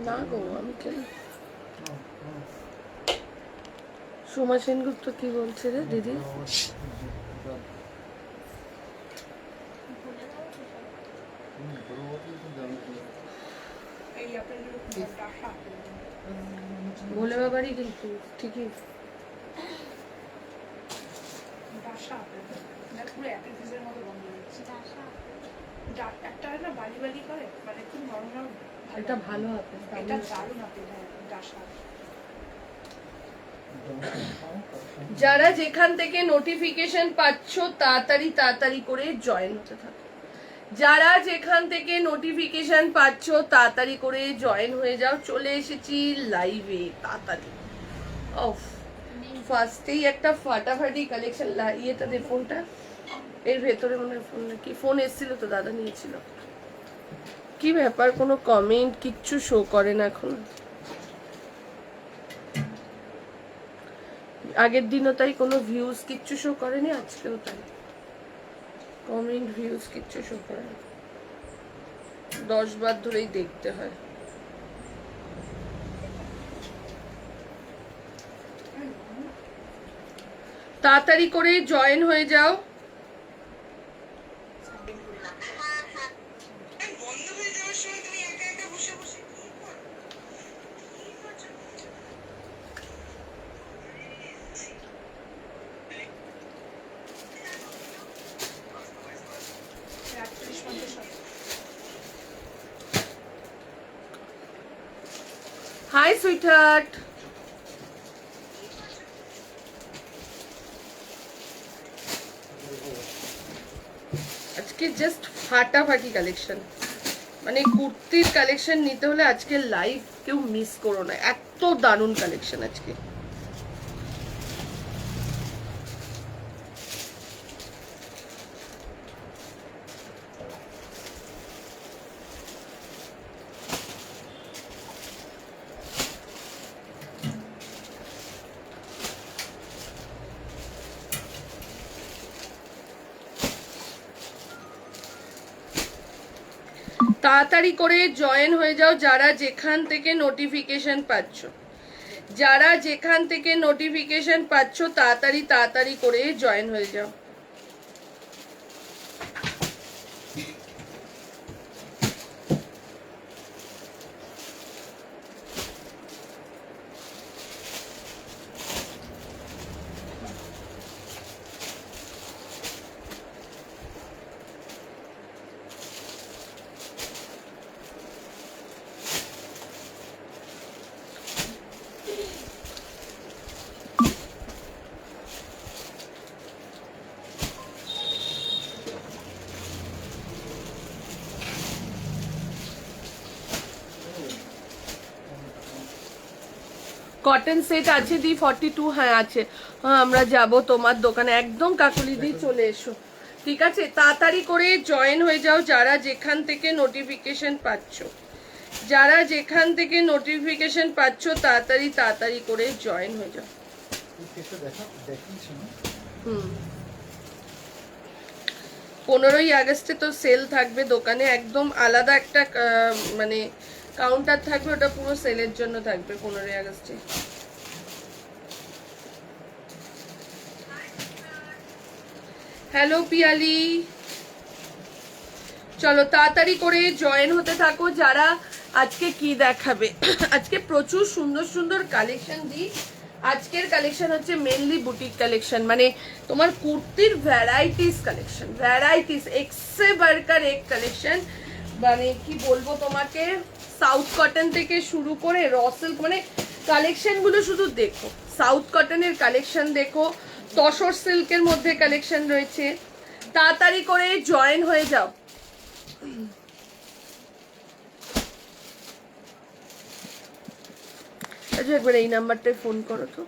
না গো আমি কেন সোমা সেনগুপ্ত কি বলছে রে দিদি? ভোলে বাবারই কিন্তু ঠিকই। এটা ভালো আপেল, এটা দারুণ আপেল। যারা যেখান থেকে নোটিফিকেশন পাচ্ছ তাড়াতাড়ি তাড়াতাড়ি করে জয়েন হতে থাকো। যারা যেখান থেকে নোটিফিকেশন পাচ্ছ তাড়াতাড়ি করে জয়েন হয়ে যাও। চলে এসেছি লাইভে তাড়াতাড়ি। অফ ফার্স্টেই একটা ফাটাফাটি কালেকশন। ইয়েটা দে ফোনটা, এর ভেতরে মনে হয় ফোন নাকি ফোন এসেছিল তো দাদা নিয়েছিল। কি ব্যাপার, কোনো কমেন্ট কিচ্ছু শো করে না এখন। আগের দিনও তাই কোনো ভিউজ কিচ্ছু শো করেনি, আজকেও তাই কমেন্ট ভিউজ কিচ্ছু শো করে না। 10 বার ধরেই দেখতে হয়। তাড়াতাড়ি করে জয়েন হয়ে যাও। হাই সুইটহার্ট, আজকে জাস্ট ফাটাফাটি কালেকশন। মানে কুর্তির কালেকশন নিতে হলে আজকে লাইভ কেউ মিস করো না, এত দারুণ কালেকশন আজকে। তাড়াতাড়ি করে জয়েন হয়ে যাও যারা যেখান থেকে নোটিফিকেশন পাচ্ছ। যারা যেখান থেকে নোটিফিকেশন পাচ্ছ তাড়াতাড়ি তাড়াতাড়ি করে জয়েন হয়ে যাও। কটন সেট আছে দি 42? হ্যাঁ আছে। হ্যাঁ আমরা যাব তোমার দোকানে, একদম কাকুলি দি চলে এসো, ঠিক আছে? তাড়াতাড়ি করে জয়েন হয়ে যাও যারা যেখান থেকে নোটিফিকেশন পাচ্ছ। যারা যেখান থেকে নোটিফিকেশন পাচ্ছ তাড়াতাড়ি তাড়াতাড়ি করে জয়েন হয়ে যাও। 15ই আগস্টে তো সেল থাকবে দোকানে, একদম আলাদা একটা মানে কাউন্টার থাকবে, ওটা পুরো সেলের জন্য থাকবে 15ই আগস্টে। হ্যালো পিয়ালি, চলো তাড়াতাড়ি করে জয়েন হতে থাকো। যারা আজকে কি দেখাবে, আজকে প্রচুর সুন্দর সুন্দর কালেকশন দিই। আজকের কালেকশন হচ্ছে মেনলি বুটিক কালেকশন, মানে তোমার কুর্তির ভ্যারাইটিস কালেকশন, ভ্যারাইটিস এক্সে বারকার এক কালেকশন। মানে কি বলবো তোমাকে, সাউথ কটন থেকে শুরু করে র সিল্ক, মানে কালেকশনগুলো শুধু দেখো। সাউথ কটনের কালেকশন দেখো, তসর সিল্কের মধ্যে কালেকশন রয়েছে। তাড়াতাড়ি করে জয়েন হয়ে যাও। আচ্ছা একবার এই নাম্বারটায় ফোন করো তো।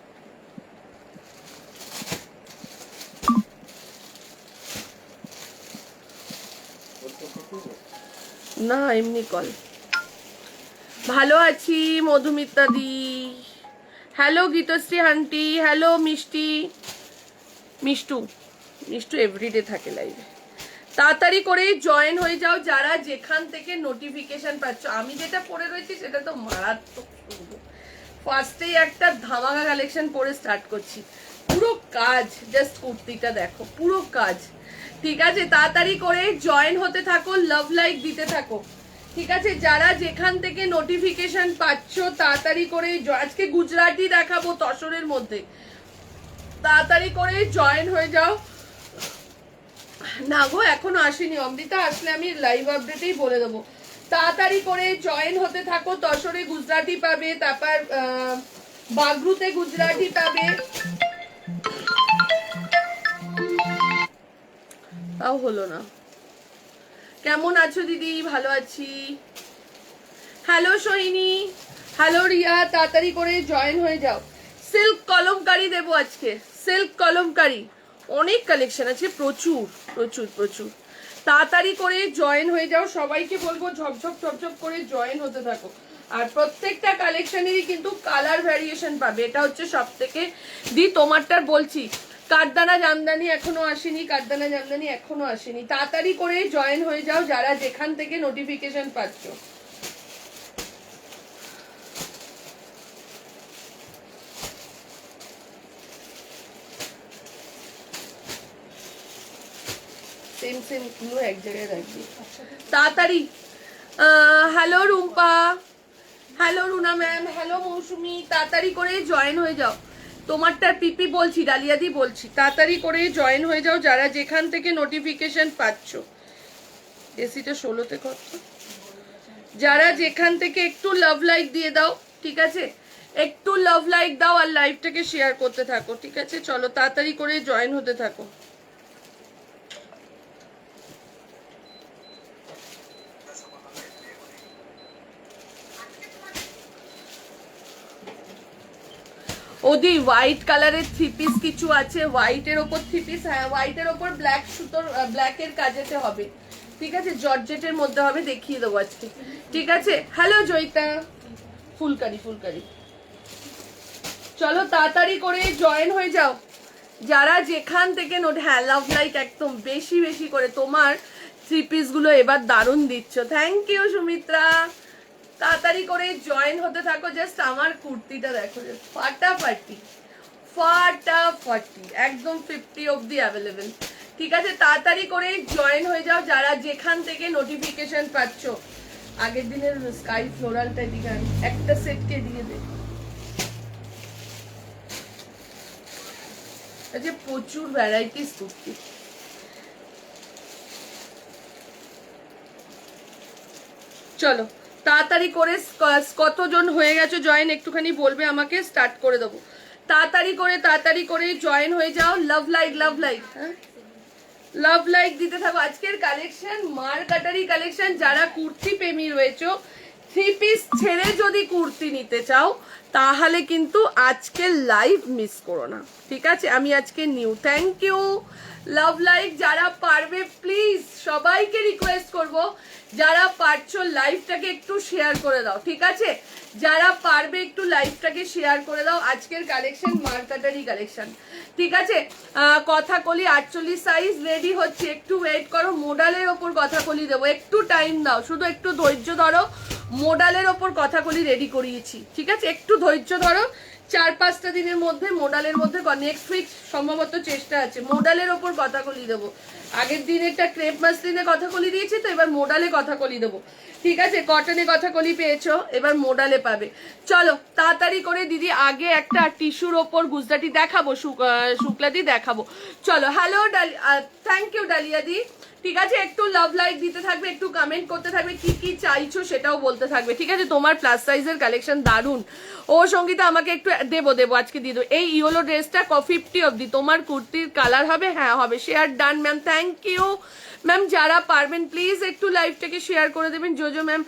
না এমনি কল। ভালো আছি মধুমিতা দি। হ্যালো গীতশ্রী আন্টি, হ্যালো মিষ্টি, মিষ্টু, মিষ্টু এভরিডে থাকে লাইভে। তাড়াতাড়ি করে জয়েন হয়ে যাও যারা যেখান থেকে নোটিফিকেশন পাচ্ছ। আমি যেটা পরে রয়েছি সেটা তো মারাত্মক। ফার্স্টেই একটা ধামাকা কালেকশন পরে স্টার্ট করছি, পুরো কাজ, জাস্ট কুর্তিটা দেখো পুরো কাজ। ঠিক আছে, তাড়াতাড়ি করে জয়েন হতে থাকো, লাভ লাইক দিতে থাকো। ঠিক আছে, যারা যেখান থেকে নোটিফিকেশন পাচ্ছ তাড়াতাড়ি করে, আজকে গুজরাটি দেখাবো তসরের মধ্যে, তাড়াতাড়ি করে জয়েন হয়ে যাও। না গো এখনো আসেনি, অমৃতা আসলে আমি লাইভ আপডেটেই বলে দেবো। তাড়াতাড়ি করে জয়েন হতে থাকো। তসরে গুজরাটি পাবে, তারপর বাগরুতে গুজরাটি পাবে। তাও হলো না। কেমন আছো দিদি? ভালো আছি। হ্যালো সোহিনী, হ্যালো রিয়া, তাড়াতাড়ি করে জয়েন হয়ে যাও। সিল্ক কলমকারি দেবো আজকে, সিল্ক কলমকারি অনেক কালেকশন আছে, প্রচুর প্রচুর প্রচুর। তাড়াতাড়ি করে জয়েন হয়ে যাও, সবাইকে বলবো ঝপঝপ ঝপঝপ করে জয়েন হতে থাকো। আর প্রত্যেকটা কালেকশনেরই কিন্তু কালার ভ্যারিয়েশন পাবে, এটা হচ্ছে সব থেকে দি। তোমারটার বলছি কাঠদানা জামদানি এখনো আসেনি, কাঠদানা জামদানি এখনো আসেনি। তাড়াতাড়ি করে জয়েন হয়ে যাও যারা যেখান থেকে নোটিফিকেশন পাচ্ছ। সেম সেম গুলো এক জায়গায় রাখবি তাড়াতাড়ি। Hello Rumpa, hello Runa ma'am, hello Mousumi, তাড়াতাড়ি করে জয়েন হয়ে যাও। তোমারটার পিপি বলছি, ডালিয়াদি বলছি, তাড়াতাড়ি করে জয়েন হয়ে যাও যারা যেখান থেকে নোটিফিকেশন পাচ্ছ। এসিটা 16তে কত, যারা যেখান থেকে একটু লাভ লাইক দিয়ে দাও। ঠিক আছে, একটু লাভ লাইক দাও আর লাইভটাকে শেয়ার করতে থাকো। ঠিক আছে, চলো তাড়াতাড়ি করে জয়েন হতে থাকো। ওদি হোয়াইট কালারের থ্রি পিস কিছু আছে, হোয়াইটের ওপর থ্রি পিস, হ্যাঁ হোয়াইটের ওপর ব্ল্যাক সুতোর, ব্ল্যাকের কাজেতে হবে। ঠিক আছে, জর্জেটের মধ্যে হবে, দেখিয়ে দেবো আজকে। ঠিক আছে, হ্যালো জয়িতা, ফুলকারি ফুলকারি। চলো তাড়াতাড়ি করে জয়েন হয়ে যাও যারা যেখান থেকে নোট। হ্যাঁ লাভ লাইক একদম বেশি বেশি করে, তোমার থ্রি পিস গুলো এবার দারুণ দিচ্ছ, থ্যাংক ইউ সুমিত্রা। তাড়াতাড়ি করে জয়েন হতে থাকো। জাস্ট আমার কুর্তিটা দেখো, ফাটাফাটি ফাটাফাটি, একদম 50 অবধি অ্যাভেলেবেল। ঠিক আছে, তাড়াতাড়ি করে জয়েন হয়ে যাও যারা যেখান থেকে নোটিফিকেশন পাচ্ছ। আগের দিনের স্কাই ফ্লোরালটা দিকে একটা সেটকে দিয়ে দে। আচ্ছা, প্রচুর ভ্যারাইটিস কুর্তি। চলো তাড়াতাড়ি করে, কতজন হয়ে গেছো জয়েন একটুখানি বলবে আমাকে, স্টার্ট করে দেবো। তাড়াতাড়ি করে জয়েন হয়ে যাও। লাভ লাইক, লাভ লাইক, হ্যাঁ লাভ লাইক দিতে থাকো। আজকের কালেকশন মার কাটারি কালেকশন। যারা কুর্তি প্রেমী রয়েছে, থ্রি পিস ছেড়ে যদি কুর্তি নিতে চাও তাহলে কিন্তু আজকে লাইভ মিস করো না। ঠিক আছে, আমি আজকে new, thank you love like. যারা পারবে প্লিজ সবাইকে রিকোয়েস্ট করব, যারা পারছো লাইভটাকে একটু শেয়ার করে দাও। ঠিক আছে, যারা পারবে একটু লাইভটাকে শেয়ার করে দাও। আজকের কালেকশন মার্কাটারি কালেকশন। ঠিক আছে, কথাকলি 48 সাইজ রেডি হচ্ছে, একটু ওয়েট করো। মোডালের ওপর কথাকলি দেবো, একটু টাইম দাও, শুধু একটু ধৈর্য ধরো। মোডালের ওপর কথাকলি রেডি করিয়েছি। ঠিক আছে, একটু ধৈর্য ধরো, 4-5টা দিনের মধ্যে মোডালের মধ্যে, নেক্সট উইক সম্ভবত চেষ্টা আছে, মোডালের ওপর কথাকলি দেবো। আগের দিন একটা ক্রেপ মাসলিনে কথাকলি দিয়েছি, তো এবার মোডালে কথাকলি দেবো। ঠিক আছে, কটনে কথাকলি পেয়েছো, এবার মোডালে পাবে। চলো তাড়াতাড়ি করে দিদি, আগে একটা টিস্যুর ওপর গুজরাটি দেখাবো, শুক্লাদি দেখাবো। চলো, হ্যালো থ্যাংক ইউ ডালিয়া দি। ঠিক আছে, একটু লাভ লাইক দিতে থাকবে, একটু কমেন্ট করতে থাকবে, কি কি চাইছো সেটাও বলতে থাকবে। ঠিক আছে, তোমার প্লাস সাইজের কালেকশন দারুন। ও সঙ্গীতা আমাকে একটু দেবো আজকে দিয়ে দেবো। এই ইয়েলো ড্রেসটা 50 অবধি, তোমার কুর্তির কালার হবে, হ্যাঁ হবে। Share done ma'am, thank you ma'am. যারা পারবেন প্লিজ একটু লাইভটাকে শেয়ার করে দেবেন। জোজো ম্যাম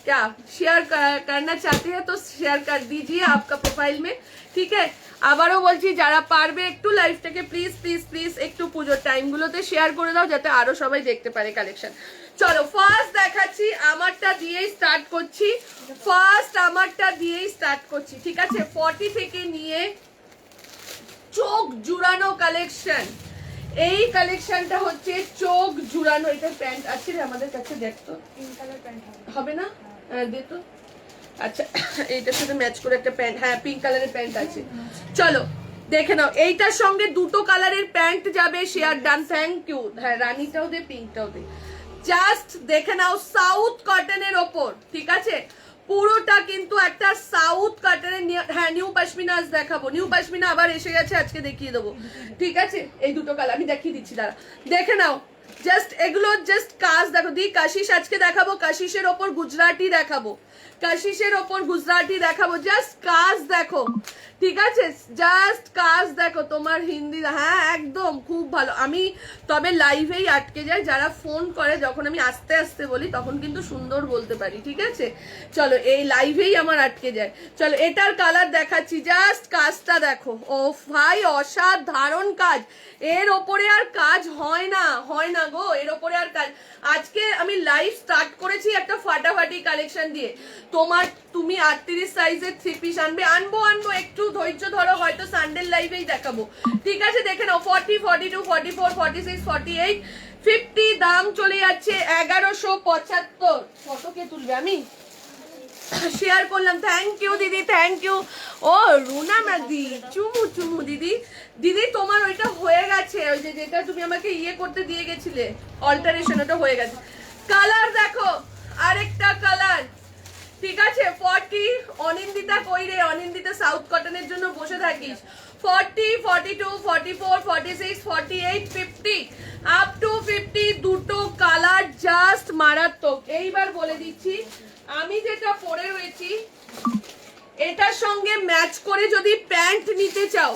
क्या शेयर करना चाहते हैं तो शेयर कर दीजिए आपका प्रोफाइल में। ठीक है, আবারও বলছি যারা পারবে একটু লাইভটাকে প্লিজ প্লিজ প্লিজ একটু পুজোর টাইমগুলোতে শেয়ার করে দাও, যাতে আরো সবাই দেখতে পারে কালেকশন। চলো ফার্স্ট দেখাচ্ছি, আমারটা দিয়েই স্টার্ট করছি। ঠিক আছে, 40 থেকে নিয়ে চোখ জুড়ানো কালেকশন। এই কালেকশনটা হচ্ছে চোখ জুড়ানো, এটা প্যান্ট আছে রে আমাদের কাছে, দেখতো পিঙ্ক কালার প্যান্ট হবে না? দে তো। আচ্ছা এইটার সাথে ম্যাচ করে একটা প্যান্ট, হ্যাঁ পিঙ্ক কালারের প্যান্ট আছে। চলো দেখে নাও, এইটার সঙ্গে দুটো কালারের প্যান্ট যাবে, শেয়ার ডান, থ্যাংক ইউ। হ্যাঁ রানীটাও দে, পিঙ্কটাও দে। জাস্ট দেখে নাও, সাউথ কটনের ওপর, ঠিক আছে? পুরোটা কিন্তু একটা সাউথ কটনের, হ্যাঁ নিউ পশমিনা আজ দেখাবো, নিউ পশমিনা আবার এসে গেছে, আজকে দেখিয়ে দেবো, ঠিক আছে? এই দুটো কালার আমি দেখিয়ে দিচ্ছি, দাঁড়া দেখে নাও। জাস্ট এগুলো জাস্ট কাজ দেখো দি, কাশিশ আজকে দেখাবো, কাশিশের ওপর গুজরাটি দেখাবো, কাশিশের ওপর গুজরাটি দেখাবো, জাস্ট কাজ দেখো, ঠিক আছে? জাস্ট কাজ দেখো, তোমার হিন্দি, হ্যাঁ একদম খুব ভালো। আমি তবে লাইভেই আটকে যাই, যারা ফোন করে যখন আমি আস্তে আস্তে বলি তখন কিন্তু সুন্দর বলতে পারি, ঠিক আছে? চলো এই লাইভেই আমার আটকে যায়। চলো এটার কালার দেখাচ্ছি, জাস্ট কাজটা দেখো, ও ভাই অসাধারণ কাজ, এর ওপরে আর কাজ হয় না, হয় না গো, এর ওপরে আর কাজ। আজকে আমি লাইভ স্টার্ট করেছি একটা ফাটাফাটি কালেকশন দিয়ে, তোমার তুমি 38 সাইজের 3 পিস আনবে, আনবো একটু ধৈর্য ধরো, হয়তো সানডে লাইভেই দেখাবো, ঠিক আছে? দেখে নাও 40, 42, 44, 46, 48, 50, দাম চলে যাচ্ছে 1175। কত কে তুলবে? আমি শেয়ার করলাম, থ্যাংক ইউ দিদি, থ্যাংক ইউ। ও রুনা মাদি, চুমু চুমু দিদি, দিদি তোমার ওইটা হয়ে গেছে, ওই যে যেটা তুমি আমাকে ইয়ে করতে দিয়ে গেছিলে অল্টারেশন, ওটা হয়ে গেছে। কালার দেখো, আরেকটা কালার, ঠিক আছে? 40, অনিন্দিতা কই রে? অনিন্দিতা সাউথ কটনের জন্য বসে থাকিস। 40, 42, 44, 46, 48, 50, আপ টু 50, দুটো কালার জাস্ট মারাত্মক। এইবার বলে দিচ্ছি, আমি যেটা পরে রয়েছি এটার সঙ্গে ম্যাচ করে যদি প্যান্ট নিতে চাও,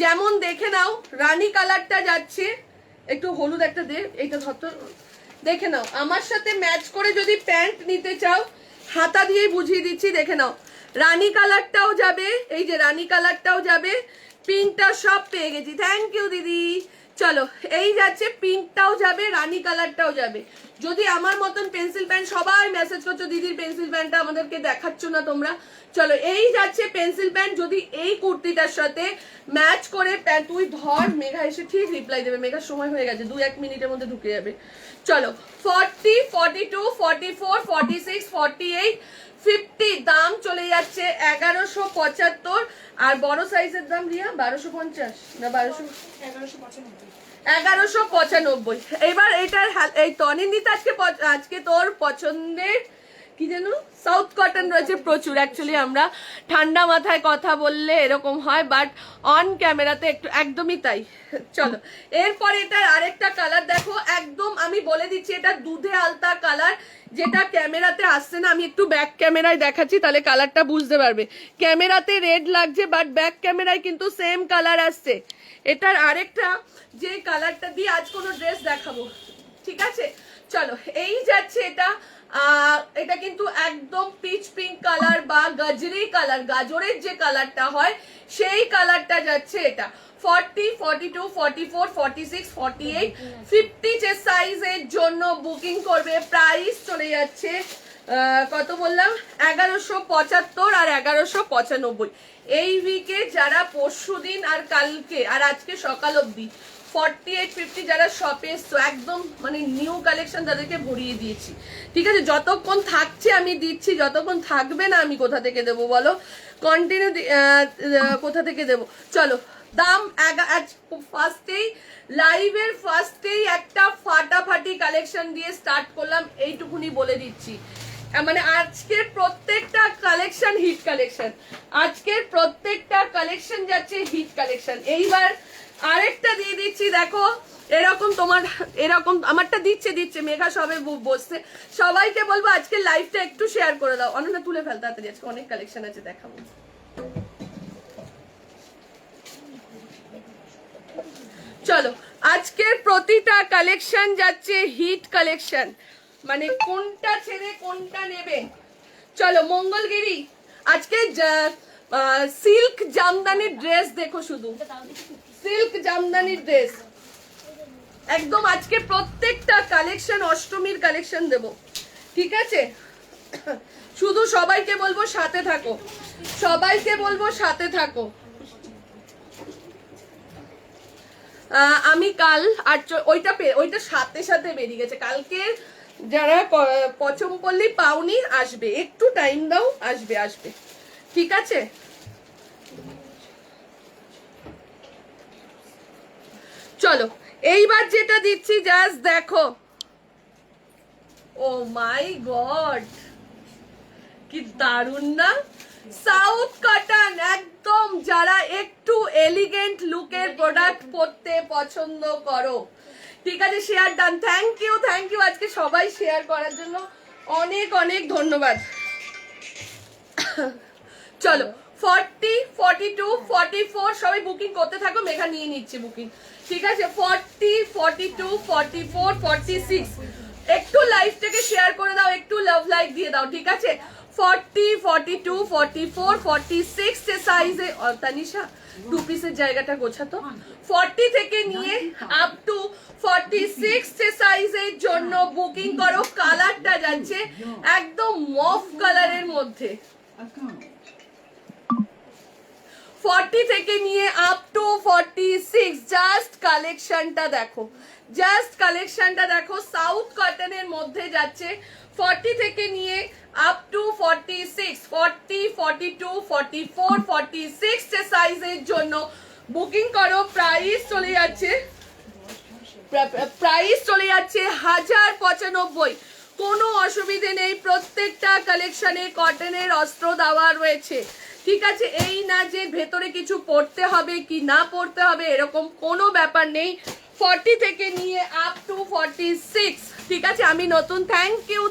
যেমন দেখে নাও রানী কালারটা যাচ্ছে, একটু হলুদ একটা দে, এইটা ধরতো, দেখে নাও আমার সাথে ম্যাচ করে যদি প্যান্ট নিতে চাও, হাতা দিয়েই বুঝিয়ে দিচ্ছি, দেখে নাও রানী কালারটাও যাবে, এই যে রানী কালারটাও যাবে, পিঙ্কটা সব পেয়ে গেছি, থ্যাংক ইউ দিদি। চলো এই যাচ্ছে, পিঙ্কটাও যাবে, রানী কালারটাও যাবে। যদি আমার মতন পেন্সিল প্যান্ট, সবাই মেসেজ করছো দিদির পেন্সিল প্যান্টটা আমাদেরকে দেখাচ্ছ না তোমরা, চলো এই যাচ্ছে পেন্সিল প্যান্ট, যদি এই কুর্তিটার সাথে ম্যাচ করে প্যান্ট, তুই ধর, মেঘা এসে ঠিক রিপ্লাই দেবে, মেঘার সময় হয়ে গেছে, 2-1 মিনিটের মধ্যে ঢুকে যাবে। চলো 40, 42, 44, 46, 48, 50, দাম চলে যাচ্ছে 1175, আর বড় সাইজের দাম রিয়া 1250 না 1195। এবার এটার এই তনিন্দিত আজকে তোর পছন্দের কি যেন সাউথ কটন রয়েছে প্রচুর। অ্যাকচুয়ালি আমরা ঠান্ডা মাথায় কথা বললে এরকম হয়, বাট অন ক্যামেরাতে একটু একদমই তাই। চলো এরপর এটার আরেকটা কালার দেখো, একদম আমি বলে দিচ্ছি এটা দুধে আলতা কালার, যেটা ক্যামেরাতে আসছে না, আমি একটু ব্যাক ক্যামেরায় দেখাচ্ছি তাহলে কালারটা বুঝতে পারবে। ক্যামেরাতে রেড লাগছে বাট ব্যাক ক্যামেরায় কিন্তু সেম কালার আসছে। এটার আরেকটা যে কালারটা দিয়ে আজ কোনো ড্রেস দেখাবো, ঠিক আছে? চলো এই যাচ্ছে এটা, এটা কিন্তু একদম পিচ পিঙ্ক কালার বা গাজরি কালার, গাজরের যে কালারটা হয় সেই কালারটা যাচ্ছে এটা। 40, 42, 44, 46, 48, 50 যে সাইজের জন্য বুকিং করবে, প্রাইস চলে যাচ্ছে কত বললাম 1175 আর 1195। এই উইকে যারা পরশুদিন আর কালকে আর আজকে সকাল অবধি 48, 50 যারা শপে এসছো, একদম মানে নিউ কালেকশন তাদেরকে ভরিয়ে দিয়েছি, ঠিক আছে? যতক্ষণ থাকছে আমি দিচ্ছি, যতক্ষণ থাকবে না আমি কোথা থেকে দেবো বলো? কন্টিনিউ কোথা থেকে দেবো? চলো দাম ফার্স্টেই লাইভের ফার্স্টেই একটা ফাটাফাটি কালেকশন দিয়ে স্টার্ট করলাম, এইটুকুনি বলে দিচ্ছি। মানে আজকের প্রত্যেকটা কালেকশন হিট কালেকশন, আজকের প্রত্যেকটা কালেকশন যাচ্ছে হিট কালেকশন। এইবার আরেকটা দিয়ে দিচ্ছি দেখো, এরকম তোমার এরকম আমারটা দিচ্ছে মেঘা সবে বসছে, সবাইকে বলবো আজকে লাইভটা একটু শেয়ার করে দাও। অনন্যা তুলে ফেল তাড়াতাড়ি, আজকে অনেক কালেকশন আছে দেখাবো। চলো আজকের প্রতিটা কালেকশন যাচ্ছে হিট কালেকশন, মানে কোনটা ছেড়ে কোনটা নেবে। চলো মঙ্গলগিরি, আজকে সিল্ক জামদানির ড্রেস দেখো, শুধু সিল্ক জামদানির ড্রেস একদম। আজকে প্রত্যেকটা কালেকশন অষ্টমীর কালেকশন দেব, ঠিক আছে? শুধু সবাইকে বলবো সাথে থাকো, সবাইকে বলবো সাথে থাকো। আমি কাল আর ওইটা সাথে সাথে বেরিয়ে গেছে। কালকে যারা পচমপল্লী পাওনি আসবে, একটু টাইম দাও, আসবে আসবে, ঠিক আছে? চলো এইবার যেটা দিচ্ছি জাস্ট দেখো। ও মাই গড, কি দারুন না! সাউথ কটন, একদম যারা একটু এলিগেন্ট লুকের প্রোডাক্ট পরতে পছন্দ করো, ঠিক আছে? শেয়ার ডান, থ্যাংক ইউ আজকে সবাই শেয়ার করার জন্য অনেক অনেক ধন্যবাদ। চলো 40, 42, 44 সবাই বুকিং করতে থাকো, মেঘা নিয়ে নিচ্ছে বুকিং, ঠিক আছে? 40, 42, 44, 46 একটু লাইভটাকে শেয়ার করে দাও, একটু লাভ লাইক দিয়ে দাও, ঠিক আছে? 40, 42, 44, 46 এর সাইজে, তানিশা টু পিসের জায়গাটা গোছাতো। 40 থেকে নিয়ে আপ টু 46 এর সাইজের জন্য বুকিং করো। কালারটা যাচ্ছে একদম মফ কালারের মধ্যে। 40 থেকে নিয়ে আপ টু 46, জাস্ট কালেকশনটা দেখো, জাস্ট কালেকশনটা দেখো। সাউথ কটনের মধ্যে যাচ্ছে 40 থেকে নিয়ে আপ টু 46, 40, 42, 44, 46 এর সাইজের জন্য বুকিং করো। প্রাইস চলে যাচ্ছে 1095, কোনো অসুবিধে নেই। প্রত্যেকটা কালেকশনে কটনের অস্ত্র দেওয়া রয়েছে, ঠিক আছে? এই না যে ভেতরে কিছু পড়তে হবে কি না পড়তে হবে, এরকম কোনো ব্যাপার নেই। 40 থেকে নিয়ে আপ টু 46, ঠিক আছে? আমি নতুন, থ্যাংক ইউ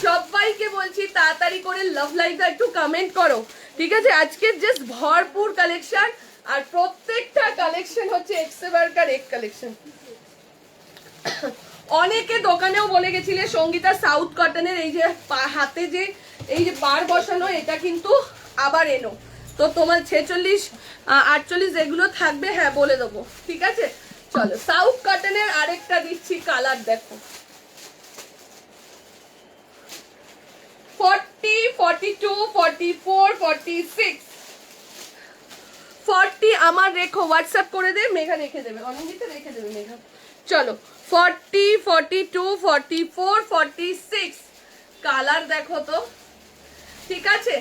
সবাইকে বলছি তাড়াতাড়ি করে লাভ লাইকটা একটু কমেন্ট করো, ঠিক আছে? আজকের জাস্ট ভরপুর কালেকশন, আর প্রত্যেকটা কালেকশন হচ্ছে এক্সেবারকার এক কালেকশন। অনেকে দোকানেও বলে গেছিলে সঙ্গীতা সাউথ কটনের এই যে হাতে যে এই যে বার বসানো, এটা কিন্তু আবার এনো, তো তোমার 46, 48 এগুলো থাকবে, হ্যাঁ বলে দেবো, ঠিক আছে? চলো সাউথ কটনের আরেকটা দিচ্ছি, কালার দেখো। 40, 42, 44, 46, 40 আমার রেখো, হোয়াটসঅ্যাপ করে দে, মেঘা রেখে দেবে, অনঙ্গিতা রেখে দেবে মেঘা। চলো 40, 42, 44, 46 কালার দেখো তো, ঠিক আছে?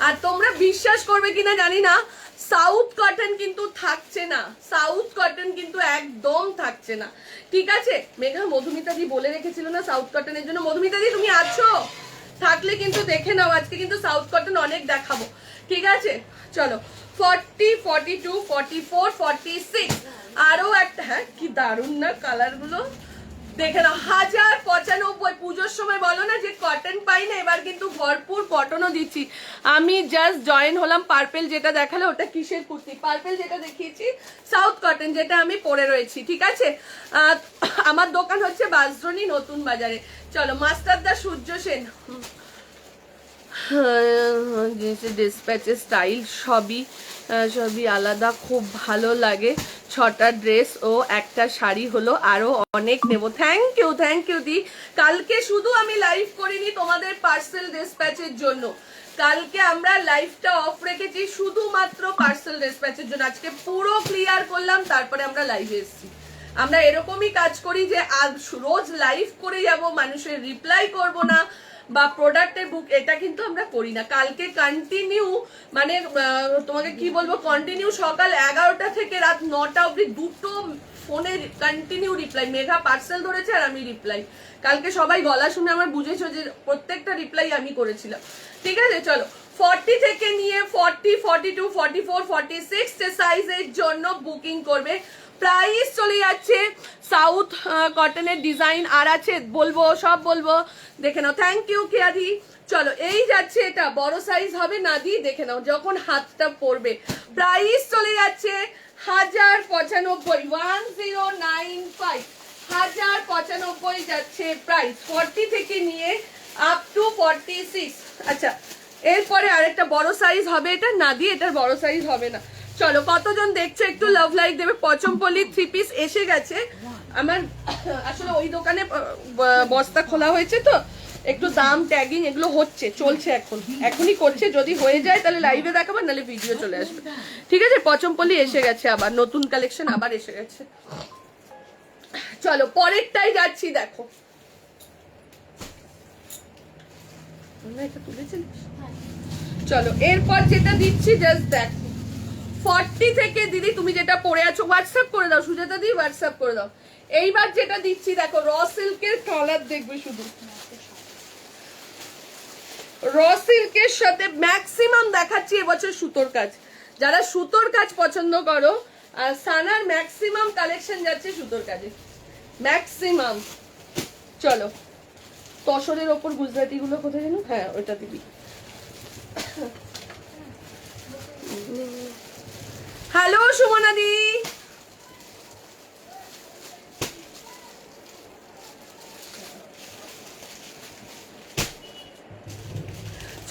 আর তোমরা বিশ্বাস করবে কিনা জানি না, সাউথ কটন কিন্তু থাকছে না, সাউথ কটন কিন্তু একদম থাকছে না, ঠিক আছে? মেঘা মধুমিতা দি বলে রেখেছিল না সাউথ কটনের জন্য। মধুমিতা দি তুমি আছো? থাকলে কিন্তু দেখে নাও, আজকে কিন্তু সাউথ কটন অনেক দেখাবো, ঠিক আছে? চলো 40, 42, 44, 46 আরো একটা, হ্যাঁ কি দারুন না কালারগুলো, দেখে নাও। 1095, পুজোর সময় বলো না যে কটন পাই না, এবার কিন্তু ভরপুর কটনও দিচ্ছি। আমি জাস্ট জয়েন হলাম, পার্পেল যেটা দেখালে ওটা কিসের কুর্তি, পার্পেল যেটা দেখিয়েছি সাউথ কটন, যেটা আমি পরে রয়েছি, ঠিক আছে? আমার দোকান হচ্ছে বাসদ্রোণী নতুন বাজারে। চলো মাস্টারদা সূর্য সেন, ডিসপ্যাচের স্টাইল সবই আলাদা, খুব ভালো লাগে। 6টা ড্রেস ও একটা শাড়ি হলো, আরো অনেক নেব। থ্যাংক ইউ দি। কালকে শুধু আমি লাইভ করিনি তোমাদের পার্সেল ডিসপ্যাচের জন্য, কালকে আমরা লাইভটা অফ রেখেছি শুধুমাত্র পার্সেল ডিসপ্যাচের জন্য। আজকে পুরো ক্লিয়ার করলাম, তারপরে আমরা লাইভে এসেছি। আমরা এরকমই কাজ করি যে আজ রোজ লাইভ করে যাব, মানুষের রিপ্লাই করব না বা প্রোডাক্টের বুক, এটা কিন্তু আমরা করি না। কালকে কন্টিনিউ, মানে তোমাকে কি বলবো, কন্টিনিউ সকাল 11টা থেকে রাত 9টা অবধি দুটো ফোনে কন্টিনিউ রিপ্লাই। মেঘা পার্সেল ধরেছে আর আমি রিপ্লাই। কালকে সবাই গলা শুনে আমার বুঝেছো যে প্রত্যেকটা রিপ্লাই আমি করেছিলাম, ঠিক আছে? চলো 40 থেকে নিয়ে 40, 42, 44, 46 সাইজের জন্য বুকিং করবে। প্রাইস চলে যাচ্ছে সাউথ কটনের ডিজাইন আর আছে, বলবো সব বলবো, দেখে নাও। Thank you কেয়াদি। চলো এই যাচ্ছে, এটা বড় সাইজ হবে না দি, দেখে নাও যখন হাতটা পড়বে। প্রাইস চলে যাচ্ছে 1095, 1095, 1095 যাচ্ছে প্রাইস। 40 থেকে নিয়ে আপ টু 46। আচ্ছা এরপরে আরেকটা বড় সাইজ হবে, এটা না দিয়ে এটার বড় সাইজ হবে না। চলো কতজন দেখছো একটু লাভ লাইক দেবে। পচমপল্লি 3 পিস এসে গেছে আমার, আসলে ওই দোকানে বস্তা খোলা হয়েছে তো একটু দাম ট্যাগিং এগুলো হচ্ছে, চলছে, এখনই করছে। যদি হয়ে যায় তাহলে লাইভে দেখাবো, নাহলে ভিডিও চলে আসবে। ঠিক আছে, পচমপল্লি এসে গেছে, আবার নতুন কালেকশন আবার এসে গেছে। চলো পরেরটাই যাচ্ছি, দেখো চলো এরপর যেটা দিচ্ছি জাস্ট দেখো। 40 থেকে দিদি তুমি যেটা পরে আছো হোয়াটসঅ্যাপ করে দাও, সুজাতা দি হোয়াটসঅ্যাপ করে দাও। এইবার যেটা দিচ্ছি দেখো, র সিল্কের কালার দেখবে, শুধু র সিল্কের সাথে ম্যাক্সিমাম দেখাচ্ছি এবছর সুতোর কাজ। যারা সুতোর কাজ পছন্দ করো, আর সানার ম্যাক্সিমাম কালেকশন যাচ্ছে সুতোর কাজে, ম্যাক্সিমাম। চলো তসরের ওপর গুজরাটি গুলো কোথায় জানো, হ্যাঁ ওইটা দিবি। হ্যালো সুমনা দি,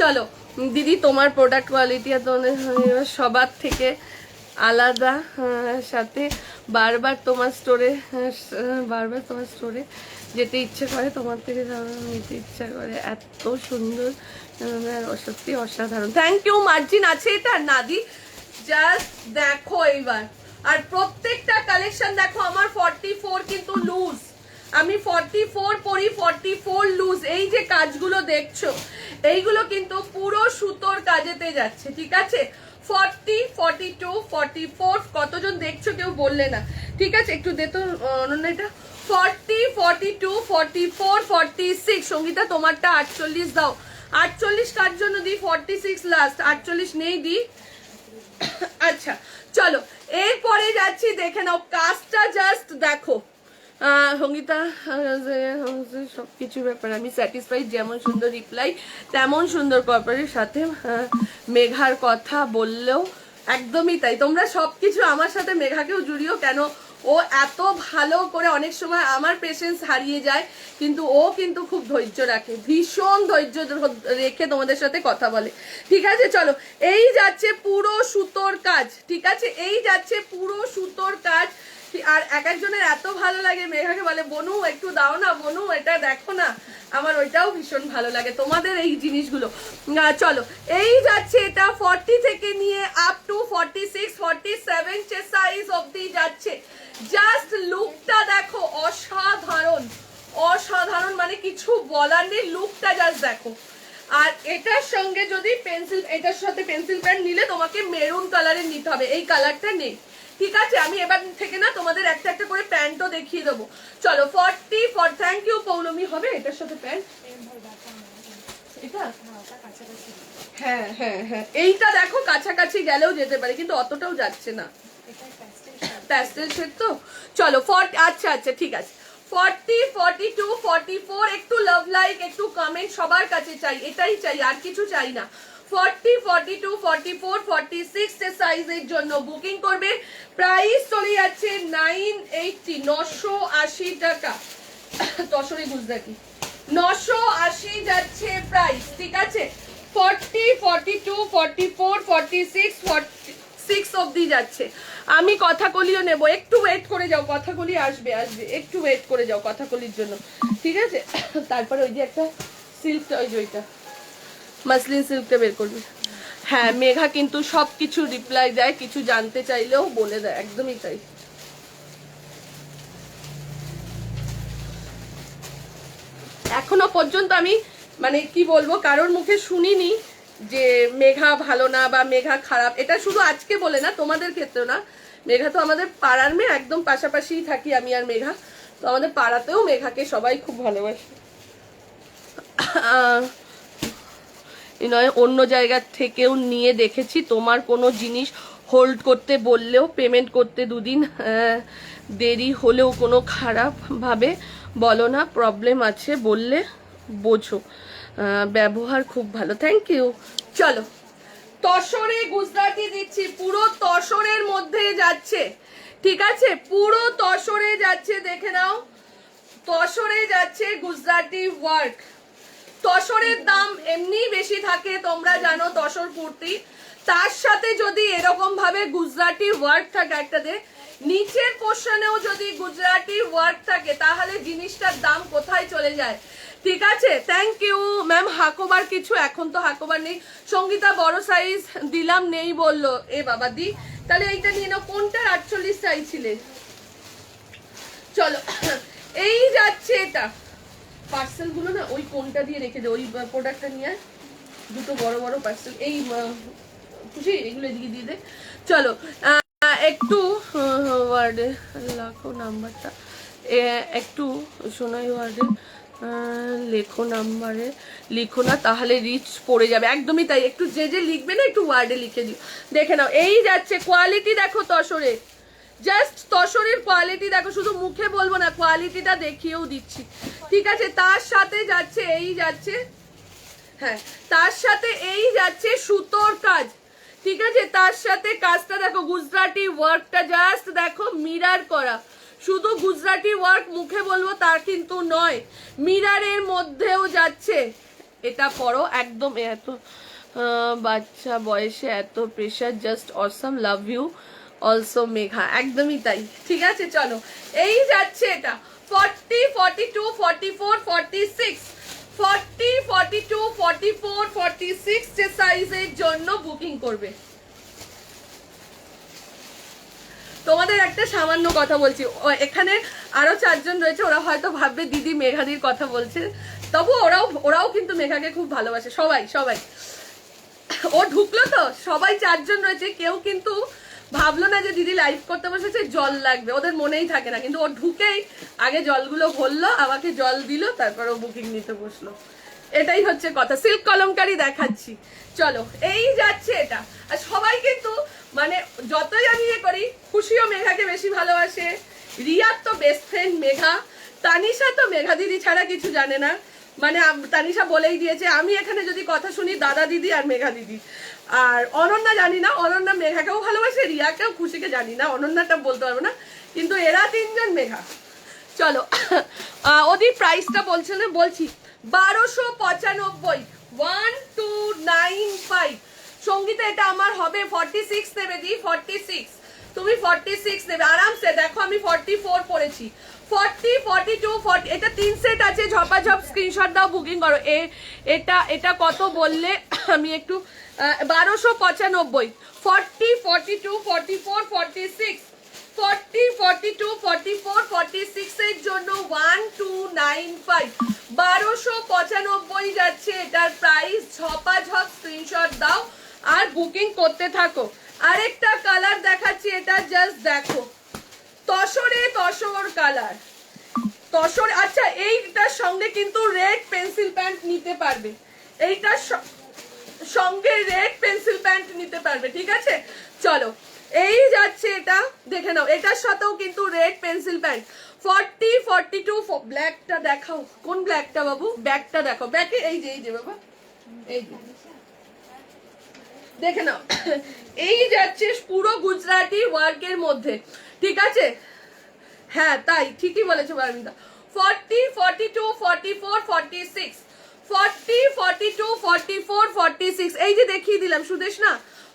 চলো দিদি তোমার প্রোডাক্ট কোয়ালিটি আর তোমাদের সবার থেকে আলাদা, সাথে বারবার তোমার স্টোরে যেতে ইচ্ছে করে, তোমার থেকে নিতে ইচ্ছা করে, এত সুন্দর, সত্যি অসাধারণ। থ্যাংক ইউ মার্জিন আছে এটা না দি, জাস্ট দেখো এইবার। আর প্রত্যেকটা কালেকশন দেখো, আমার 44 কিন্তু লুজ, আমি 44 পরি, 44 লুজ। এই যে কাজগুলো দেখছো এইগুলো কিন্তু পুরো সুতোর কাজেতে যাচ্ছে, ঠিক আছে। 40, 42, 44 কতজন দেখছো কেউ বললে না, ঠিক আছে। একটু দে তো অনন্যা এটা। 40, 42, 44, 46। সঙ্গীতা তোমারটা 48 দাও। 48 কার জন্য দিই, 46 লাস্ট, 48 নেই দি। আচ্ছা চলো এরপরে যাচ্ছি, দেখে নাও কাজটা জাস্ট দেখো। সঙ্গীতা সবকিছু ব্যাপারে আমি স্যাটিসফাইড, যেমন সুন্দর রিপ্লাই তেমন সুন্দর কর্পোরেটের সাথে মেঘার কথা বললেও একদমই তাই। তোমরা সবকিছু আমার সাথে মেঘাকেও জুড়িও, কেন ও এত ভালো করে, অনেক সময় আমার পেশেন্স হারিয়ে যায়, কিন্তু ও কিন্তু খুব ধৈর্য রাখে, ভীষণ ধৈর্য রেখে তোমাদের সাথে কথা বলে, ঠিক আছে। চলো এই যাচ্ছে পুরো সুতোর কাজ, ঠিক আছে, এই যাচ্ছে পুরো সুতোর কাজ। আর এক একজনের এত ভালো লাগে, মেঘাকে বলে বনু একটু দাও না, বনু এটা দেখো না, আমার ওইটাও ভীষণ ভালো লাগে তোমাদের এই জিনিসগুলো। চলো এই যাচ্ছে, এটা 40 থেকে নিয়ে আপ টু 46, 47 সাইজ অবধি যাচ্ছে। জাস্ট লুকটা দেখো, অসাধারণ অসাধারণ, মানে কিছু বলার নেই, লুকটা জাস্ট দেখো। আর এটার সঙ্গে যদি পেন্সিল, এটার সাথে পেন্সিল প্যান্ট নিলে তোমাকে মেরুন কালারের নিতে হবে, এই কালারটা নেই, ঠিক আছে। আমি এবার থেকে না তোমাদের একটা একটা করে প্যান্টও দেখিয়ে দেবো। চলো 40, থ্যাংক ইউ পৌলমী, হবে এটার সাথে প্যান্ট, এটা হ্যাঁ হ্যাঁ হ্যাঁ, এইটা দেখো কাছাকাছি গেলেও যেতে পারে, কিন্তু অতটাও যাচ্ছে না, প্যাস্টেল শেড তো। চলো 40, আচ্ছা আচ্ছা ঠিক আছে। 40, 42, 44 একটু লাভ লাইক, একটু কমেন্ট সবার কাছে চাই, এটাই চাই, আর কিছু চাই না। 40, 42, 44, 46 সাইজের জন্য বুকিং করবে। প্রাইস চলে যাচ্ছে 980, 980 টাকা। তসরে গুজরাটি 980 যাচ্ছে প্রাইস, ঠিক আছে। 40, 42, 44, 46, 46 অবধি যাচ্ছে। আমি কথাকলিও নেব, একটু ওয়েট করে যাও, কথাকলি আসবে আসবে, একটু ওয়েট করে যাও কথাকলির জন্য, ঠিক আছে। তারপরে ওই যে একটা সিল্কটা, ওই যে ওইটা মাসলিন সিল্কটা বের করবি। হ্যাঁ মেঘা কিন্তু সবকিছু রিপ্লাই দেয়, কিছু জানতে চাইলেও বলে দেয়, একদমই তাই। এখনো পর্যন্ত আমি মানে কি বলবো, কারোর মুখে শুনিনি যে মেঘা ভালো না বা মেঘা খারাপ। এটা শুধু আজকে বলে না, তোমাদের ক্ষেত্রেও না। মেঘা তো আমাদের পাড়ার মেয়ে, একদম পাশাপাশিই থাকি আমি আর মেঘা, তো আমাদের পাড়াতেও মেঘাকে সবাই খুব ভালোবাসে। নয় অন্য জায়গা থেকেও নিয়ে দেখেছি, তোমার কোনো জিনিস হোল্ড করতে বললেও পেমেন্ট করতে দুদিন দেরি হলেও কোনো খারাপ ভাবে বলো না, প্রবলেম আছে বললে বোঝো, ব্যবহার খুব ভালো, থ্যাংক ইউ। চলো তসরে গুজরাটি দিচ্ছি, পুরো তসরের মধ্যে যাচ্ছে, ঠিক আছে, পুরো তসরে যাচ্ছে, দেখে নাও তসরে যাচ্ছে গুজরাটি ওয়ার্ক। তসরের দাম এমনি বেশি থাকে, তোমরা জানো তসর কুর্তি, তার সাথে যদি এরকম ভাবে গুজরাটি ওয়ার্ক থাকে একটাতে, নিচের পোর্শনেও যদি গুজরাটি ওয়ার্ক থাকে, তাহলে জিনিসটার দাম কোথায় চলে যায়। ঠিক আছে, থ্যাংক ইউ ম্যাম। হাকোবার কিছু এখন তো হাকোবার নেই। সঙ্গীতা বড় সাইজ দিলাম, নেই বললো। এ বাবা দি, তাহলে এইটা নিয়ে নাও। কোনটার 48 চাইছিলে? চলো এই যাচ্ছে এটা। পার্সেল গুলো না ওই কোনটা দিয়ে রেখে দে, ওই প্রোডাক্টটা নিয়ে দুটো বড় বড় পার্সেল। এই খুশি এগুলো এদিকে দিয়ে দে। চলো একটু ওয়ার্ডে লাখো নাম্বারটা একটু সোনাই ওয়ার্ডে লেখো, নাম্বারে লিখো না, তাহলে রিচ পড়ে যাবে। একদমই তাই, একটু যে যে লিখবে না একটু ওয়ার্ডে লিখে দিও। দেখে নাও এই যাচ্ছে। কোয়ালিটি দেখো তসরে, জাস্ট তসরের কোয়ালিটি দেখো, শুধু মুখে বলবো না, কোয়ালিটিটা দেখিয়েও দিচ্ছি। ঠিক আছে, তার সাথে যাচ্ছে এই যাচ্ছে, হ্যাঁ তার সাথে এই যাচ্ছে সুতোর কাজ। ঠিক আছে, তার সাথে কাজটা দেখো, গুজরাটি ওয়ার্কটা জাস্ট দেখো, মিরার করা। শুধু গুজরাটি ওয়ার্ক মুখে বলবো তা কিন্তু নয়, মিরারের মধ্যেও যাচ্ছে। এটা পরো একদম। এত বাচ্চা বয়সে এত pressure, just awesome, love you also Megha. একদমই তাই। ঠিক আছে, চলো এই যাচ্ছে এটা 40, 42, 44, 46, 40, 42, 44, 46 যে সাইজের জন্য বুকিং করবে। তোমাদের একটা সামান্য কথা বলছি, এখানে আরো 4 জন রয়েছে, ওরা হয়তো ভাববে দিদি মেঘাদির কথা বলছে, তবু ওরাও কিন্তু মেঘাকে খুব ভালোবাসে। সবাই সবাই ও ঢুকলো তো, সবাই 4 জন রয়েছে, কেউ কিন্তু ভাবলো না যে দিদি লাইভ করতে বসেছে জল লাগবে, ওদের মনেই থাকে না। কিন্তু ও ঢুকেই আগে জলগুলো ভরলো, আমাকে জল দিল, তারপর ও বুকিং নিতে বসলো। এটাই হচ্ছে কথা। সিল্ক কলমকারি দেখাচ্ছি, চলো এই যাচ্ছে এটা। আর সবাই কিন্তু মানে যতই আমি ইয়ে করি, খুশিও মেঘাকে বেশি ভালোবাসে, রিয়ার তো বেস্ট ফ্রেন্ড মেঘা, তানিশা তো মেঘা দিদি ছাড়া কিছু জানে না। মানে তানিশা বলেই দিয়েছে, আমি এখানে যদি কথা শুনি দাদা দিদি আর মেঘা দিদি। আর অনন্যা জানি না, অনন্যা মেঘাকেও ভালোবাসে, রিয়াকেও, খুশিকে জানি না, অনন্যাটা বলতে পারবো না, কিন্তু এরা 3 জন মেঘা। চলো ওদের প্রাইসটা বলছে না, বলছি 1295, 1295। সঙ্গীতা এটা আমার হবে 46 দেবে দি, 46 তুমি 46 দেবে আরামসে। দেখো আমি 44 পড়েছি, 40, 42, 40, এটা 3 সেট আছে। ঝপাঝপ স্ক্রিনশট দাও, বুকিং করো। এটা কত বললে আমি একটু 1295, 40, 42, 44, 46, 40, 42, 44, 46 এর জন্য 1295, 1295 যাচ্ছে এটার প্রাইস। ঝপাঝপ স্ক্রিনশট দাও আর বুকিং করতে থাকো। আরেকটা কালার দেখাচ্ছি, এটা জাস্ট দেখো, তসর কালার, তসর। আচ্ছা এইটার সঙ্গে কিন্তু রেড পেন্সিল প্যান্ট নিতে পারবে, এইটার সঙ্গে রেড পেন্সিল প্যান্ট নিতে পারবে। ঠিক আছে, চলো এই যাচ্ছে এটা, দেখে নাও, এটার সাথেও কিন্তু রেড পেন্সিল প্যান্ট। 40, 42, ব্ল্যাকটা দেখাও, কোন ব্ল্যাকটা বাবু? ব্যাকটা দেখো, ব্যাকে এই যে বাবা, এই যে দেখে নাও, এই যাচ্ছে পুরো গুজরাটি ওয়ার্কের মধ্যে। ঠিক আছে, হ্যাঁ তাই ঠিকই বলেছো পারমিতা। 40, 42, 44, 46, 40, 42, 44, 46, এই যে দেখিয়ে দিলাম সুদেশ না,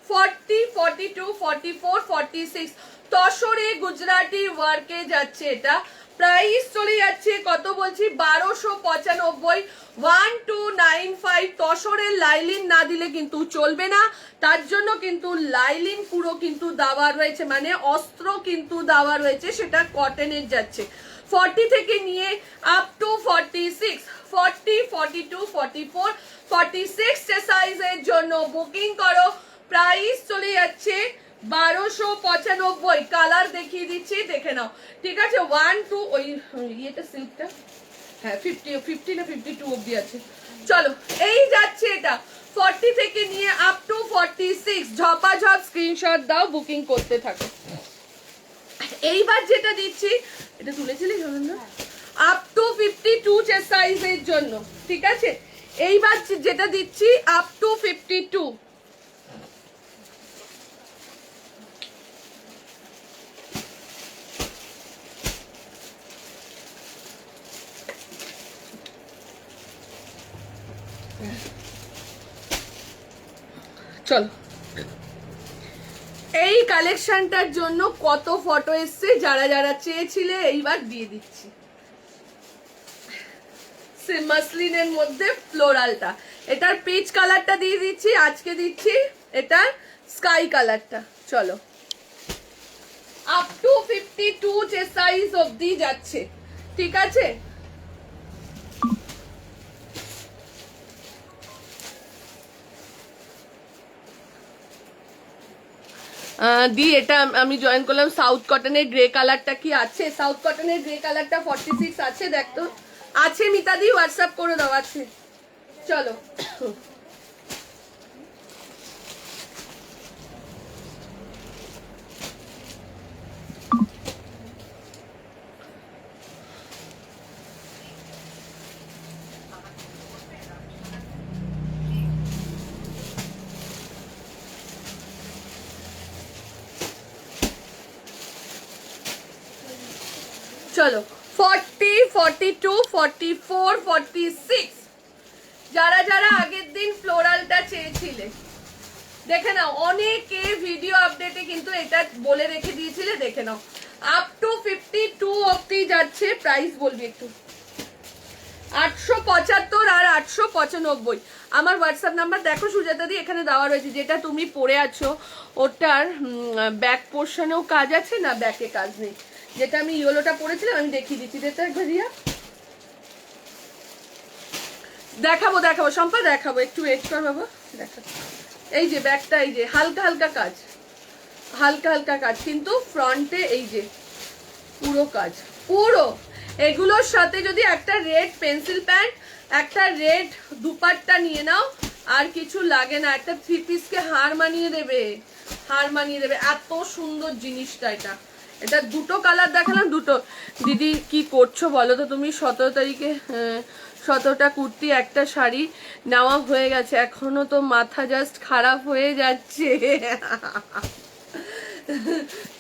40, 42, 44, 46 তসরে গুজরাটি ওয়ার্কে যাচ্ছে। এটা প্রাইস চলে যাচ্ছে কত বলছি, 1295, 1295। তসরের লাইলিন না দিলে কিন্তু চলবে না, তার জন্য কিন্তু লাইলিন পুরো কিন্তু দেওয়া রয়েছে, মানে অস্ত্র কিন্তু দেওয়া রয়েছে, সেটা কটনের যাচ্ছে। 40 থেকে নিয়ে আপ টু 46, 40, 42, 44, 46 সাইজের জন্য বুকিং করো। প্রাইস চলে যাচ্ছে 1295। কালার দেখিয়ে দিচ্ছি, দেখে নাও। ঠিক আছে, 1, 2, ওই ইয়েটা সিল্কটা, হ্যাঁ 50 না 52 অবধি আছে। চলো এই যাচ্ছে এটা 40 থেকে নিয়ে আপ টু 46। ঝপাঝপ স্ক্রিনশট দাও, বুকিং করতে থাকো। এইবার যেটা দিচ্ছি, এটা তুলেছিলি না, আপ টু 52 সাইজের জন্য। ঠিক আছে, এইবার যেটা দিচ্ছি আপ টু 52। চলো এই কালেকশনটার জন্য কত ফটো এসছে, যারা যারা চেয়েছিলে এইবার দিয়ে দিচ্ছি। মাসলিনের মধ্যে ফ্লোরালটা। এটার পিচ কালারটা দিয়ে দিচ্ছি, আজকে দিচ্ছি এটার স্কাই কালারটা। চলো, আপ টু 52 যে সাইজ অবধি যাচ্ছে, ঠিক আছে। দি এটা আমি জয়েন করলাম। সাউথ কটনের গ্রে কালারটা কি আছে? সাউথ কটনের গ্রে কালারটা 46 আছে, দেখ তো আছে মিতা দি, হোয়াটসঅ্যাপ করে দাও, আছে। চলো, চলো 40, 42, 44, 46 যারা যারা আগের দিন ফ্লোরালটা চেয়েছিলে দেখে নাও। অনেকে ভিডিও আপডেটে কিন্তু এটা বলে রেখে দিয়েছিলে, দেখে নাও। আপ টু 52 অবধি যাচ্ছে। প্রাইস বলবি একটু। 875 আর 895। আমার হোয়াটসঅ্যাপ নাম্বার দেখো সুজাতা দি, এখানে দেওয়া রয়েছে। যেটা তুমি পরে আছো ওটার ব্যাক পোর্শনেও কাজ আছে না, ব্যাকে কাজ নেই। যেটা আমি ইয়েলোটা পরেছিলাম আমি দেখিয়ে দিচ্ছি, দেখতে একবার রিয়া। দেখাবো দেখাবো সম্পা, দেখাবো, একটু ওয়েট কর বাবা, দেখাবো। এই যে ব্যাকটা, এই যে হালকা হালকা কাজ, হালকা হালকা কাজ, কিন্তু ফ্রন্টে এই যে পুরো কাজ, পুরো। এগুলোর সাথে যদি একটা রেড পেন্সিল প্যান্ট, একটা রেড দুপাট্টা নিয়ে নাও, আর কিছু লাগে না। একটা 3 পিসকে হার মানিয়ে দেবে, হার মানিয়ে দেবে। এত সুন্দর জিনিসটা। এটা দুটো কালার দেখালাম, দুটো। দিদি কি করছো বলো তো তুমি? 17 তারিখে 17টা কুর্তি, একটা শাড়ি নেওয়া হয়ে গেছে, এখনো তো মাথা জাস্ট খারাপ হয়ে যাচ্ছে।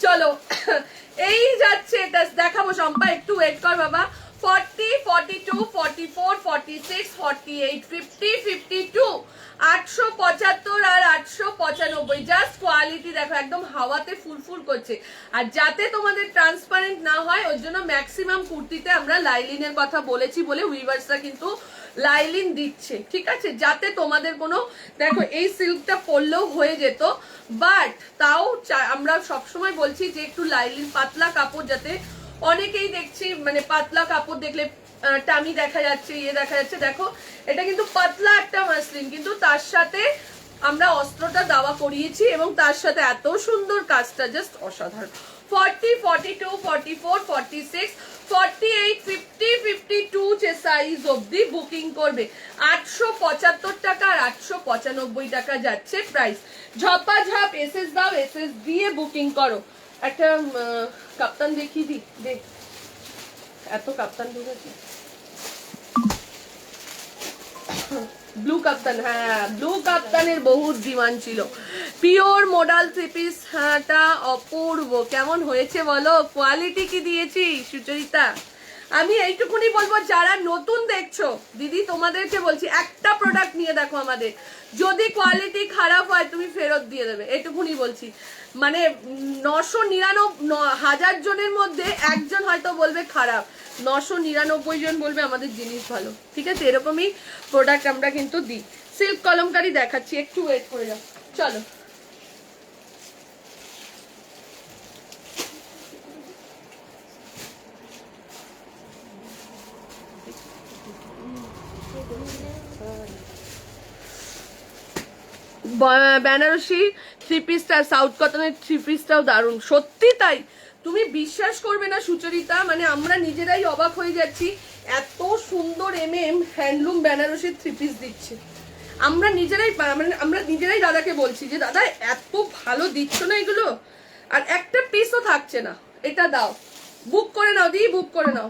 চলো, এই যাচ্ছে, এটা দেখাবো সম্পা, একটু ওয়েট কর বাবা। 40, 42, 44, 46, 48, 50, 52, 875 আর 895। জাস্ট কোয়ালিটি দেখো, একদম হাওয়াতে ফুলফুল করছে। আর যাতে তোমাদের ট্রান্সপারেন্ট না হয় ওর জন্য ম্যাক্সিমাম কুর্তিতে আমরা লাইলিনের কথা বলেছি বলে উইভার্সরা কিন্তু লাইলিন দিচ্ছে, ঠিক আছে, যাতে তোমাদের কোনো, দেখো এই সিল্কটা পরলেও হয়ে যেত, বাট তাও আমরা সবসময় বলছি যে একটু লাইলিন পাতলা কাপড়, যাতে অনেকেই দেখছি মানে পাতলা কাপড় দেখলে টামি দেখা যাচ্ছে, ইয়ে দেখা যাচ্ছে। দেখো এটা কিন্তু পাতলা একটা মাসলিন, কিন্তু তার সাথে আমরা অস্ত্রটা দাওয়া করিয়েছি এবং তার সাথে এত সুন্দর কাজটা, জাস্ট অসাধারণ। 40, 42, 44, 46, 48, 50, 52 যে সাইজ অবধি বুকিং করবে। 875 টাকা আর 895 টাকা যাচ্ছে প্রাইস। ঝপাঝপ এসএস দাও, এসএস দিয়ে বুকিং করো। একটা কাপ্তান দেখিয়ে দি, দেখ এত কাপ্তান ঢুকেছে। ব্লু কাপ্তান, হ্যাঁ ব্লু কাপ্তানের বহুত ডিমান্ড ছিল। পিওর মডাল 3 পিসটা অপূর্ব। কেমন হয়েছে বলো? কোয়ালিটি কি দিয়েছি সুচরিতা? আমি এইটুকুনি বলবো, যারা নতুন দেখছো দিদি তোমাদেরকে বলছি, একটা প্রোডাক্ট নিয়ে দেখো আমাদের, যদি কোয়ালিটি খারাপ হয় তুমি ফেরত দিয়ে দেবে, এটুকুনি বলছি। মানে 999 জনের মধ্যে একজন হয়তো বলবে খারাপ, 999 জন বলবে আমাদের জিনিস ভালো, ঠিক আছে। এরকমই প্রোডাক্ট আমরা কিন্তু দিই। সিল্ক কলমকারি দেখাচ্ছি, একটু ওয়েট করে যাও। চলো, বেনারসি 3 পিসটা, সাউথ কটনের 3 পিসটাও দারুণ, সত্যি তাই। তুমি বিশ্বাস করবে না সুচরিতা, মানে আমরা নিজেরাই অবাক হয়ে যাচ্ছি, এত সুন্দর হ্যান্ডলুম বেনারসির 3 পিস দিচ্ছে। আমরা নিজেরাই দাদাকে বলছি যে দাদা এত ভালো দিচ্ছ না এগুলো, আর একটা পিসও থাকছে না। এটা দাও, বুক করে নাও দি, বুক করে নাও।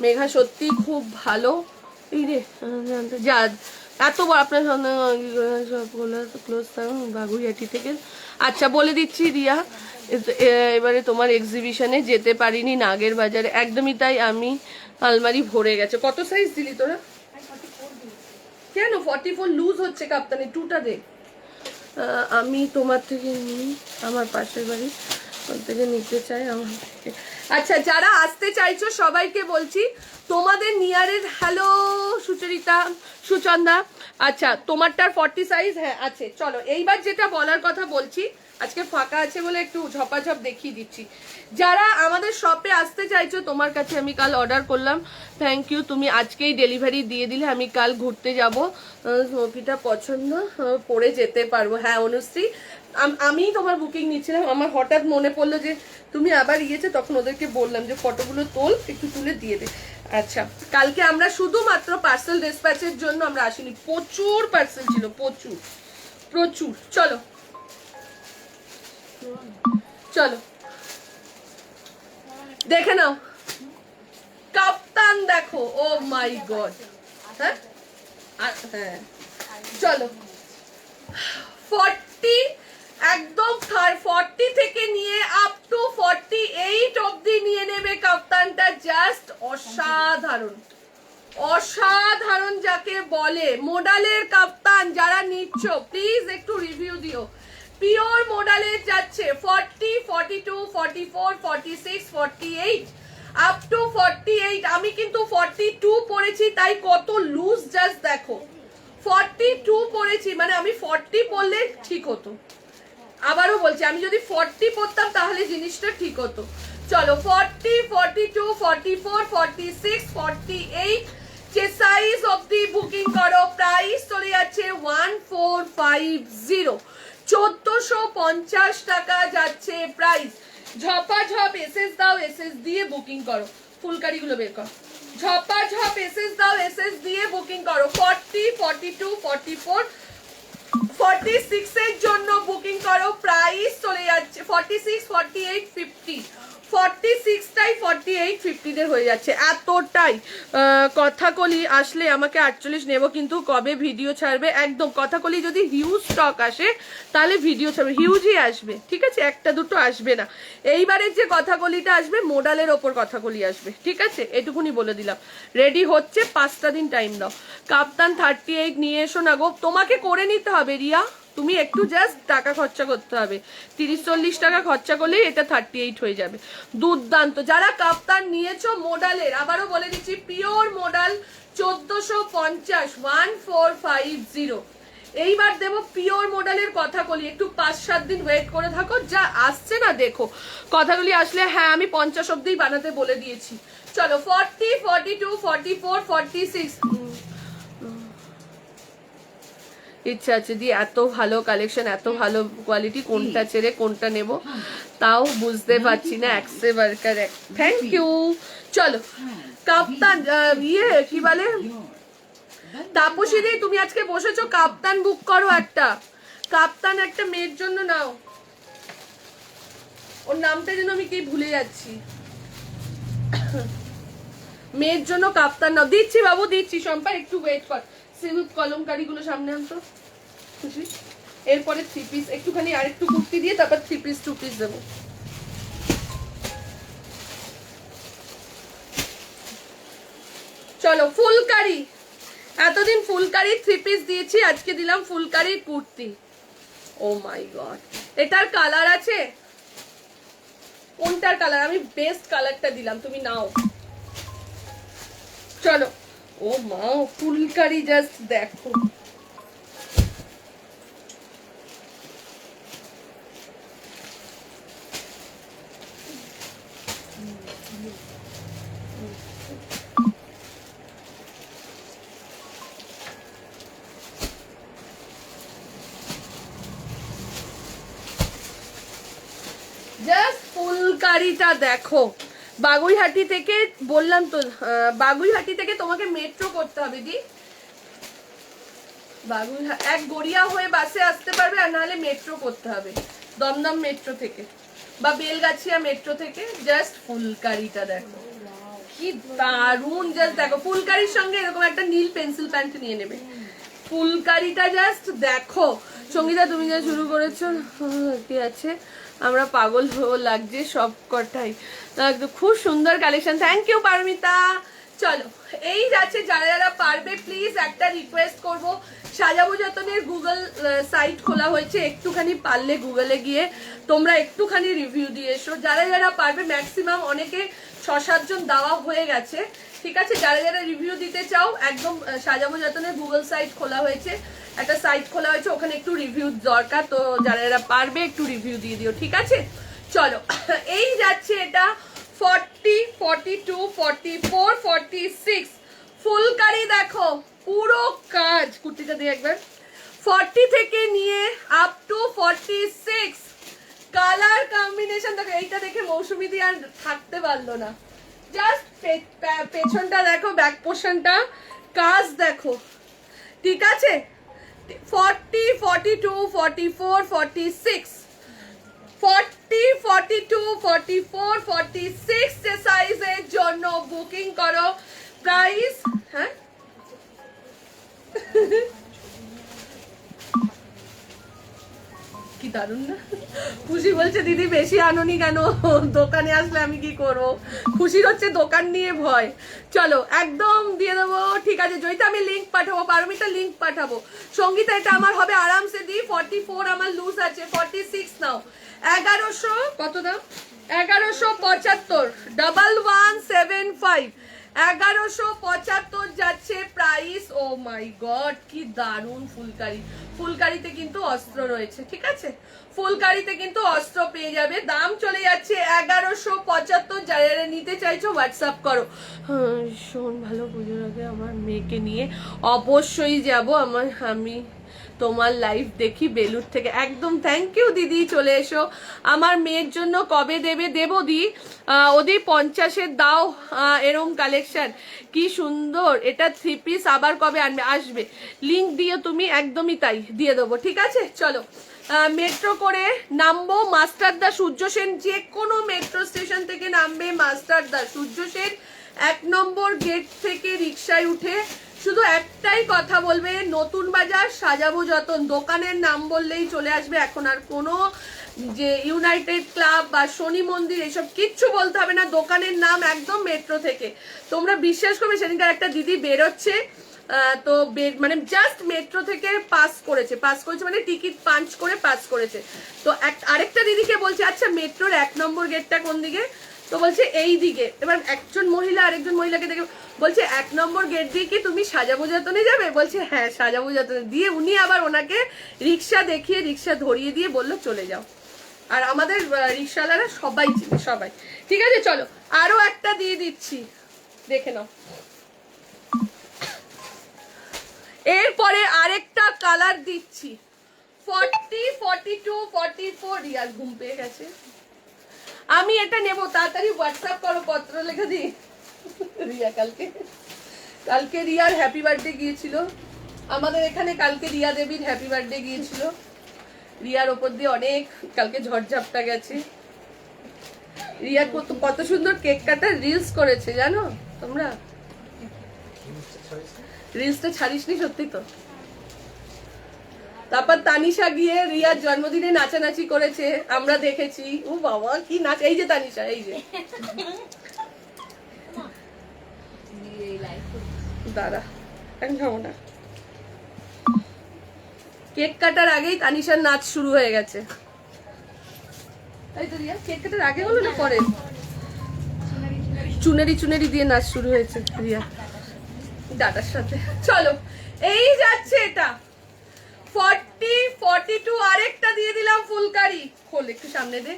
মেঘা সত্যি খুব ভালো। এই রে যা এত আপনার সবগুলো ক্লোজ থাকুন বাগুইহাটি থেকে। আচ্ছা বলে দিচ্ছি রিয়া, এবারে তোমার এক্সিবিশনে যেতে পারিনি নাগের বাজারে। একদমই তাই, আমি আলমারি ভরে গেছে। কত সাইজ দিলি তোরা? কেন 44 লুজ হচ্ছে কাপ্তানি, 2টা দে। আমি তোমার থেকে নিই, আমার পাশের বাড়ি থেকে নিতে চাই আমার থেকে। আচ্ছা, যারা আসতে চাইছো সবাইকে বলছি তোমাদের নিয়ারের, হ্যালো সুচরিতা, সুচন্দা, আচ্ছা তোমারটার 40 সাইজ হ্যাঁ আছে। চলো এইবার যেটা বলার কথা বলছি, আজকে ফাঁকা আছে বলে একটু ঝপাঝপ দেখিয়ে দিচ্ছি। যারা আমাদের শপে আসতে চাইছো, তোমার কাছে আমি কাল অর্ডার করলাম, থ্যাংক ইউ, তুমি আজকেই ডেলিভারি দিয়ে দিলে, আমি কাল ঘুরতে যাব, স্মোকিটা পছন্দ, পরে যেতে পারবো। হ্যাঁ অনুশ্রী, আমি তোমার বুকিং নিচ্ছিলাম, আমার হঠাৎ মনে পড়লো যে তুমি আবার গিয়েছে, তখন ওদেরকে বললাম যে ফটোগুলো তোল, একটু তুলে দিয়ে দে। আচ্ছা, কালকে আমরা শুধুমাত্র পার্সেল ডিসপ্যাচের জন্য আমরা আসিনি, প্রচুর পার্সেল ছিল, প্রচুর প্রচুর। চলো চলো দেখে নাও, কাপ্তান দেখো, ও মাই গড। হ্যাঁ হ্যাঁ, চলো 40 একদম 40 থেকে নিয়ে আপ টু 48 অবধি নিয়ে নেবে কাপ্তানটা, জাস্ট অসাধারণ অসাধারণ যাকে বলে। মোডালের কাপ্তান যারা নিচ্ছ প্লিজ একটু রিভিউ দিও। পিওর মোডালের যাচ্ছে 40, 42, 44, 46, 48 আপ টু 48। আমি কিন্তু 42 পরেছি, তাই কত লুজ জাস্ট দেখো। 42 পরেছি, মানে আমি 40 পরলে ঠিক হতো। আবারও বলছি, আমি যদি 40 পরতাম তাহলে জিনিসটা ঠিক হতো। চলো 40, 42, 44, 46, 48 যে সাইজ অবধি বুকিং করো। প্রাইস চলে যাচ্ছে 1450, 1450 টাকা যাচ্ছে প্রাইস। ঝপাঝপ এসএস দাও, এসএস দিয়ে বুকিং করো। ফুলকারি গুলো বের কর, ঝপাঝপ এসএস দাও, এসএস দিয়ে বুকিং করো। 40, 42, 44, 46 এর জন্য বুকিং করো। প্রাইস চলে যাচ্ছে 46, 48, 50, 46টাই 48, 50 হয়ে যাচ্ছে। এতটাই কথাকলি আসলে আমাকে 48 নেব, কিন্তু কবে ভিডিও ছাড়বে? একদম কথাকলি যদি হিউজ স্টক আসে তাহলে ভিডিও ছাড়বে, হিউজই আসবে, ঠিক আছে, একটা দুটো আসবে না। এইবারের যে কথাকলিটা আসবে মোডালের ওপর কথাকলি আসবে, ঠিক আছে, এটুকুনি বলে দিলাম। রেডি হচ্ছে, 5টা দিন টাইম দাও। কাপ্তান 38 নিয়ে এসো না গো, তোমাকে করে নিতে হবে রিয়া, তুমি একটু জাস্ট টাকা খরচা করতে হবে, 30-40 টাকা খরচা করলেই এটা 38 হয়ে যাবে। দুর্দান্ত। যারা কাপ্তান নিয়েছো মোডালের, আবারও বলে দিচ্ছি পিওর মোডাল 1450, 1450। এইবার দেবো পিওর মডেলের কথাগুলি, একটু 5-7 দিন ওয়েট করে থাকো, যা আসছে না দেখো। কথাগুলি আসলে হ্যাঁ আমি 50 অব্দি বানাতে বলে দিয়েছি। চলো 40, 42, 44, 46। ইচ্ছা আছে দি, এত ভালো কালেকশন, এত ভালো কোয়ালিটি, কোনটা ছেড়ে কোনটা নেব তাও বুঝতে পারছি না। অ্যাক্সে ওয়ার্কার, থ্যাংক ইউ। চলো কাপ্তান, ইয়ে কি বলে, তাপসী দি তুমি আজকে বসেছো, কাপ্তান বুক করো একটা, কাপ্তান একটা মেয়ের জন্য নাও। ওর নামটা যেন আমি কি ভুলে যাচ্ছি, মেয়ের জন্য কাপ্তান নাও। দিচ্ছি বাবু দিচ্ছি, সম্পা একটু ওয়েট কর। সিল্ক কলমকারি গুলো সামনে আনতো খুশি। এরপরে 3 পিস, একটুখানি আরেকটু কুর্তি দিয়ে তারপর 3 পিস 2 পিস দেবো। চলো ফুলকারি, এতদিন ফুলকারি 3 পিস দিয়েছি, আজকে দিলাম ফুলকারির কুর্তি। ও মাই গড, এটার কালার আছে, কোনটার কালার? আমি বেস্ট কালারটা দিলাম, তুমি নাও। চলো, ও মা ফুলকারি জাস্ট দেখো, জাস্ট ফুলকারিটা দেখো। বাগুইহাটি থেকে বললাম তো, বাগুইহাটি থেকে তোমাকে মেট্রো করতে হবে দি, এক গড়িয়া হয়ে বাসে আসতে পারবে, আর নাহলে মেট্রো করতে হবে, দমদম মেট্রো থেকে বা বেলগাছিয়া মেট্রো থেকে। জাস্ট ফুলকারিটা দেখো কি দারুন, জাস্ট দেখো। ফুলকারির সঙ্গে এরকম একটা নীল পেন্সিল প্যান্ট নিয়ে নেবে। ফুলকারিটা জাস্ট দেখো। সঙ্গীতা তুমি যা শুরু করেছো কি আছে, আমরা পাগল লাগছে সব কটাই, খুব সুন্দর কালেকশন। থ্যাংক ইউ পারমিতা, চলো এই যাচ্ছে, যারা যারা পারবে প্লিজ একটা রিকোয়েস্ট করব, সাজাবো যতনের গুগল সাইট খোলা হয়েছে, একটুখানি পারলে গুগলে গিয়ে তোমরা একটুখানি রিভিউ দিয়ে এসো। যারা যারা পারবে, ম্যাক্সিমাম অনেকে 6-7 জন দেওয়া হয়ে গেছে, ঠিক আছে। যারা যারা রিভিউ দিতে চাও, একদম সাজাবো যতনের গুগল সাইট খোলা হয়েছে, একটা সাইট খোলা হয়েছে, ওখানে একটু রিভিউ দরকার, তো যারা যারা পারবে একটু রিভিউ দিয়ে দিও, ঠিক আছে। চলো এই যাচ্ছে এটা 40, 42, 44, 46 ফুলকারি, দেখো পুরো কাজ, কুর্তিটা দিয়ে একবার, 40 থেকে নিয়ে আপ টু 46 কালার কম্বিনেশন দেখো। এইটা দেখে মৌসুমি দিয়ে আর থাকতে পারলো না, জাস্ট পেছনটা দেখো, ব্যাক পোর্শনটা কাজ দেখো, ঠিক আছে। 40, 42, 44, 46, 40, 42, 44, 46 যে সাইজের জন্য বুকিং করো। প্রাইস, হ্যাঁ কি দারুন না। খুশি বলছে দিদি বেশি আনোনি কেন, দোকানে আসলে আমি কি করব। খুশির হচ্ছে দোকান নিয়ে ভয়। চলো একদম দিয়ে দেবো, ঠিক আছে। জয়িতা আমি লিঙ্ক পাঠাবো, পারমিতা লিঙ্ক পাঠাবো। সঙ্গীতা এটা আমার হবে আরামসে দি, 44 আমার লুজ আছে, 46 নাও। 1100 কত দাম, 1175, 1175, 1175 যাচ্ছে প্রাইস। ও মাই গড কি দারুন ফুলকারি, ফুলকারিতে কিন্তু অস্ত্র রয়েছে, ঠিক আছে। ফুলকারিতে কিন্তু অস্ত্র পেয়ে যাবে, দাম চলে যাচ্ছে 1175। যারা নিতে চাইছো হোয়াটসঅ্যাপ করো। ভীষণ ভালো, পুজোর আগে আমার মেয়েকে নিয়ে অবশ্যই যাব। আমি তোমার লাইভ দেখি বেলুর থেকে, একদম থ্যাংক ইউ দিদি, চলে এসো। আমার মেয়ের জন্য কবে দেবে, দেবো দি, ওদি 50-এর দাও। এরম কালেকশন কি সুন্দর, এটা 3 পিস, আবার কবে আনবে, আসবে লিঙ্ক দিয়ে তুমি, একদমই তাই দিয়ে দেবো, ঠিক আছে। চলো মেট্রো করে নামবো, মাস্টারদা সূর্য সেন, যে কোনো মেট্রো স্টেশন থেকে নামবে, মাস্টারদা সূর্য সেন 1 নম্বর গেট থেকে রিক্সায় উঠে শুধু একটাই কথা বলবে, নতুন বাজার সাজাবো যতন, দোকানের নাম বললেই চলে আসবে। এখন আর কোনো যে ইউনাইটেড ক্লাব বা শনি মন্দির এসব কিচ্ছু বলতে হবে না, দোকানের নাম একদম মেট্রো থেকে। তোমরা বিশ্বাস করবে, সেদিনকার একটা দিদি বেরোচ্ছে, তো মানে জাস্ট মেট্রো থেকে পাস করেছে মানে টিকিট পাঞ্চ করে পাস করেছে। তো আরেকটা দিদিকে বলছে আচ্ছা মেট্রোর 1 নম্বর গেটটা কোন দিকে, তো বলছে এই দিকে। এবার একজন মহিলা আরেকজন মহিলাকে দেখে বলছে 1 নম্বর গেট দিয়ে কি তুমি সাজাবো যতনে যাবে, বলছে হ্যাঁ সাজাবো যতনে, দিয়ে উনি আবার ওনাকে রিক্সা দেখিয়ে রিক্সা ধরিয়ে দিয়ে বললো চলে যাও। আর আমাদের রিক্সাওয়ালারা সবাই চিনে, সবাই, ঠিক আছে। চলো আরো একটা দিয়ে দিচ্ছি, দেখে নাও। এরপরে আরেকটা কালার দিচ্ছি, 40, 42, 44, রিয়ার ঘুম পেয়ে গেছে, আমি এটা নেব, তাড়াতাড়ি হোয়াটসঅ্যাপ করো, পত্র লেখা দি। রিয়া কালকে রিয়ার হ্যাপি বার্থডে গিয়েছিল আমাদের এখানে, কালকে রিয়া দেবীর হ্যাপি বার্থডে গিয়েছিল। রিয়ার ওপর দিয়ে অনেক কালকে ঝড়ঝাপটা গেছে। রিয়া কত সুন্দর কেক কাটার রিলস করেছে জানো তোমরা, রিলসটা ছাড়িসনি সত্যি তো। তারপর তানিশা গিয়ে রিয়ার জন্মদিনে নাচানাচি করেছে, আমরা দেখেছি। ও বাবা কি নাচ, এই যে তানিশা, এই যে দাঁড়া এখন খাবো না। কেক কাটার আগেই তানিশার নাচ শুরু হয়ে গেছে। এই তো রিয়া কেক কাটার আগে হলো না পরে, চুনেরি দিয়ে নাচ শুরু হয়েছে রিয়া দাদার সাথে। চলো এই যাচ্ছে এটা 40, 42, আরেকটা দিয়ে দিলাম ফুলকারি, খোল একটু সামনে দে।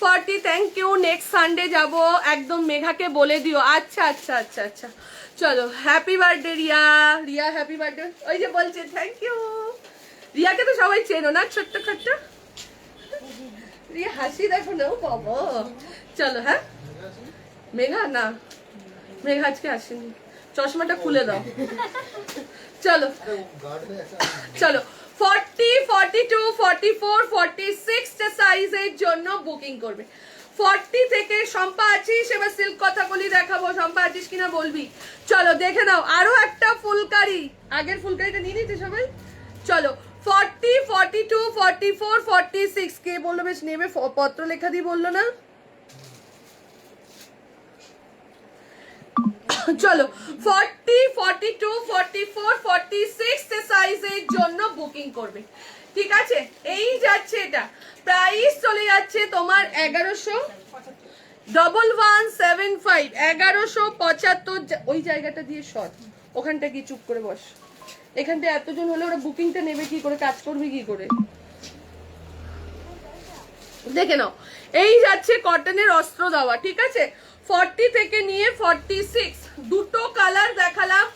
40, থ্যাংক ইউ। নেক্সট সানডে যাব, একদম মেঘাকে বলে দিও। আচ্ছা আচ্ছা আচ্ছা আচ্ছা চলো, happy birthday Riya, Riya happy birthday. ওই যে বলছে থ্যাংক ইউ। রিয়াকে তো সবাই চেনো না, ছোট্ট খাট্ট রিয়া, হাসি দেখো না, ও বাবা। চলো হ্যাঁ, মেঘা না, মেঘা আজকে আসেনি, চশমাটা খুলে দাও। চলো চলো 40, 42, 44, 46 সাইজের জন্য বুকিং করবে। 40 থেকে শম্পা আছিস, এবার সিল্ক কথাগুলি দেখাবো, শম্পা আছিস কিনা বলবি। চলো দেখে নাও আরো একটা ফুলকারি, আগের ফুলকারিটা নিয়ে নিতে সবাই। চলো 40, 42, 44, 46 কে বললো বেশ নেবে, পত্র লেখা দিয়ে বললো না। চলো 40, 42, 44, 46 সাইজের জন্য বুকিং করবে, ঠিক আছে? এই যাচ্ছে, এটা প্রাইস চলে যাচ্ছে তোমার 11,175, 1175। ওই জায়গাটা দিয়ে শর্ট, ওখানটা কি চুপ করে বস, এখানটা এতজন হলে ওরা বুকিংটা নেবে কি করে, কাজ করবে কি করে? দেখে নাও, এই যাচ্ছে কটনের অস্ত্র দেওয়া, ঠিক আছে? 40 থেকে নিয়ে 46, দুটো কালার দেখালাম,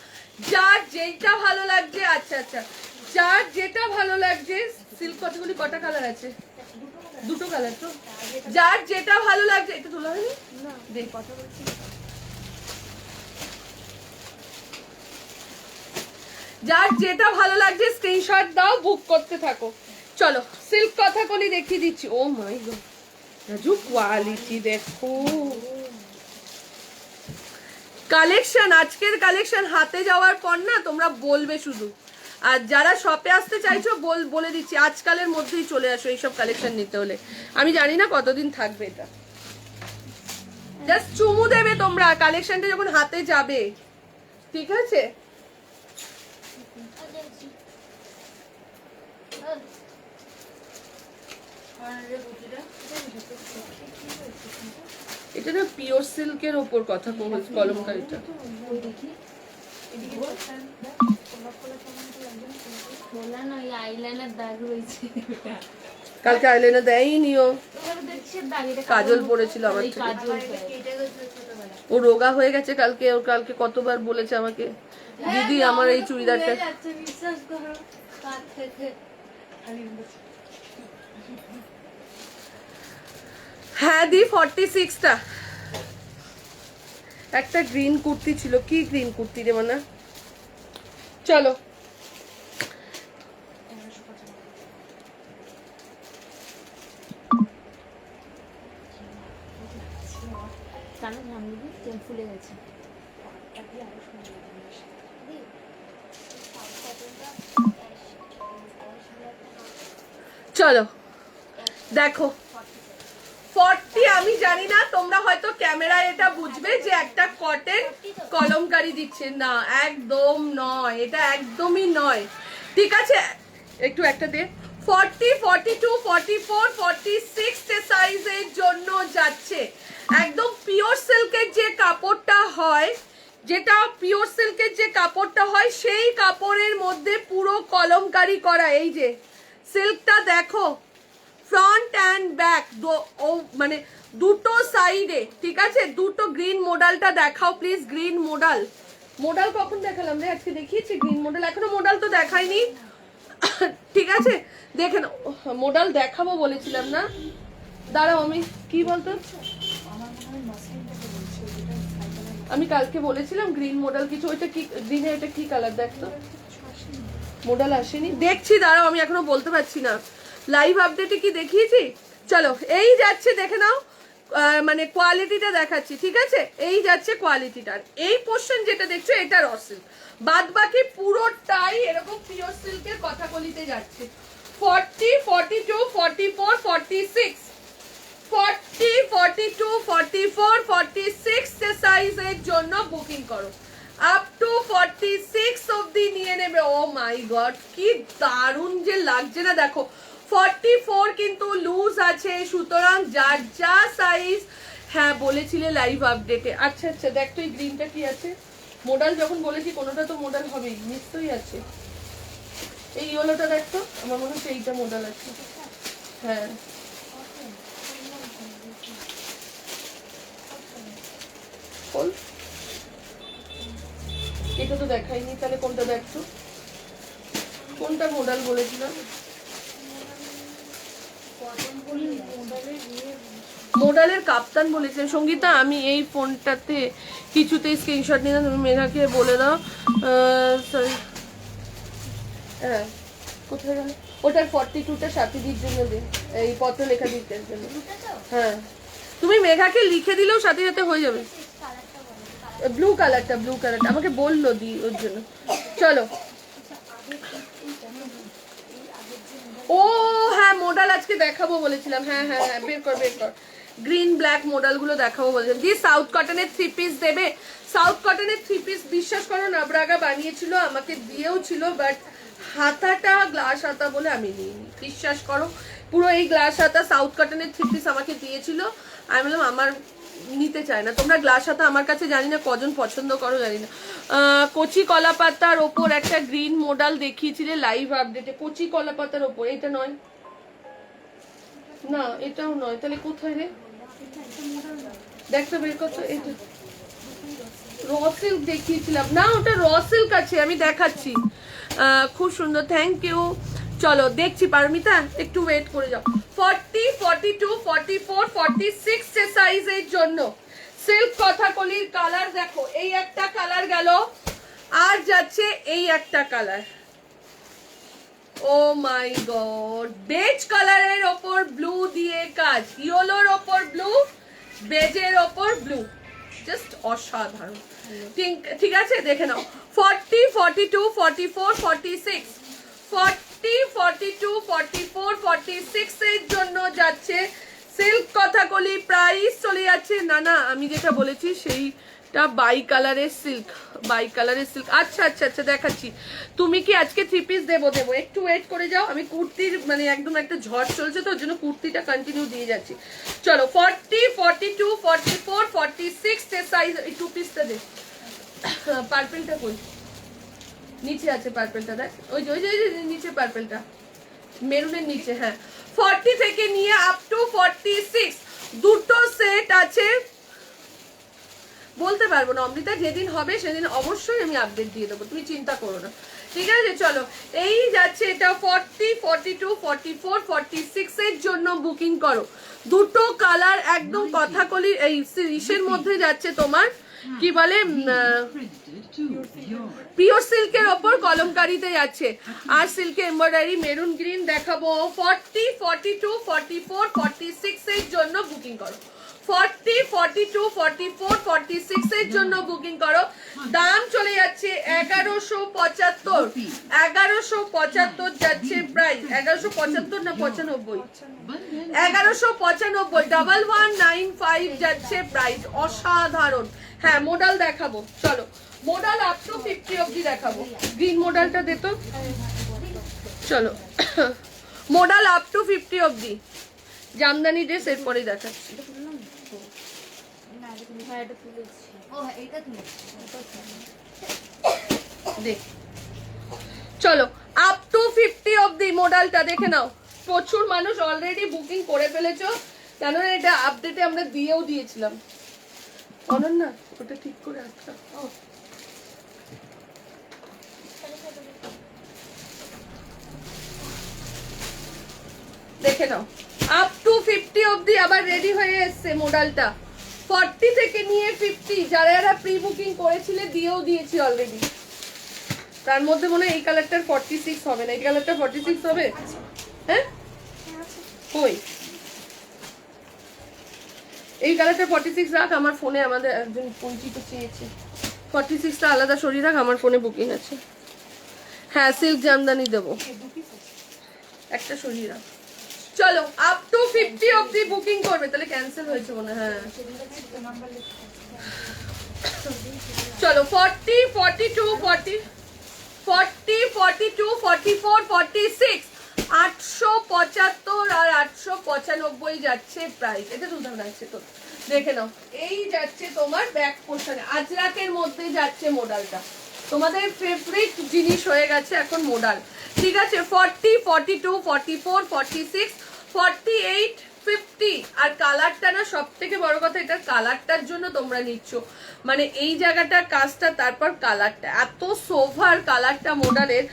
যার যেটা ভালো লাগছে। আচ্ছা আচ্ছা, যার যেটা ভালো লাগছে। সিল্ক কতগুলি, কটা কালার আছে? দুটো কালার তো। যার যেটা ভালো লাগছে, এটা তোলা হয়নি না, দেখ কথা বলছি। যার যেটা ভালো লাগছে স্ক্রিনশট দাও, বুক করতে থাকো। চলো সিল্ক কথাকলি দেখিয়ে দিচ্ছি। ও মাই গড, রাজু কোয়ালিটি দেখো, কালেকশন, আজকের কালেকশন হাতে যাওয়ার পর না তোমরা বলবে শুধু। আর যারা শপে আসতে চাইছো বলে দিচ্ছি, আজকালের মধ্যেই চলে আসো এইসব কালেকশন নিতে হলে। আমি জানি না কতদিন থাকবে এটা, জাস্ট চুমু দেবে তোমরা কালেকশনটা যখন হাতে যাবে, ঠিক আছে? এটা না পিওর সিল্কের ওপর কথা বলছি, কলমকারীটা। কালকে আইলাইনার দেয়নিও, কাজল পড়েছিল আমার থেকে। ও রোগা হয়ে গেছে কালকে, ওর কালকে কতবার বলেছে আমাকে, দিদি আমার এই চুড়িদারটা। হ্যাঁ দি 46টা। একটা গ্রিন কুর্তি ছিল, কি গ্রিন কুর্তি রে মানে? চলো চলো দেখো 40। আমি জানি না তোমরা হয়তো ক্যামেরায় এটা বুঝবে যে একটা কটন কলমকারি দিচ্ছে, না একদম নয়, এটা একদমই নয়, ঠিক আছে? একটু একটা দে। 40, 42, 44, 46 সাইজের জন্য যাচ্ছে। একদম পিওর সিল্কের যে কাপড়টা হয়, যেটা পিওর সিল্কের যে কাপড়টা হয়, সেই কাপড়ের মধ্যে পুরো কলমকারি করা। এই যে সিল্কটা দেখো, ফ্রন্ট অ্যান্ড ব্যাক মানে দুটো সাইডে, ঠিক আছে? দুটো গ্রিন মডেলটা দেখাও প্লিজ। গ্রিন মডেল, মডেল কখন দেখালাম রে? আজকে দেখিয়েছি গ্রিন মডেল, এখনো মডেল তো দেখাইনি, ঠিক আছে? দেখে নাও, মডেল দেখাবো বলেছিলাম না, দাঁড়াও। আমি কি বলতো, আমি কালকে বলেছিলাম গ্রিন মডেল কিছু, ওইটা কি গ্রিনে, এটা কি কালার দেখতো? মডেল আসেনি, দেখছি দাঁড়াও, আমি এখনো বলতে পারছি না। লাইভ আপডেটে কি দেখিয়েছি? চলো এই যাচ্ছে, দেখে নাও, মানে কোয়ালিটিটা দেখাচ্ছি, ঠিক আছে? এই যাচ্ছে কোয়ালিটিটার, এই পোর্শন যেটা দেখছো এটা র সিল্ক, বাদ বাকি পুরোটাই এরকম পিওর সিল্কের কথা বলিতে যাচ্ছে। 40, 42, 44, 46, 40, 42, 44, 46 সাইজের জন্য বুকিং করো, আপ টু 46 অবধি নিয়ে নেবে। ও মাই গড, কি দারুণ যে লাগছে না দেখো। 44 কিন্তু লুজ আছে, সুতরাং যার যা সাইজ। হ্যাঁ বলেছিলে লাইভ আপডেটে। আচ্ছা আচ্ছা, দেখ তো এই গ্রিনটা কি আছে মডেল, যখন বলেছি কোনোটা তো মডেল হবেই, নিশ্চয়ই আছে। এই ইয়েলোটা দেখ তো, আমার মনে হচ্ছে এইটা মডেল আছে। হ্যাঁ বল, এটা তো দেখাইনি, তাহলে কোনটা দেখছো? কোনটা মডেল বলেছিলাম? মডেলের কাপ্তান বলেছিলাম। সঙ্গীতা আমি এই ফোনটাতে কিছুতেই স্ক্রিনশট নিয়ে তুমি মেঘাকে বলে দাও। হ্যাঁ কোথায় গেল ওটার? 42টা সাথীদির জন্য দে, এই পত্র লেখা দিতে জন্য। হ্যাঁ তুমি মেঘাকে লিখে দিলেও সাথে সাথে হয়ে যাবে। ব্লু কালারটা, ব্লু কালারটা আমাকে বললো দি ওর জন্য। চলো ও হ্যাঁ মডেল আজকে দেখাবো বলেছিলাম, হ্যাঁ হ্যাঁ হ্যাঁ বের কর বের কর। গ্রিন ব্ল্যাক মডেলগুলো দেখাবো বলছেন। দি সাউথ কটনের 3 পিস দেবে? সাউথ কটনের 3 পিস বিশ্বাস করো নাবরাগা বানিয়েছিল, আমাকে দিয়েও ছিল, বাট হাতাটা গ্লাস হাতা বলে আমি নিইনি, বিশ্বাস করো। পুরো এই গ্লাস হাতা সাউথ কটনের 3 পিস আমাকে দিয়েছিল, আমি বললাম আমার নিতে চায় না। তোমরা গ্লাস হাতা আমার কাছে জানি না কজন পছন্দ করো জানি না। কচি কলা পাতার ওপর একটা গ্রিন মডেল দেখিয়েছিলে লাইভ আপডেটে, কচি কলা পাতার ওপর, এটা নয় না, এটাও নয়, তাহলে কোথায় রে? দেখতে বের করতো, এটা র সিল্ক দেখিয়েছিলাম না, ওটা র সিল্ক আছে, আমি দেখাচ্ছি। খুব সুন্দর, থ্যাংক ইউ। চলো দেখছি পারমিতা, একটু ওয়েট করে যাও। 40, 42, 44, 46 সাইজের জন্য সিল্ক কথাকলির কালার দেখো, এই একটা কালার গেল, আর যাচ্ছে এই একটা কালার। ও মাই গড, বেজ কালারের ওপর ব্লু দিয়ে কাজ, ইয়েলোর ওপর ব্লু, বেজের ওপর ব্লু, জাস্ট অসাধারণ। ঠিক আছে, দেখে নাও। 40, 42, 44, 46, 40, 42, 44, 46 এর জন্য যাচ্ছে সিল্ক কথাকলি। প্রাইস চলে যাচ্ছে, না না আমি যেটা বলেছি সেইটা বাই কালারের সিল্ক, বাই কালারের সিল্ক। আচ্ছা আচ্ছা আচ্ছা দেখাচ্ছি। তুমি কি আজকে 3 পিস দেবো? একটু ওয়েট করে যাও, আমি কুর্তির মানে একদম একটা ঝড় চলছে তো, ওর জন্য কুর্তিটা কন্টিনিউ দিয়ে যাচ্ছি। চলো 40, 42, 44, 46 এর সাইজ। এই 2 পিসটা দে, পার্পেলটা কই? নিচে আছে পার্পেলটা, দেখ ওই যে নিচে পার্পেলটা, মেরুনের নিচে। হ্যাঁ, 40 থেকে নিয়ে আপ টু 46 দুটো সেট আছে। বলতে পারবো না অমৃতা, যেদিন হবে সেদিন অবশ্যই আমি আপডেট দিয়ে দেবো, তুমি চিন্তা করো না, ঠিক আছে? চলো এই যাচ্ছে এটা 40, 42, 44, 46 এর জন্য বুকিং করো। দুটো কালার একদম কথাকলি এই ইসের মধ্যে যাচ্ছে তোমার, কি বলে, পিওর সিল্কের ওপর কলমকারিতে যাচ্ছে, আর সিল্কে এমব্রয়ডারি মেরুন গ্রিন দেখাবো। 40, 42, 44, 46 এর জন্য বুকিং করো। 40, 42, 44, 46 এর জন্য বুকিং করো। দাম চলে যাচ্ছে 1175, 1175 যাচ্ছে প্রাইস। 1175 না 95? 1195, 1195 যাচ্ছে প্রাইস, অসাধারণ। হ্যাঁ মডেল দেখাবো, চলো মডেল আপ টু 50 অবধি দেখাবো। গ্রিন মডেলটা দে তো, চলো মডেল আপ টু 50 অবধি, জামদানি ড্রেস এরপরে দেখাচ্ছি। চলো আপ টু 50 অবধি মডেলটা দেখে নাও। প্রচুর মানুষ অলরেডি বুকিং করে ফেলেছো, কেননা এটা আপডেটে আমরা দিয়েও দিয়েছিলাম। অনন্যা ওটা ঠিক করে আটকা, দেখে নাও। আপ টু 50 অবধি আবার রেডি হয়ে এসছে মডেলটা। 40 থেকে নিয়ে 50 যারা যারা প্রি বুকিং করেছিলে দিয়েও দিয়েছি অলরেডি। তার মধ্যে মনে হয় এই কালারটার 46 হবে না, এই কালারটা 46 হবে। হ্যাঁ কই এই কালারটা 46 রাখ, আমার ফোনে আমাদের একজন পরিচিত চেয়েছে, 46টা আলাদা সরিয়ে রাখ, আমার ফোনে বুকিং আছে। হ্যাঁ সিল্ক জামদানি দেবো, একটা সরিয়ে রাখ। চলো আপ টু 50 অবধি বুকিং করবে, তাহলে ক্যান্সেল হয়েছে মনে হয়। হ্যাঁ চলো 40, 42, 40, 42, 44, 46, 875 আর 895 যাচ্ছে প্রাইস। এটা দুধার যাচ্ছে তো, দেখে নাও। এই যাচ্ছে তোমার ব্যাক পোর্শনে, আজরাকের মধ্যে যাচ্ছে মডেলটা, তোমাদের ফেভারিট জিনিস হয়ে গেছে এখন মডেল, ঠিক আছে? 40, 42, 44, 46, 48, 50। আর কালারটা না সব থেকে বড় কথা, এটার কালারটার জন্য তোমরা নিচ্ছ, মানে এই জায়গাটা কাজটা, তারপর কালারটা এত সোভার কালারটা মডেলের।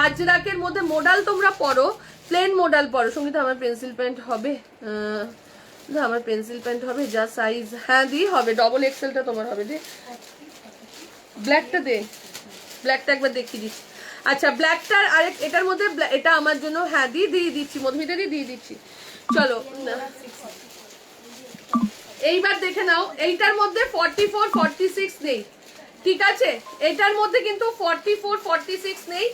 আজরাকের মধ্যে মডেল তোমরা পরো, প্লেন মডেল পরো। সঙ্গীত আমার পেন্সিল প্যান্ট হবে, না আমার পেন্সিল প্যান্ট হবে যা সাইজ। হ্যাঁ দি হবে, ডবল এক্সেলটা তোমার হবে। দে ব্ল্যাকটা, দে ব্ল্যাকটা একবার দেখিয়ে দিচ্ছি। আচ্ছা ব্ল্যাকটার আরেক, এটার মধ্যে এটা আমার জন্য, হ্যাঁ দিয়ে দিচ্ছি, মধুমিতা দিয়ে দিচ্ছি। চলো এইবার দেখে নাও, এইটার মধ্যে 44, 46 নেই, ঠিক আছে? এটার মধ্যে কিন্তু 44, 46 নেই।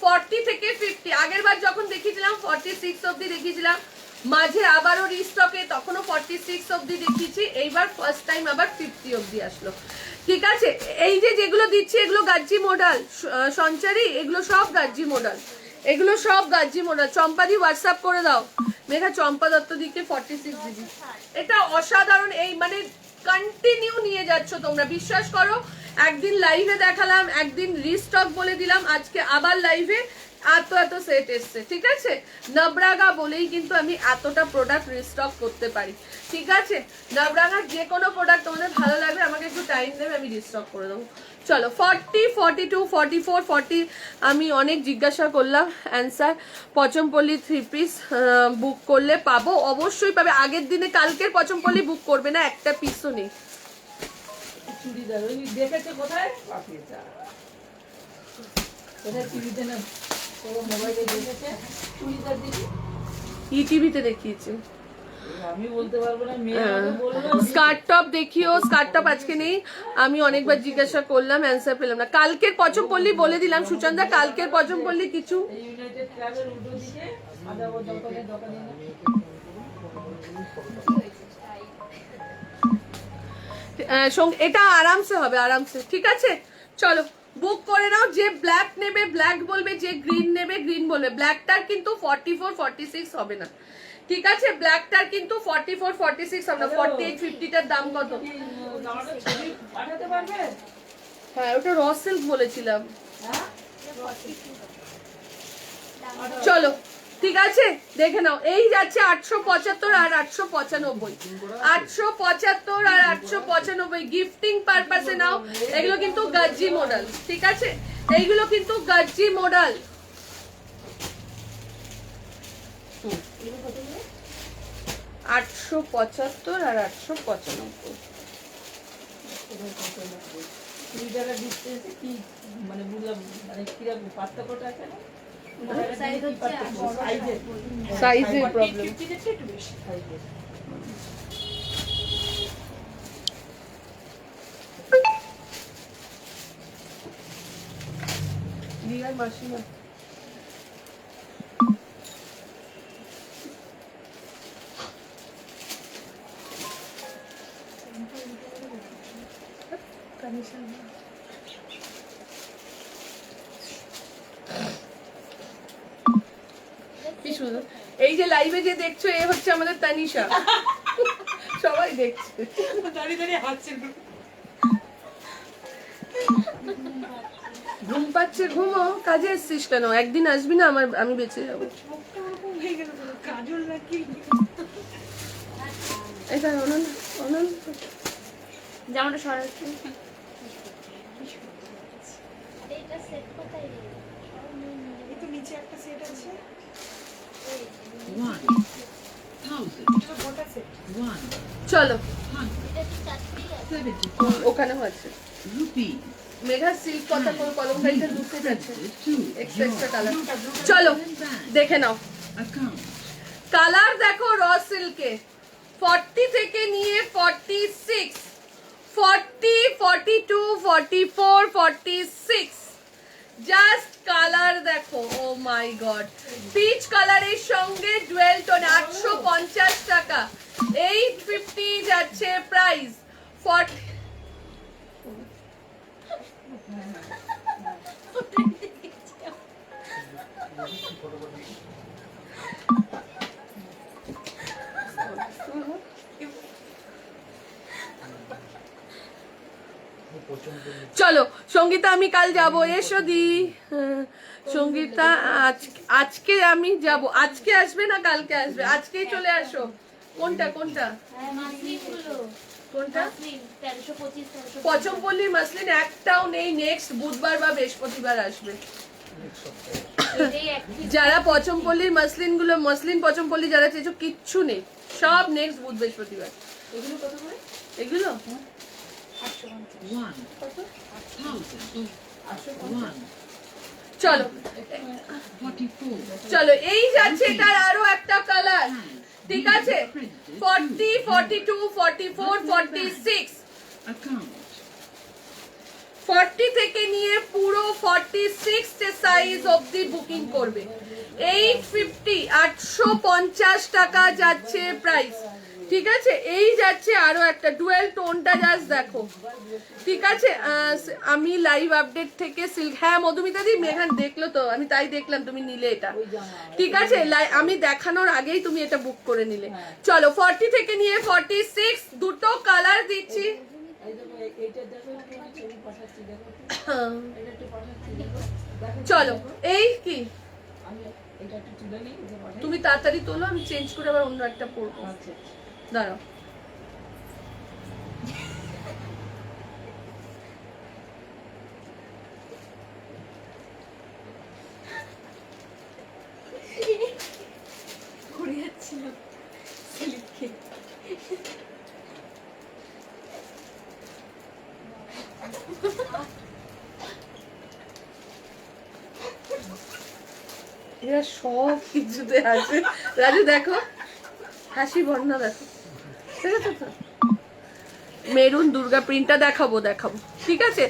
40 থেকে 50, আগের বার যখন দেখিয়েছিলাম 46 অবধি দেখিয়েছিলাম, মাঝে আবারও রিস্টকে, তখনও 46 অবধি দেখিয়েছি, এইবার ফার্স্ট টাইম আবার 50 অবধি আসলো। ঠিক আছে, এই যে যেগুলো দিচ্ছি এগুলো গাজ্জি মডেল, সঞ্চারী এগুলো সব গাজ্জি মডেল, এগুলো সব গাজ্জি মডেল। চম্পাদি হোয়াটসঅ্যাপ করে দাও, মেঘা চম্পা দত্ত দিকে 46 দিদি। এটা অসাধারণ, এই মানে কন্টিনিউ নিয়ে যাচ্ছ তোমরা, বিশ্বাস করো। একদিন লাইভে দেখালাম, একদিন রিস্টক বলে দিলাম, আজকে আবার লাইভে এত সেট এসছে। ঠিক আছে, নবরাগা বলেই কিন্তু আমি এতটা প্রোডাক্ট রিস্টক করতে পারি। ঠিক আছে, নবরাগার যে কোনো প্রোডাক্ট তোমাদের ভালো লাগবে আমাকে একটু টাইম দেবে, আমি রিস্টক করে দেবো। চলো 40, 42, 44, 40 আমি অনেক জিজ্ঞাসা করলাম, অ্যান্সার পচমপল্লি 3 পিস বুক করলে পাবো, অবশ্যই পাবে। আগের দিনে কালকের পচমপল্লি বুক করবে না, একটা পিসও নেই। চুড়িদার ওই দেখেছে কোথায়? কোথায় টিভিতে না মোবাইলে দেখেছে চুড়িদার দিদি, ইটিভিতে দেখিয়েছে। আমি বলতে পারবো না, মেয়ে বললো স্কার্ট টপ দেখিও, স্কার্ট টপ আজকে নেই। আমি অনেকবার জিজ্ঞাসা করলাম, অ্যান্সার পেলাম না। কালকের পচমপল্লি বলে দিলাম সুচন্দা, কালকের পচমপল্লি কিছু ইউনাইটেড ক্লাবের উল্টো দিকে আদা দোকানে এটা আরামসে হবে, আরামসে। ঠিক আছে, চলো বুক করে নাও। যে ব্ল্যাক নেবে ব্ল্যাক বলবে, যে গ্রিন নেবে গ্রিন বলবে। ব্ল্যাকটার কিন্তু 44, 46 হবে না। ঠিক আছে, ব্ল্যাকটার কিন্তু 44, 46 হবে না। 48, 50টার দাম কত? পাঠাতে পারবে? হ্যাঁ, ওটা র সিল্ক বলেছিলাম। হ্যাঁ, চলো ঠিক আছে, দেখে নাও। এই যাচ্ছে 875 আর 895, 875 আর 895 গিফটিং পারপাসে নাও। এগুলো কিন্তু গাজ্জি মডেল। ঠিক আছে, এইগুলো কিন্তু গাজ্জি মডেল। 875 আর 895। চুড়িদারের ডিসটেন্সে কি মানে বুঝলাম, মানে কিরকম পার্থক্যটা আছে না? সাইজের প্রবলেম। দিয়ার মাসিমা কি সুন্দর। এই যে লাইভে যে দেখছো, এ হচ্ছে আমাদের তানিশা। সবাই দেখছে, দাঁড়িয়ে দাঁড়িয়ে হাসছে। ঘুম পাচ্ছে, ঘুমো। কাজে এসছিস কেন? একদিন আসবি না, আমি বেঁচে যাবো। কাজল নাকি এটা অনন অনন জামাটা সরাচ্ছি। এটা সেট কোথায় রে? এই তো নিচে একটা সেট আছে। 1,000 চলো, এটা কি চারটেই আছে? ওখানেও আছে। rupee মেঘা সিল্ক কথা কোন কলমকারিটা লুকে যাচ্ছে, এক্সট্রা কালার। credit চলো দেখে নাও, account কালার দেখো। র সিল্কে 40 থেকে নিয়ে 46, 40, 42, 44, 46, জাস্ট কালার দেখো। ও মাই গড, পিচ কালারের সঙ্গে ডুয়েল টোন 850 টাকা, 850 যাচ্ছে প্রাইস। 40 চলো সঙ্গীতা, আমি কাল যাব, এসো দি। সঙ্গীতা আজকে আমি যাব। আজকে আসবে না কালকে আসবে? আজকেই চলে আসো। কোনটা কোনটা হ্যাঁ, মাসলিনগুলো। কোনটা? মাসলিন 1325, 1325 পচমপল্লির মাসলিন একটাও নেই। নেক্সট বুধবার বা বৃহস্পতিবার আসবে। এটাই এক piece। যারা পচমপল্লির মাসলিন গুলো, মাসলিন পচমপল্লি যারা চেয়েছো, কিচ্ছু নেই, সব নেক্সট বুধ বৃহস্পতিবার। এগুলো কত করে? এগুলো 1,000 চলো 44 চলো, এই যাচ্ছে এটার আরো একটা কালার। ঠিক আছে, 40, 42, 44, 46, account 40 থেকে নিয়ে পুরো 46 সাইজ অবধি বুকিং করবে। 850 850 টাকা যাচ্ছে প্রাইস, ঠিক আছে। এই যাচ্ছে আরো একটা ডুয়েল টোনটা, জাস্ট দেখো, ঠিক আছে। আমি লাইভ আপডেট থেকে সিল্ক, হ্যাঁ মধুমিতা দি মেঘান দেখলো তো, আমি তাই দেখলাম তুমি নিলে এটা, ঠিক আছে। আমি দেখানোর আগেই তুমি এটা বুক করে নিলে। চলো 40 থেকে নিয়ে 46 দুটো কালার দিচ্ছি। চলো এই কি তুমি তাড়াতাড়ি তোলো, আমি চেঞ্জ করে আবার অন্য একটা পরবো, দাঁড়াও। ঘুরে যাচ্ছিলাম সিল্কে। এরা সব কিছুতে আছে। রাজু দেখো হাসি বন্যা, দেখো দেখেছো তো? মেরুন দুর্গা প্রিন্টটা দেখাবো, ঠিক আছে।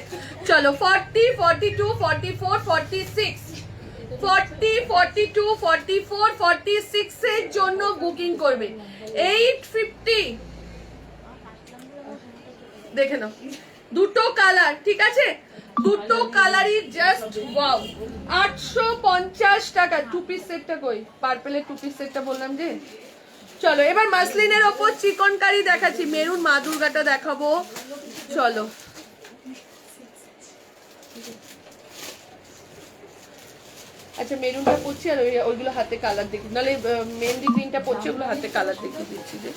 চলো 40 42 44 46 40 42 44 46 এর জন্য বুকিং করবে। 850 দেখে নাও, দুটো কালার, ঠিক আছে, দুটো কালারই জাস্ট ওয়াও। 850 টাকা। টু পিস সেটটা কই? পার্পলের টু পিস সেটটা বললাম যে। চলো এবার মাসলিনের ওপর চিকনকারি দেখাচ্ছি, মেরুন মা দুর্গাটা দেখাবো। চলো আচ্ছা মেরুনটা পড়ছি আর ওইগুলো হাতে কালার দেখি, নাহলে মেহেন্দি গ্রিনটা পড়ছে, ওগুলো হাতে কালার দেখিয়ে দিচ্ছি যে।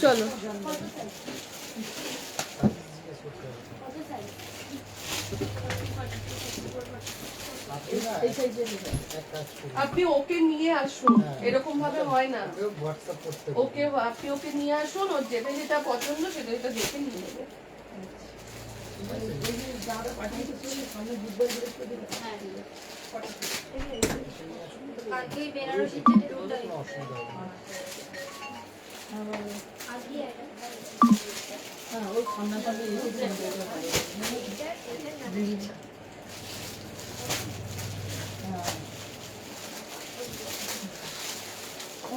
চলো আপনি ওকে নিয়ে আসুন, এরকম ভাবে হয় না। ওকে আপনি ওকে নিয়ে আসুন, ওর যেটা যেটা পছন্দ সেটা যেটা দেখে নিয়ে নেবে। আজকে বেনারসি যেটা দুটোই আজকে হ্যাঁ ওই সামনাসামনি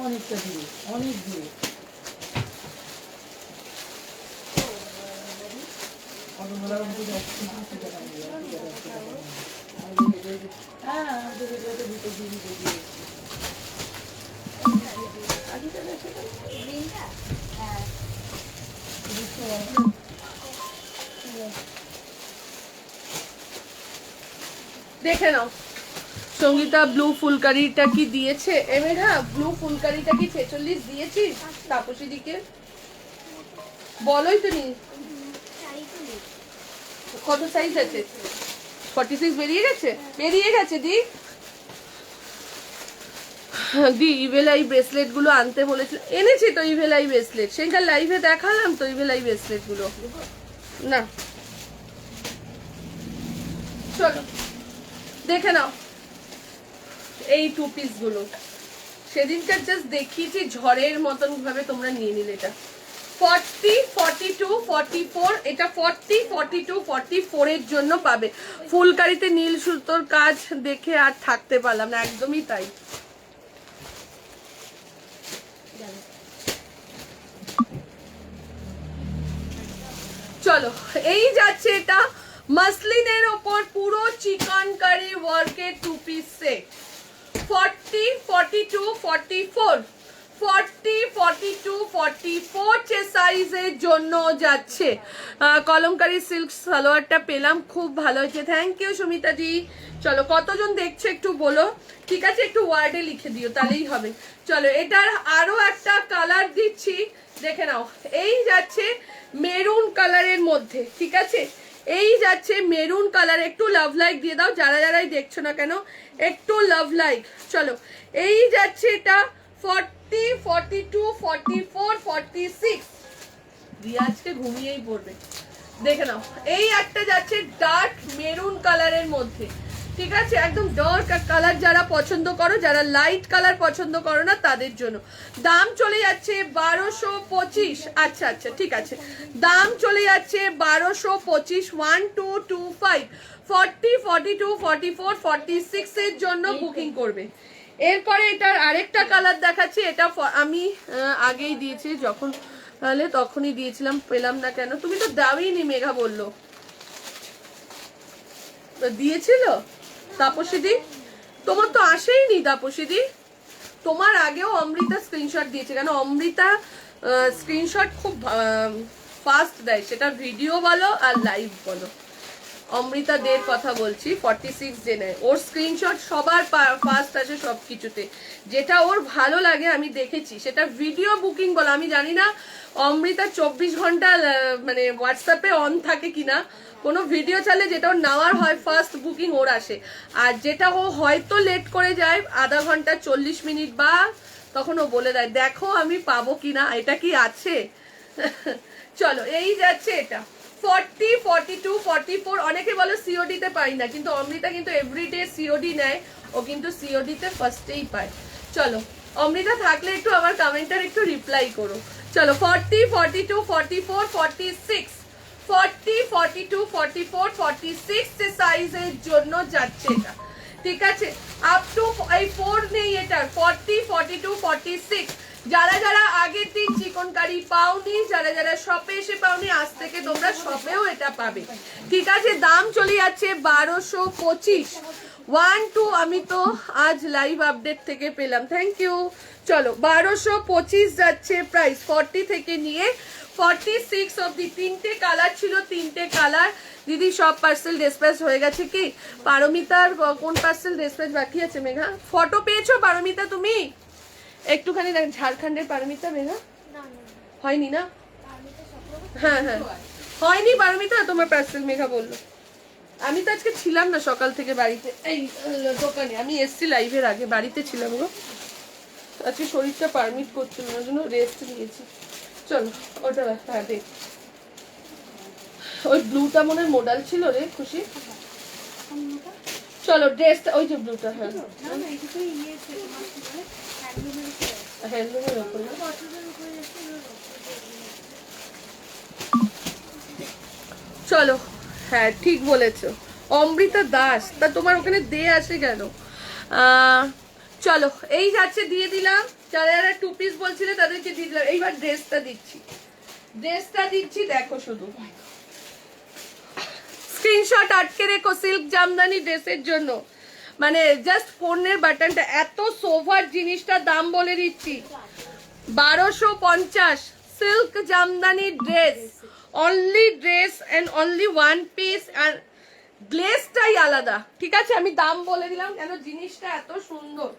অনেকটা দূরে, অনেক দূরে। দেখে নাও সঙ্গীতা, ব্লু ফুলকারিটা কি দিয়েছে? এমেরা ব্লু ফুলকারিটা কি 46 দিয়েছিস তাপসী দিকে? বলোই তো নি কত সাইজ আছে। 46 বেরিয়ে গেছে, বেরিয়ে গেছে দি। দি ইভেল আই ব্রেসলেট গুলো আনতে বলেছিল, এনেছি তো ইভেল আই ব্রেসলেট, সেখানে লাইভে দেখালাম তো ইভেল আই ব্রেসলেট গুলো। না চলো দেখে নাও এই টু পিস গুলো, সেদিনকার জাস্ট দেখিয়েছি ঝড়ের মতন ভাবে তোমরা নিয়ে নিলে। এটা 40 42 44, এটা 40 42 44 এর জন্য পাবে। ফুলকারিতে নীল সুতোর কাজ দেখে আর থাকতে পারলাম না, একদমই তাই। চলো এই যাচ্ছে এটা মাসলিনের ওপর পুরো চিকনকারি ওয়ার্কের টু পিস সেট। 40 42 44 40 42 44 যে সাইজের জন্য যাচ্ছে। কলমকারি সিল্ক সালোয়ারটা পেলাম, খুব ভালো হয়েছে, থ্যাংক ইউ সুমিতা জি। চলো কতজন দেখছো একটু বলো, ঠিক আছে, একটু ওয়ার্ডে লিখে দিও তাহলেই হবে। চলো এটার আরো একটা কালার দিচ্ছি, দেখে নাও। এই যাচ্ছে মেরুন কালারের মধ্যে, ঠিক আছে, এই যাচ্ছে মেরুন কালার। একটু লাভ লাইক দিয়ে দাও যারা যারাই দেখছো না কেন, একটু লাভ লাইক। চলো এই যাচ্ছে এটা 40 42 44 46 দিয়ে আজকে ঘুমিয়েই পড়বে। দেখে নাও এই একটা যাচ্ছে ডার্ক মেরুন কালারের মধ্যে, ঠিক আছে, একদম ডার্ক কালার যারা পছন্দ করো, যারা লাইট কালার পছন্দ করো না তাদের জন্য। দাম চলে যাচ্ছে 1225। আচ্ছা আচ্ছা ঠিক আছে, দাম চলে যাচ্ছে 1225। 1225 40 42 44 46 এর জন্য বুকিং করবে। এরপরে এটার আরেকটা কালার দেখাচ্ছি, এটা আমি আগেই দিয়েছি, যখন তাহলে তখনই দিয়েছিলাম, পেলাম না কেন? তুমি তো দাওইনি, মেঘা বললো দিয়েছিল। তাপসীদি তোমার তো আসেইনি। তাপসীদি তোমার আগেও অমৃতা স্ক্রিনশট দিয়েছে, কেন অমৃতা স্ক্রিনশট খুব ফাস্ট দেয়, সেটা ভিডিও বলো আর লাইভ বলো। অমৃতা দের কথা বলছি, 46 ডে নেয়, ওর স্ক্রিনশট সবার ফার্স্ট আছে সব কিছুতে, যেটা ওর ভালো লাগে আমি দেখেছি, সেটা ভিডিও বুকিং বলো। আমি জানি না অমৃতা 24 ঘন্টা মানে হোয়াটসঅ্যাপে অন থাকে কিনা, কোনো ভিডিও চালে যেটা ওর নেওয়ার হয় ফার্স্ট বুকিং ওর আসে, আর যেটা ও হয়তো লেট করে যায় আধা ঘন্টা 40 মিনিট বা তখন ও বলে দেয় দেখো আমি পাবো কিনা, এটা কি আছে। চলো এই যাচ্ছে এটা 40 42 44। অনেকে বলো সিওডি তে পাই না, কিন্তু অমৃতা কিন্তু এভরিডে সিওডি নেয়, ও কিন্তু সিওডি তে ফার্স্টেই পায়। চলো অমৃতা থাকলে একটু আমার কমেন্টার একটু রিপ্লাই করো। চলো 40 42 44 46 40 42 44 46 সাইজের জন্য যাচ্ছে এটা, ঠিক আছে। আপ টু এই 4 নেই এটা, 40 42 46। যারা যারা আগের দিন চিকনকারি পাওনি, যারা যারা শপে এসে পাওনি, আজ থেকে তোমরা শপেও এটা পাবে, ঠিক আছে। দাম চলে যাচ্ছে 1225। 1 2 আমি তো আজ লাইভ আপডেট থেকে পেলাম, থ্যাংক ইউ। চলো 1225 যাচ্ছে প্রাইস, 40 থেকে নিয়ে 46 অবধি। 3টে কালার ছিল, 3টে কালার দিদি সব পার্সেল ডিসপ্যাচ হয়ে গেছে। কি পারমিতার কোন পার্সেল ডিসপ্যাচ বাকি আছে? মেঘা ফটো পেয়েছো পারমিতা তুমি? একটুখানি দেখ, ঝাড়খণ্ডের পারমিতা। মেঘা হয়নি না? হ্যাঁ হ্যাঁ হয়নি পারমিতা তোমার পার্সেল, মেঘা বললো। আমি তো আজকে ছিলাম না সকাল থেকে বাড়িতে, এই দোকানে আমি এসছি লাইভের আগে, বাড়িতে ছিলাম গো, আজকে শরীরটা পারমিট করছিল না, জন্য রেস্ট নিয়েছি। চলো ওটা হ্যাঁ দেখ, ওই ব্লুটা মনে হয় মোডাল ছিল রে খুশি। চলো ড্রেসটা ওই যে ব্লুটা, হ্যাঁ হ্যান্ডলুমের ওপর। চলো হ্যাঁ ঠিক বলেছো অমৃতা দাস, তা তোমার ওখানে দে আসে কেন? চলো এই যাচ্ছে, দিয়ে দিলাম। যারা যারা 2 পিস বলছিলে তাদেরকে দিয়ে দিলাম। এইবার ড্রেসটা দিচ্ছি, ড্রেসটা দিচ্ছি, দেখো শুধু স্ক্রিনশট আটকে রেখো। সিল্ক জামদানি ড্রেসের জন্য, মানে জাস্ট ফোনের বাটনটা, এত সোভার জিনিসটা দাম বলে দিচ্ছি 1250। Silk jamdani dress, only dress and only 1 piece, আর গ্লেজটাই আলাদা, ঠিক আছে। আমি দাম বলে দিলাম কেন, জিনিসটা এত সুন্দর।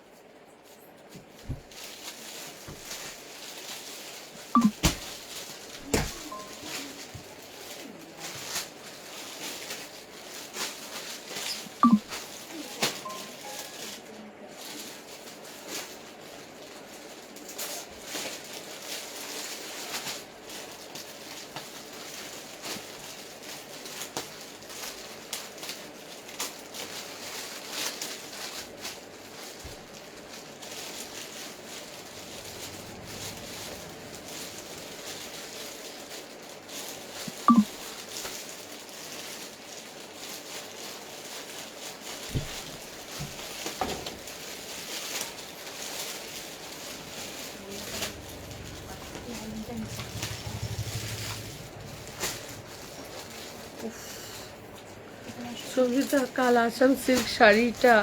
সবিতা কাল আসাম সিল্ক শাড়িটা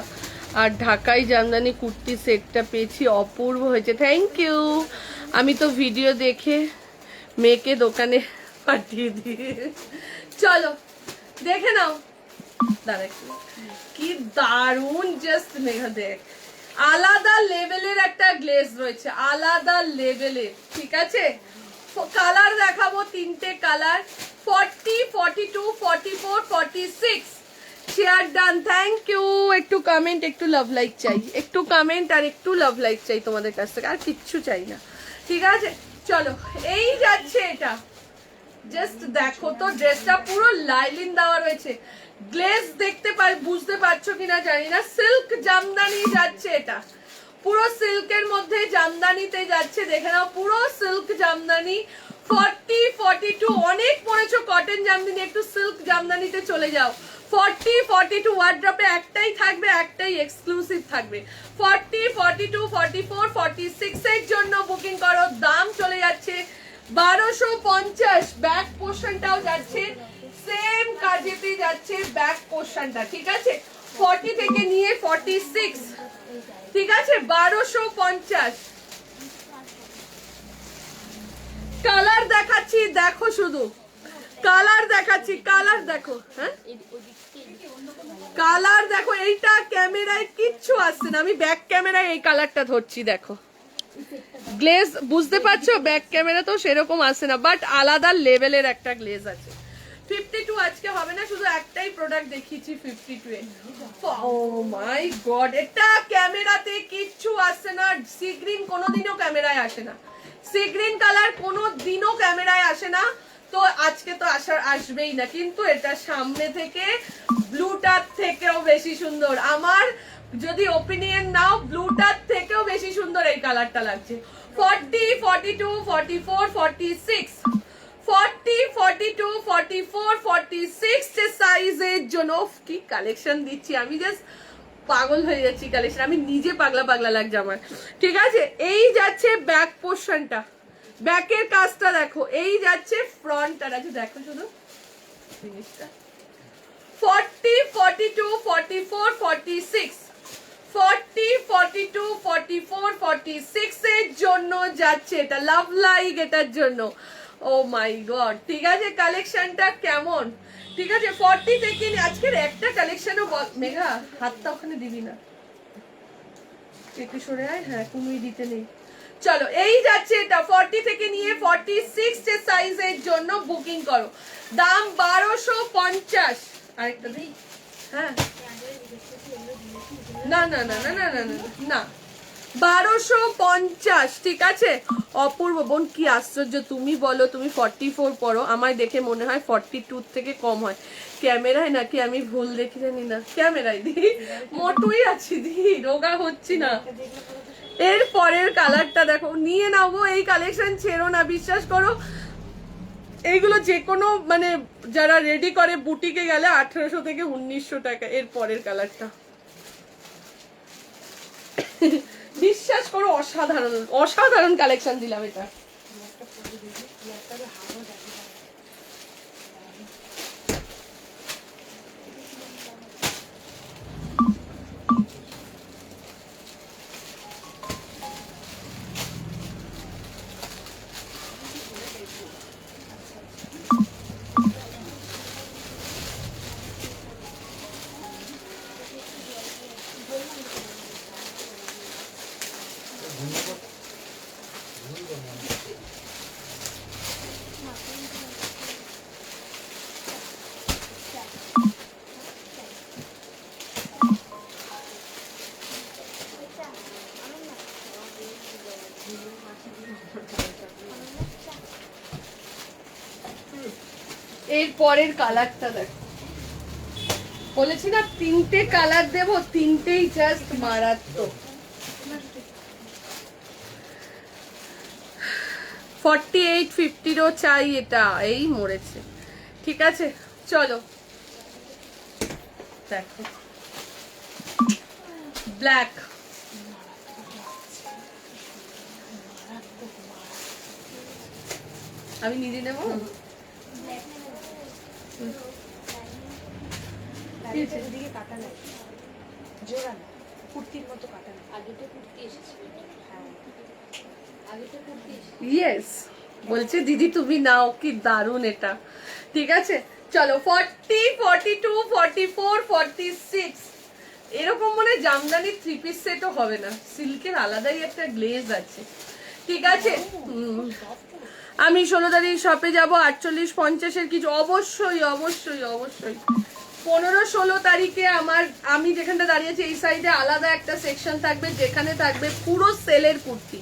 আর ঢাকাই জামদানি কুর্তি সেটটা পেয়েছি, অপূর্ব হয়েছে, থ্যাংক ইউ। আমি তো ভিডিও দেখে মেয়েকে দোকানে পাঠিয়ে দিয়ে। চলো দেখে নাও, দাঁড়া কি দারুন, জাস্ট মেঘা দেখ, আলাদা লেভেলের একটা গ্লেজ রয়েছে, আলাদা লেভেলের, ঠিক আছে। কালার দেখাবো, 3টে colour, 40 42 44 46। Share done, thank you. একটু কমেন্ট, একটু লাভ লাইক চাই, একটু কমেন্ট আর একটু লাভ লাইক চাই তোমাদের কাছ থেকে, আর কিচ্ছু চাই না, ঠিক আছে। চলো এই যাচ্ছে এটা জাস্ট দেখো তো, ড্রেসটা পুরো লাইলিন দেওয়া রয়েছে, গ্লেজ দেখতে বুঝতে পারছো কিনা জানি না, সিল্ক জামদানি যাচ্ছে, এটা পুরো সিল্কের মধ্যে জামদানিতে যাচ্ছে, দেখে নাও পুরো সিল্ক জামদানি। 40, 42 অনেক পরেছো কটন জামদানি, একটু সিল্ক জামদানিতে চলে যাও। 40, 42 ওয়ার্ড্রপে একটাই থাকবে, একটাই এক্সক্লুসিভ থাকবে। 40, 42, 44, 46 এর জন্য বুকিং করো। দাম চলে যাচ্ছে 1250। ব্যাক পোর্শনটাও যাচ্ছে সেম কাজেতে যাচ্ছে ব্যাক পোর্শনটা, ঠিক আছে? 40 থেকে নিয়ে 46, ঠিক আছে? 1250। কালার দেখাচ্ছি, দেখো শুধু কালার দেখাচ্ছি, কালার দেখো, হ্যাঁ কালার দেখো। এইটা ক্যামেরায় কিচ্ছু আসছে না, আমি ব্যাক ক্যামেরায় এই কালারটা ধরছি, দেখো গ্লেজ বুঝতে পারছো? ব্যাক ক্যামেরা তো সেরকম আসে না, বাট আলাদা লেভেলের একটা গ্লেজ আছে। 52 আজকে হবে না, শুধু একটাই প্রোডাক্ট দেখিয়েছি 52 এ। ও মাই গড, এটা ক্যামেরাতে কিচ্ছু আসছে না। সি গ্রিন কোনোদিনও ক্যামেরায় আসে না, সি গ্রিন কালার কোনোদিনও ক্যামেরায় আসে না, তো আজকে তো আসবেই না। কিন্তু এটা সামনে থেকে ব্লুটার থেকেও বেশি সুন্দর, আমার যদি ওপিনিয়ন নাও ব্লুটার থেকেও বেশি সুন্দর এই কালারটা লাগছে। 40, 42, 44, 46, 40, 42, 44, 46 যে সাইজের জন্য কি কালেকশন দিচ্ছি আমি, জাস্ট পাগল হয়ে যাচ্ছি কালেকশন, আমি নিজে পাগলা পাগলা লাগছে আমার, ঠিক আছে? এই যাচ্ছে ব্যাক পোর্শনটা, ব্যাকের কাজটা দেখো, এই যাচ্ছে ফ্রন্টটা, আছে দেখো শুধু জিনিসটা। 40, 42, 44, 46, 40, 42, 44, 46 এর জন্য যাচ্ছে এটা, লাভ লাইক এটার জন্য। ও মাই গড, ঠিক আছে? কালেকশনটা কেমন, ঠিক আছে? 40 থেকে আজকের একটা কালেকশনও মেঘা হাতটা ওখানে দিবি না, একটু সরে আয়, হ্যাঁ কুমিয়ে দিতে নেই। চলো এই যাচ্ছে এটা 40 থেকে নিয়ে 46 যে সাইজের জন্য বুকিং করো। দাম 1250। আরেকটা দিই, হ্যাঁ না না না না না না না না 1250, ঠিক আছে? অপূর্ব বোন, কি আশ্চর্য, তুমি বলো তুমি 44 পড়ো, আমায় দেখে মনে হয় 42 থেকে কম হয়। ক্যামেরায় নাকি আমি ভুল দেখি জানি না, ক্যামেরায় দি মোটুই আছি, দি রোগা হচ্ছি না। এর পরের কালারটা দেখো, নিয়ে নাও গো, এই কালেকশন ছেড়ো না, বিশ্বাস করো। এইগুলো যে কোনো মানে যারা রেডি করে বুটিকে গেলে 1800 থেকে 1900 টাকা। এর পরের কালারটা বিশ্বাস করো, অসাধারণ অসাধারণ কালেকশন দিলাম এটা। এর পরের কালারটা দেখো, বলেছি না 3টে কালার দেব, 3টেই জাস্ট মারাত্মক। 48, 50 চাই, এটা এই মরেছে, ঠিক আছে? চলো দেখো ব্ল্যাক, আমি নিজে নেবো। ওদিকে কাটা নাই, জোড়া না, কুর্তির মতো কাটা নাই। আগেটা কুর্তি এসেছিল, হ্যাঁ আগেটা কুর্তি এসেছিল। ইয়েস, বলছে দিদি তুমি নাও, কি দারুন এটা, ঠিক আছে? চলো 40, 42, 44, 46 এরকম মানে জামদানি 3 পিস সেটও হবে না, সিল্কের আলাদাই একটা গ্লেজ আছে, ঠিক আছে? আমি 16 তারিখ শপে যাবো, 48, 50 এর কিছু অবশ্যই অবশ্যই অবশ্যই। 15, 16 তারিখে আমি যেখানটা দাঁড়িয়েছি এই সাইডে আলাদা একটা সেকশন থাকবে, যেখানে থাকবে পুরো সেলের কুর্তি,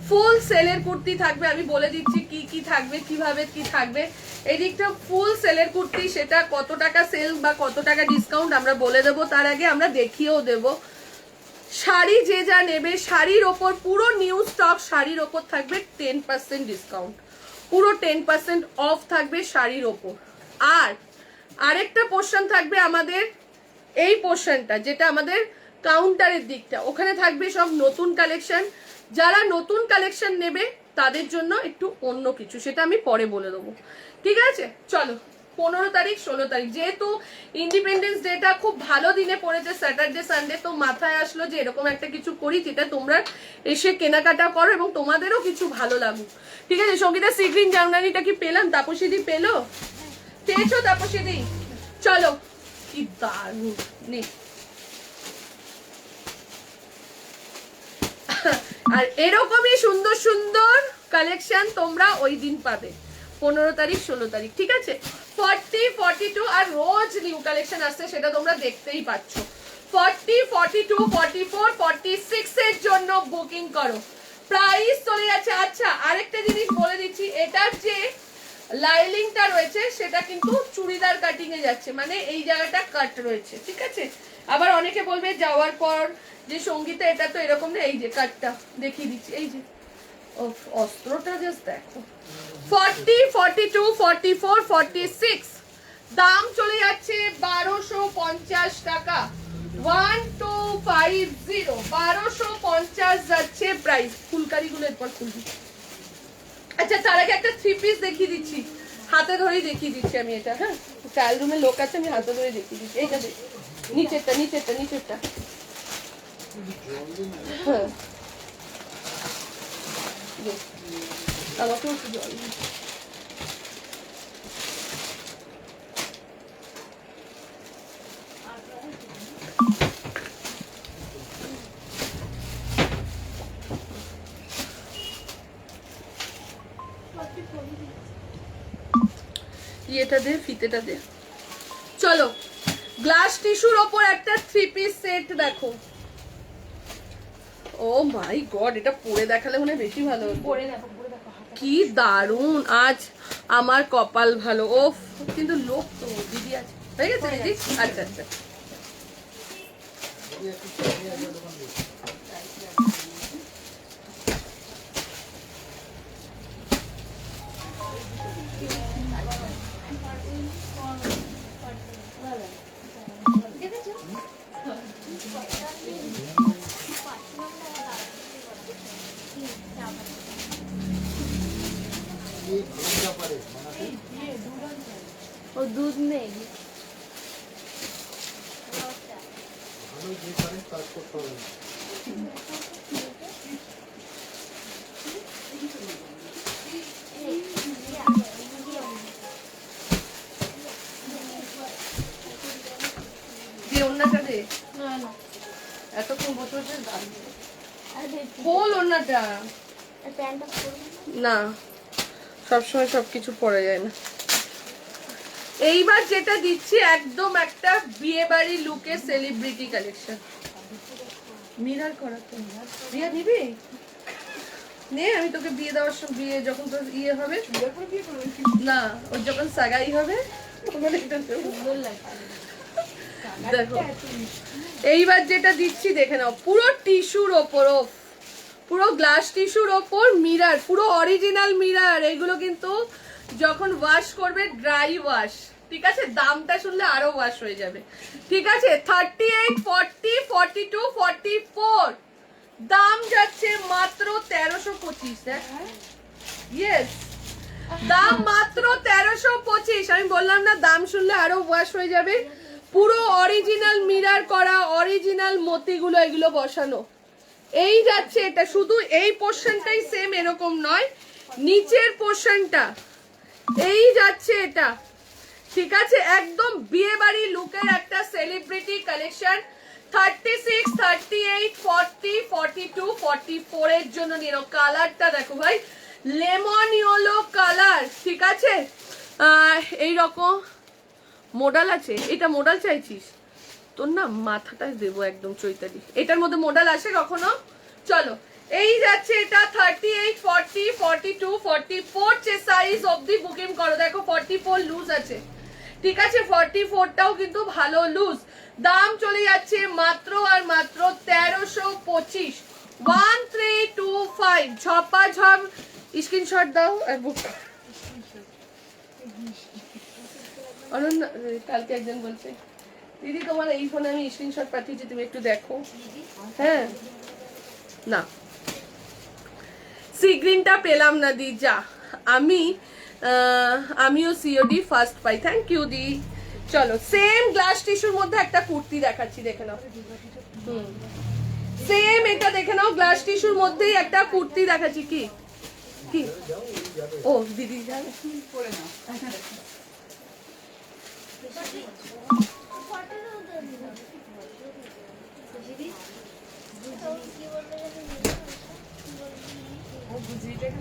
ফুল সেলের কুর্তি থাকবে, আমি বলে দিচ্ছি কি কি থাকবে, কিভাবে কি থাকবে। এই দিকটা ফুল সেলের কুর্তি, সেটা কত টাকা সেল বা কত টাকা ডিসকাউন্ট আমরা বলে দেবো, তার আগে আমরা দেখিয়েও দেবো। শাড়ি যে যা নেবে, শাড়ির ওপর পুরো নিউ স্টক, শাড়ির ওপর থাকবে 10% ডিসকাউন্ট, পুরো 10% অফ থাকবে শাড়ির ওপর। আর আরেকটা পোর্শন থাকবে আমাদের, এই পোর্শনটা যেটা আমাদের কাউন্টারের দিকটা, ওখানে থাকবে সব নতুন কালেকশন। যারা নতুন কালেকশন নেবে তাদের জন্য একটু অন্য কিছু, সেটা আমি পরে বলে দেবো, ঠিক আছে? চলো 15 তারিখ 16 তারিখ, যেহেতু ইন্ডিপেন্ডেন্স ডেটা খুব ভালো দিনে পড়েছে, স্যাটারডে সানডে, তো মাথায় আসলো যে এরকম একটা কিছু করি যেটা তোমরা এসে কেনাকাটা করো এবং তোমাদেরও কিছু ভালো লাগুক, ঠিক আছে? সঙ্গীতা সি গ্রিন জামদানিটা কি পেলাম? তাপসীদি পেলো? পেয়েছো তাপসীদি? চলো, কি দারুণ নে। আর এরকমই সুন্দর সুন্দর কালেকশন তোমরা ওই দিন পাবে, 15 তারিখ 16 তারিখ, ঠিক আছে? 40, 42 আর রোজ নিউ কালেকশন আসছে, সেটা তোমরা দেখতেই পাচ্ছ। 40, 42, 44, 46 এর জন্য বুকিং করো, প্রাইস চলে যাচ্ছে। আচ্ছা আরেকটা জিনিস বলে দিচ্ছি, এটার যে লাইলিংটা রয়েছে সেটা কিন্তু চুড়িদার কাটিং এ যাচ্ছে, মানে এই জায়গাটা কাট রয়েছে, ঠিক আছে? আবার অনেকে বলবে যাওয়ার পর যে সঙ্গীতা এটা তো এরকম না, এই যে কাটটা দেখিয়ে দিচ্ছি, এই যে অস্ত্রটা জাস্ট দেখো। 40, 42, 44, 46 দাম চলে যাচ্ছে 1250 টাকা। 1250, 1250 যাচ্ছে প্রাইস। ফুলকারিগুলো এরপর খুলবি। আচ্ছা তার আগে একটা 3 পিস দেখিয়ে দিচ্ছি, হাতে ধরেই দেখিয়ে দিচ্ছি আমি এটা। হ্যাঁ, ট্রায়াল রুমে লোক আছে, আমি হাতে ধরে দেখিয়ে দিচ্ছি। এইটা দেখ, নিচেরটা নিচেরটা নিচেরটা। হ্যাঁ আমাকেও একটু জল দিন। ইয়েটা দে, ফিতেটা দে। চলো গ্লাস টিস্যুর ওপর একটা 3 পিস সেট দেখো। ও মাই গড, এটা পরে দেখালে মনে হয় বেশি ভালো হতো। পরে দেখো, পরে দেখো হাতা। কি দারুন, আজ আমার কপাল ভালো। ওফ, কিন্তু লোক তো দিদি আছে, হয়ে গেছে দিদি? আচ্ছা আচ্ছা। দেখেছো? ও দুধ নেই। দে ওন্নাটা দে, না না, এতক্ষণ বসে বসে গান দিল। আরে খোল ওন্নাটা। প্যান্টটা পরবো না, সবসময় সবকিছু পরা যায় না। এইবার যেটা দিচ্ছি একদম একটা বিয়ে বাড়ি লুকের সেলিব্রিটি কালেকশন। মিরার করা তো বিয়ে দিবি নে, আমি তোকে বিয়ে দেওয়ার সময়, বিয়ে যখন তোর ইয়ে হবে না, ওর যখন সাগাই হবে তখন এটা দেবো। সুন্দর লাগছে। দেখো এইবার যেটা দিচ্ছি দেখে নাও, পুরো টিস্যুর ওপর, পুরো গ্লাস টিস্যুর ওপর মিরার, পুরো অরিজিনাল মিরার। এগুলো কিন্তু যখন ওয়াশ করবে ড্রাই ওয়াশ, ঠিক আছে? দামটা শুনলে আরো ওয়াশ হয়ে যাবে, ঠিক আছে? 38, 40, 42, 44 দাম যাচ্ছে মাত্র 1325। ইয়েস, দাম মাত্র 1325। আমি বললাম না, দাম শুনলে আরো ওয়াশ হয়ে যাবে। পুরো অরিজিনাল মিরার করা, অরিজিনাল মতিগুলো এগুলো বসানো। এই যাচ্ছে এটা, শুধু এই পোর্শনটাই সেম এরকম নয়, নিচের পোর্শনটা এই যাচ্ছে এটা, ঠিক আছে? একদম বিয়ে বাড়ি লুকের একটা সেলিব্রিটি কালেকশন। 36, 38, 40, 42, 44 এর জন্য নিয়ে নাও। কালারটা দেখো ভাই, লেমন ইয়েলো কালার, ঠিক আছে? এইরকম মোডাল আছে, এটা মোডাল চাইছিস? তোর না মাথাটা দেবো একদম চৈতালি, এটার মধ্যে মোডাল আসে কখনো? চলো এই যাচ্ছে এটা 38 40 42 44 যে সাইজ অবধি বুকিং করো। দেখো 44 লুজ আছে, ঠিক আছে, 44টাও কিন্তু ভালো লুজ। দাম চলে যাচ্ছে মাত্র আর মাত্র 1325, 1325। ঝপাঝপ স্ক্রিনশট দাও আর বুক। অনন্যা কালকে একজন বলছে দিদি তোমার এই ফোনে আমি স্ক্রিনশট পাঠিয়েছি, তুমি একটু দেখো। হ্যাঁ না সি গ্রিনটা পেলাম না দি, যা। আমিও সিওডি ফার্স্ট পাই, থ্যাংক ইউ দি। চলো সেম গ্লাস টিস্যুর মধ্যে একটা কুর্তি দেখাচ্ছি, দেখে নাও। সেম এটা দেখে নাও, গ্লাস টিস্যুর মধ্যেই একটা কুর্তি দেখাচ্ছি। কি কি ও দিদি জানে করে নাও। ও বুঝিটাকে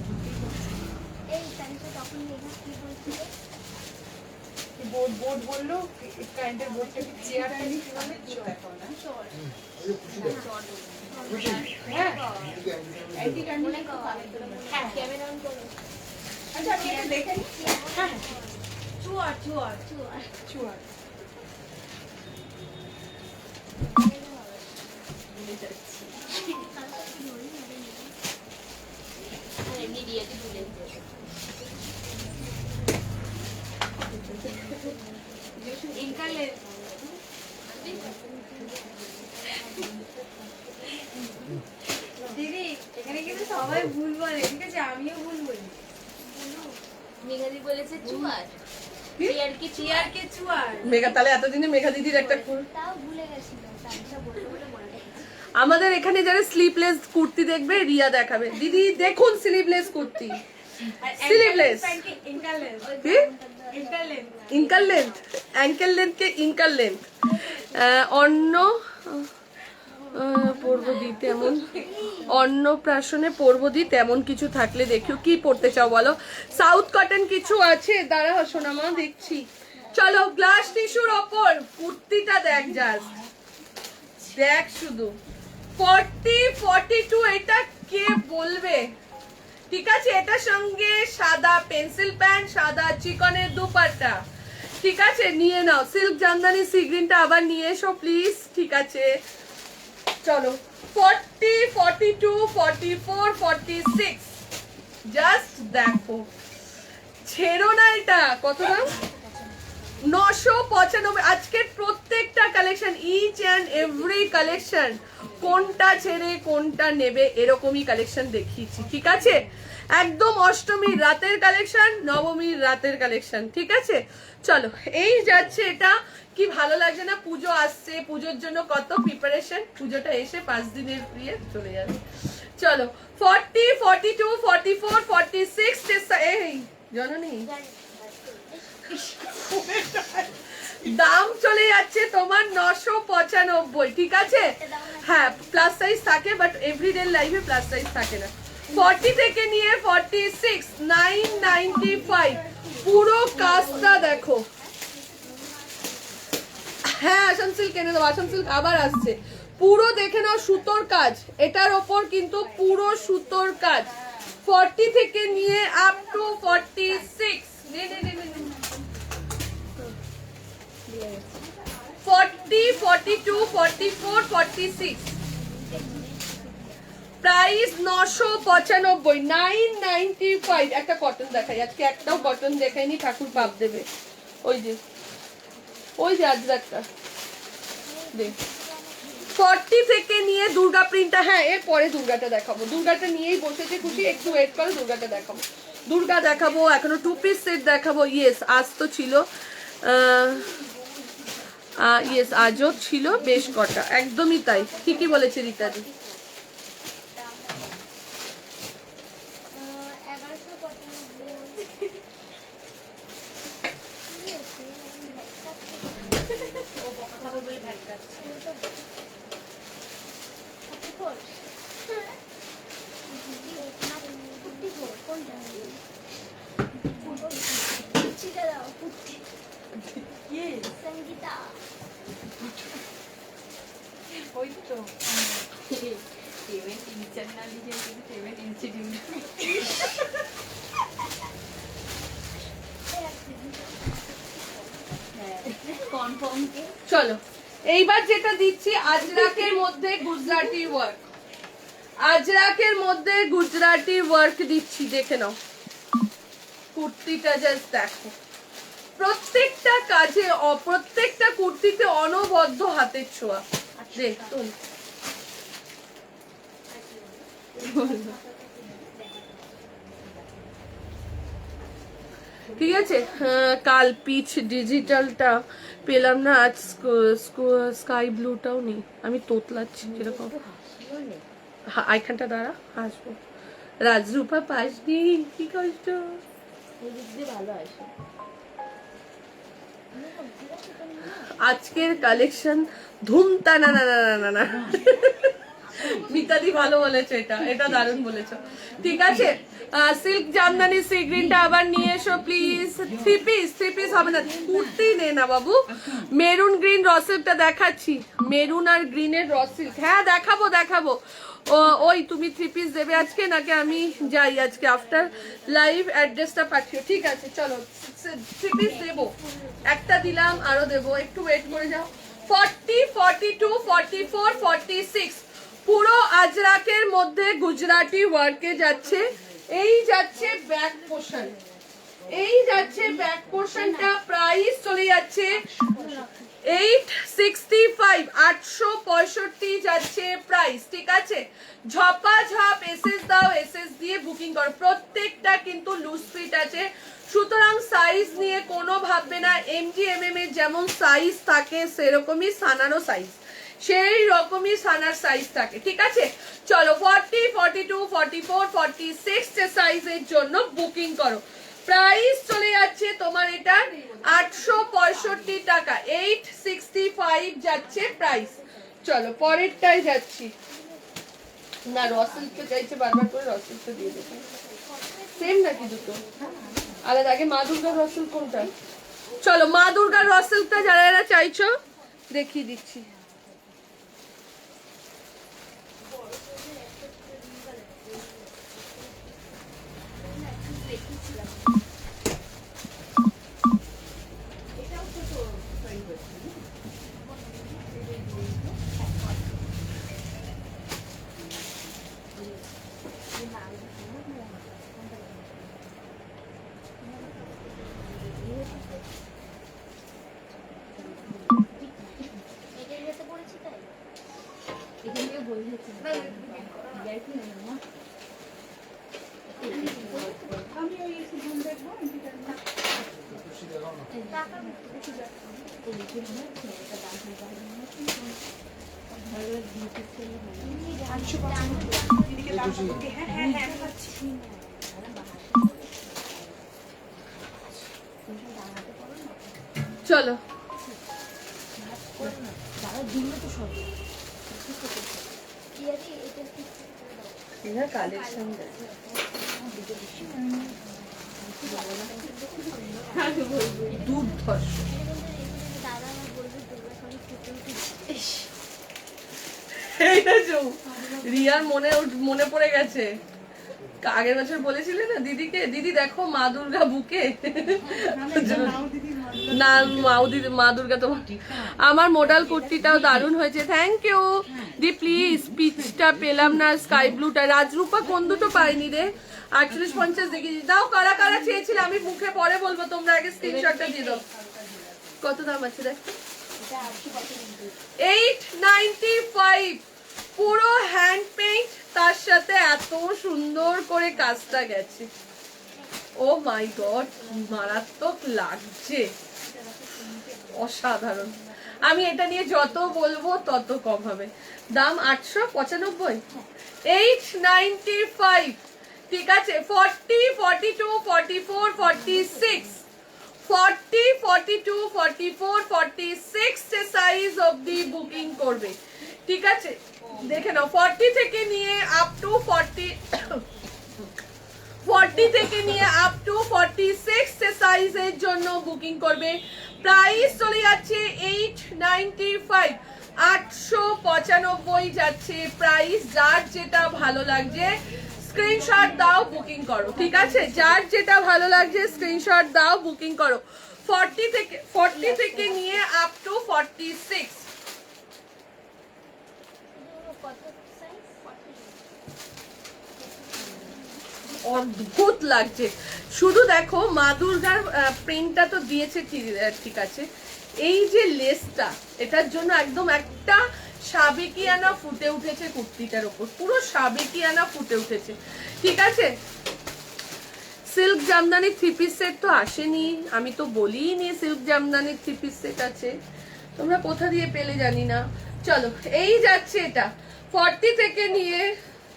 বোর্ড বোর্ড বললো কারেন্টের বোর্ডটাকে চেয়ারটা নিয়ে কিভাবে দেখো না হ্যাঁ অ্যান্টি কারেন্ট হ্যাঁ ক্যামেরা অন করো। আচ্ছা আমি এটা দেখে নিই হ্যাঁ চুয়ার চুয়ার চুয়ার চুয়ার এমনি দিয়েছি ভুলে ইনকালে দিদি এখানে কিন্তু সবাই ভুল বলে, ঠিক আছে, আমিও ভুল বলি। মেঘাদি বলেছে চুয়ার, চিয়ার কে চুয়ার। মেঘা, তাহলে এতদিনে মেঘা দিদির একটা তাও ভুলে গেছিলাম, তানিশা বলতে বলে মনে রেখেছি। আমাদের এখানে যারা স্লিভলেস কুর্তি দেখবে রিয়া দেখাবে। দিদি দেখুন স্লিভলেস কুর্তি, স্লিভলেস কি ইনকাল লেন্থ, অ্যাঙ্কেল লেন্থ কে ইনকাল লেন্থ। অন্য পরবদি তেমন, অন্নপ্রাশনে পরবদি তেমন কিছু থাকলে দেখিও। কি পড়তে চাও বলো? সাউথ কটন কিছু আছে, দাঁড়া সোনামা দেখছি। চলো গ্লাস টিস্যুর ওপর কুর্তিটা দেখ, জাস্ট দেখ শুধু। 40 42 এটা কে বলবে, ঠিক আছে। এটার সঙ্গে সাদা পেন্সিল প্যান্ট, সাদা চিকনের দুপাট্টা, ঠিক আছে, নিয়ে নাও। সিল্ক জামদানি সি গ্রিনটা আবার নিয়ে এসো প্লিজ, ঠিক আছে। চলো 40 42 44 46 জাস্ট দেখো, ছেড়ো না এটা। কত দাম? 995। আজকের প্রত্যেকটা collection, each and every collection, কোনটা ছেড়ে কোনটা নেবে এরকমই কালেকশন দেখিয়েছি, ঠিক আছে। একদম অষ্টমীর রাতের কালেকশন, নবমীর রাতের কালেকশন, ঠিক আছে। চলো এই যাচ্ছে এটা। কি ভালো লাগছে না? পুজো আসছে, পুজোর জন্য কত প্রিপারেশন, পুজোটা এসে 5 দিনের প্রিয়ে চলে যাবে। চলো 40 42 44 46 এই জননী দাম চলে যাচ্ছে তোমার 995, ঠিক আছে। হ্যাঁ প্লাস সাইজ থাকে, বাট এভরিডে লাইফে প্লাস সাইজ থাকে না। 40 থেকে নিয়ে 46 995, পুরো কাজটা দেখো। হ্যাঁ আসাম সিল্ক এনে দেবো, আসাম সিল্ক আবার আসছে। পুরো দেখে নাও সুতোর কাজ, এটার ওপর কিন্তু পুরো সুতোর কাজ। 40 থেকে নিয়ে আপ টু 46, 40 42 44 46, প্রাইস 995, 995। একটা কটন দেখাই, আজকে একটাও কটন দেখাইনি, ঠাকুর পাপ দেবে। ওই যে আজরাকটা দে। 40 থেকে নিয়ে দুর্গা প্রিন্টটা, হ্যাঁ এর পরে দুর্গাটা দেখাবো। দুর্গাটা নিয়েই বসেছে খুশি, একটু ওয়েট করো, দুর্গাটা দেখাবো। দুর্গা দেখাবো, এখনো 2 পিস সেট দেখাবো। ইয়েস আজ তো ছিল, ইয়েস আজও ছিল বেশ কটা, একদমই তাই, ঠিকই বলেছে রীতাদি। 11 পেমেন্ট ইন্টারনালি যে পেমেন্ট ইনস্টিটিউট কনফার্ম কে চলো এইবার যেটা দিচ্ছি আজরাকের মধ্যে গুজরাটি ওয়ার্ক, আজরাকের মধ্যে গুজরাটি ওয়ার্ক দিচ্ছি, দেখে নাও কুর্তিটা জাস্ট দেখো, প্রত্যেকটা কাজে প্রত্যেকটা কুর্তিতে অনবদ্য হাতের ছোঁয়া। দেখ তোল ঠিক আছে। কাল পিচ ডিজিটালটা পেলাম না, আজ স্কাই ব্লুটাও নেই, আমি তোতলাচ্ছি যেরকম। এখানটা দাঁড়া, হাসবো। রাজরূপা পাসনি, কি কষ্ট। ভালো আসে আজকের কালেকশন ধুমতা না না না না না না মিতাদি ভালো বলেছো, এটা এটা দারুণ বলেছো। ঠিক আছে, সিল্ক জামদানি সি গ্রিনটা আবার নিয়ে এসো প্লিজ। থ্রি পিস হবে না, কুর্তি নে না বাবু। মেরুন গ্রিন র সিল্কটা দেখাচ্ছি, মেরুন আর গ্রিনের র সিল্ক। হ্যাঁ দেখাবো দেখাবো। ওই তুমি থ্রি পিস দেবে আজকে নাকি আমি যাই আজকে আফটার লাইভ? অ্যাড্রেসটা পাঠিও। ঠিক আছে চলো, থ্রি পিস দেবো, একটা দিলাম আরো দেবো, একটু ওয়েট করে যাও। 40, 42, 44, 46 পুরো আজরাকের মধ্যে গুজরাটি ওয়ার্কে যাচ্ছে। এই যাচ্ছে ব্যাক পোর্শন, এই যাচ্ছে ব্যাক পোর্শনটা, প্রাইস চলে যাচ্ছে 865, 865 যাচ্ছে প্রাইস। ঠিক আছে, ঝপাঝপ এসএস দাও, এসএস দিয়ে বুকিং করো। প্রত্যেকটা কিন্তু লুজ ফিট আছে, সুতরাং সাইজ নিয়ে কোনো ভাববে না। এমজি এমএম এর যেমন সাইজ থাকে সেরকমই সানারও সাইজ, সেই রকমই সানার সাইজ থাকে। ঠিক আছে চলো, 40, 42, 44, 46 সাইজের জন্য বুকিং করো। প্রাইস চলে যাচ্ছে তোমার এটা 865 টাকা, 865 যাচ্ছে প্রাইস। চলো পরেরটাই যাচ্ছি। না রসিলকে চাইছে বারবার করে, রসিলকে দিয়ে দেবো। সেম নাকি দুটো আলাদা? আগে মা দুর্গার রসিল কোনটা? চলো মা দুর্গার রসিলটা যারা যারা চাইছো দেখিয়ে দিচ্ছি। চলো কালেকশন দুর্ধর্ষ। রিয়ার মনে পড়ে গেছে, আগের বছর বলেছিলে না দিদিকে, দিদি দেখো মা দুর্গা বুকে। না মা দুর্গা তো। আমার মডেল কুর্তিটাও দারুণ হয়েছে, থ্যাংক ইউ দি। প্লিজ পিচটা পেলাম না, স্কাই ব্লুটা। রাজরূপা কোন দুটো পাইনি রে? 48-50 দেখিয়ে দাও। কারা কারা চেয়েছিলে আমি মুখে পরে বলবো, তোমরা আগে স্ক্রিনশটটা দিয়ে দাও। কত দাম আছে দেখ? 895, পুরো হ্যান্ড পেইন্ট, তার সাথে এত সুন্দর করে কাজটা গেছে। ও মাই গড, মারাত্মক লাগছে, অসাধারণ। আমি এটা নিয়ে যত বলবো তত কম হবে। দাম 895, 895। ঠিক আছে, 40, 42, 44, 46, 40, 42, 44, 46 সাইজ অবধি বুকিং করবে। ঠিক আছে দেখে নাও, 40 থেকে নিয়ে আপ টু 40 থেকে নিয়ে আপ টু 46 সাইজের জন্য বুকিং করবে। প্রাইস চলে যাচ্ছে 895। 895 যাচ্ছে প্রাইস। যার যেটা ভালো লাগছে স্ক্রিনশট দাও, বুকিং করো, ঠিক আছে? যার যেটা ভালো লাগছে স্ক্রিনশট দাও, বুকিং করো। 40 থেকে নিয়ে আপ টু 46। অদ্ভুত লাগছে। শুধু দেখো মা দুর্গার প্রিন্টটা তো দিয়েছে ঠিক আছে, এই যে লেসটা, এটার জন্য একদম একটা সাবেকিয়ানা ফুটে উঠেছে কুর্তিটার উপর, পুরো সাবেকিয়ানা ফুটে উঠেছে, ঠিক আছে? সিল্ক জামদানি 3 পিস সেট তো আসেনি, আমি তো বলিই নি সিল্ক জামদানি 3 পিস সেট আছে, তোমরা কোথা দিয়ে পেলে জানি না। চলো এই যাচ্ছে এটা 40 থেকে নিয়ে,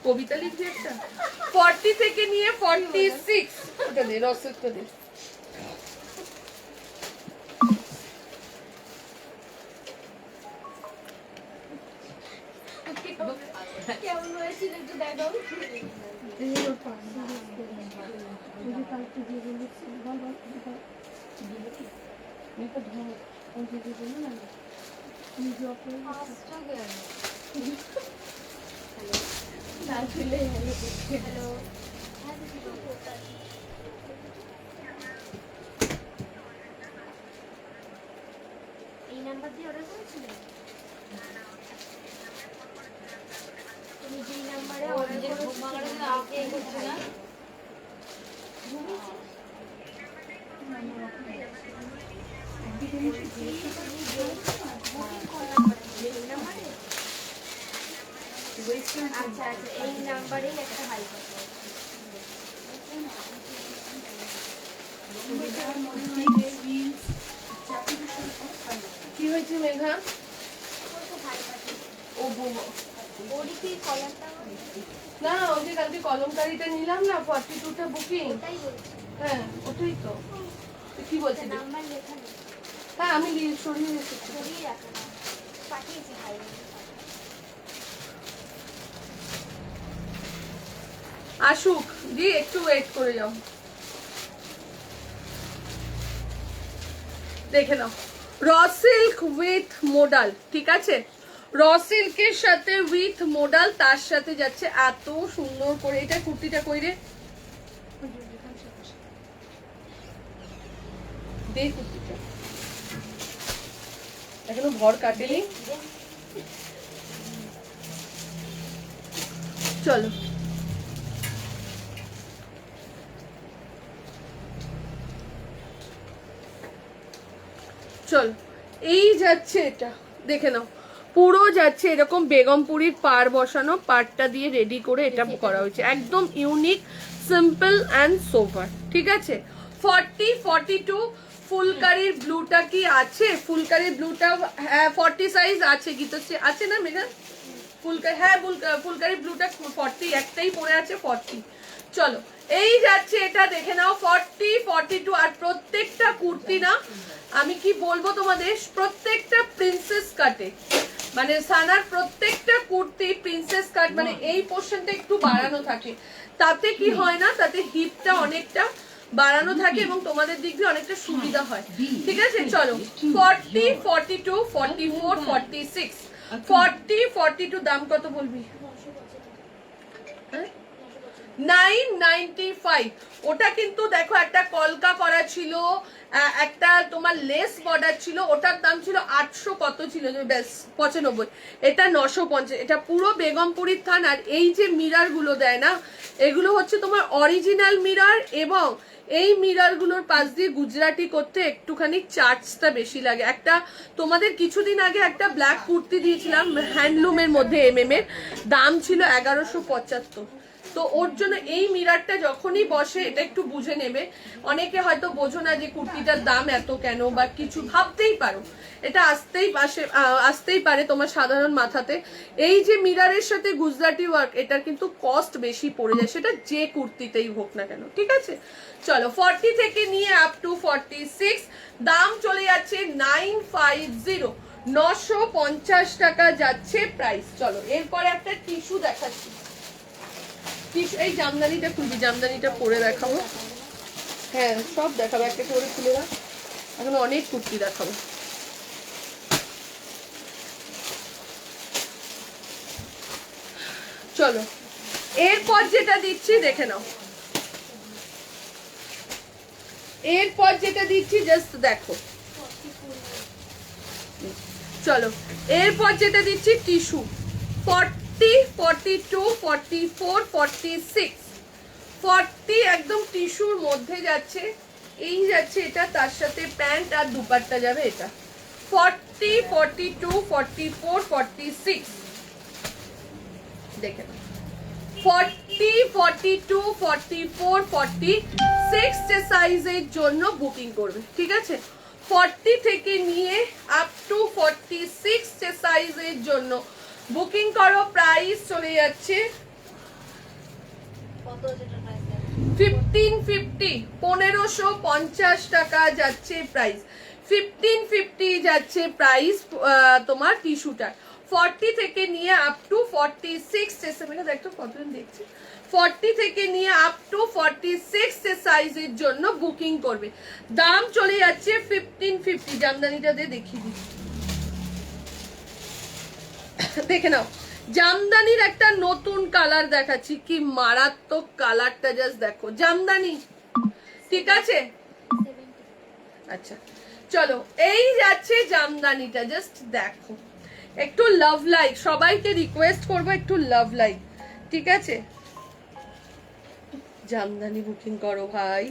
কবিতা লিখছি একটা, 40 থেকে নিয়ে 46। ওটা দে, রসেটটা দে। কেমন হয়েছিল একটু দেখাও। হ্যালো, এই নাম্বার দিয়ে অর্ডার করেছিলেন? তুমি যেই নাম্বারে অর্ডার করেছিলে আচ্ছা আচ্ছা, এই নাম্বারেই একটা হাই করো। কি হয়েছে মেঘা? ও ওরই কি কলারটা? না, ওই যে কালকে কলমকারিটা নিলাম না, 42টা বুকিং। ওটাই বলছি। হ্যাঁ ওটাই তো। কি বলছিস? নাম্বার লেখা নেই, হ্যাঁ আমি সরিয়ে রেখেছি। সরিয়ে রাখা না, পাঠিয়েছি হাই। আসুক দি, একটু ওয়েট করে যাও। দেখে নাও, র সিল্ক উইথ মোডাল, ঠিক আছে? র সিল্কের সাথে উইথ মোডাল, তার সাথে যাচ্ছে এত সুন্দর করে। এটা কুর্তিটা কই রে? দে কুর্তিটা, এখনো ভর কাটেনি। চলো চল, এই যাচ্ছে এটা, দেখে নাও, পুরো যাচ্ছে এরকম বেগমপুরীর পাড় বসানো, পাড়টা দিয়ে রেডি করে এটা করা হয়েছে, একদম ইউনিক, সিম্পল অ্যান্ড সোভার, ঠিক আছে? 40 42 ফুলকারির ব্লুটা কি আছে? ফুলকারির ব্লুটা হ্যাঁ 40 সাইজ আছে, গীতশ্রী আছে না মেঘা? ফুলকারি, হ্যাঁ ফুলকারি ব্লুটা 40, একটাই পড়ে আছে 40। চলো এই যাচ্ছে এটা, দেখে নাও 40 42। আর প্রত্যেকটা কুর্তি না, আমি কি বলবো তোমাদের, প্রত্যেকটা প্রিন্সেস কাটে, মানে সানার প্রত্যেকটা কুর্তি প্রিন্সেস কাট, মানে এই পোর্শনটা একটু বাড়ানো থাকে, তাতে কি হয় না, তাতে হিপটা অনেকটা বাড়ানো থাকে এবং তোমাদের দিক দিয়ে অনেকটা সুবিধা হয়, ঠিক আছে? চলো 40 42 44 46 40 42 দাম কত বলবি? 995। ওটা কিন্তু দেখো একটা কলকা করা ছিল, একটা তোমার লেস বর্ডার ছিল, ওটার দাম ছিল 800 কত ছিল, ব্যাস 95। এটা 950। এটা পুরো বেগমপুরীর থান। আর এই যে মিরার গুলো দেয় না, এগুলো হচ্ছে তোমার অরিজিনাল মিরার, এবং এই মিরার গুলোর পাশ দিয়ে গুজরাটি করতে একটুখানি চার্জটা বেশি লাগে। একটা তোমাদের কিছুদিন আগে একটা ব্ল্যাক কুর্তি দিয়েছিলাম হ্যান্ডলুমের মধ্যে, এর দাম ছিল 1175। তো ওর জন্য এই মিরারটা যখনই বসে এটা একটু বুঝে নেবে। অনেকে হয়তো বোঝো না যে কুর্তিটার দাম এত কেন, বা কিছু ভাবতেই পারো, এটা আসতেই পারে তোমার সাধারণ মাথাতে। এই যে মিরারের সাথে গুজরাটি ওয়ার্ক, এটার কিন্তু কস্ট বেশি পড়ে যায়, সেটা যে কুর্তিতেই হোক না কেন, ঠিক আছে? চলো 40 থেকে নিয়ে আপ টু 46, দাম চলে যাচ্ছে 950, 950 টাকা যাচ্ছে প্রাইস। চলো এরপরে একটা টিস্যু দেখাচ্ছি। এই জামদানিটা খুলবি, জামদানিটা পরে দেখাবো, হ্যাঁ সব দেখাবো, একটা করে খুলে দাও, এখন অনেক কুর্তি দেখাবো। চলো এরপর যেটা দিচ্ছি দেখে নাও, এরপর যেটা দিচ্ছি জাস্ট দেখো। চলো এরপর যেটা দিচ্ছি টিস্যু 40, 42, 44, 46, 40 একদম টিস্যুর মধ্যে যাচ্ছে, এই যাচ্ছে এটা, তার সাথে প্যান্ট আর দুপাট্টা যাবে এটা। 40, 42, 44, 46 দেখে নাও। 40, 42, 44, 46 সাইজের জন্য বুকিং করবে, ঠিক আছে? 40 থেকে নিয়ে আপ টু 46 সাইজের জন্য বুকিং করো। প্রাইস চলে যাচ্ছে 1550, 1550 টাকা যাচ্ছে প্রাইস। 1550 যাচ্ছে প্রাইস তোমার টিস্যুটা। 40 থেকে নিয়ে আপ টু 46 দেখো কতদিন দেখছি, 40 থেকে নিয়ে আপ টু 46 সাইজের জন্য বুকিং করবে। দাম চলে যাচ্ছে 1550। জামদানিটা দিয়ে দেখিয়ে দিই, দেখে নাও। জামদানির একটা নতুন কালার দেখাচ্ছি, কি মারাত্মক কালারটা, জাস্ট দেখো। জামদানি, ঠিক আছে? আচ্ছা চলো এই যাচ্ছে জামদানিটা, জাস্ট দেখো। একটু লাভ লাইক, সবাইকে রিকোয়েস্ট করবো একটু লাভ লাইক, ঠিক আছে? জামদানি বুকিং করো ভাই,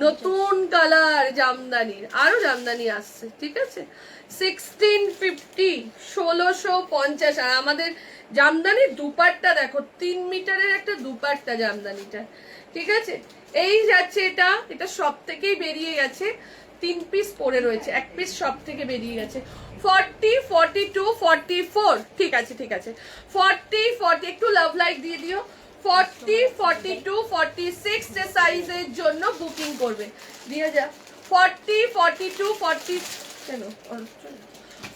নতুন কালার জামদানির, আরো জামদানি আসছে, ঠিক আছে? 1650, 1650। আর আমাদের জামদানির দুপাট্টা দেখো, 3 মিটারের একটা দুপাট্টা জামদানিটা, ঠিক আছে? এই যাচ্ছে এটা, এটা সব থেকেই বেরিয়ে গেছে, 3 পিস পরে রয়েছে, 1 পিস সব থেকে বেরিয়ে গেছে। 40, 42, 44, ঠিক আছে ঠিক আছে। 40, 40 একটু লাভ লাইক দিয়ে দিও। 40, 42, 46 সাইজের জন্য বুকিং করবে, দিয়ে যা। 40, 42, 40 কেন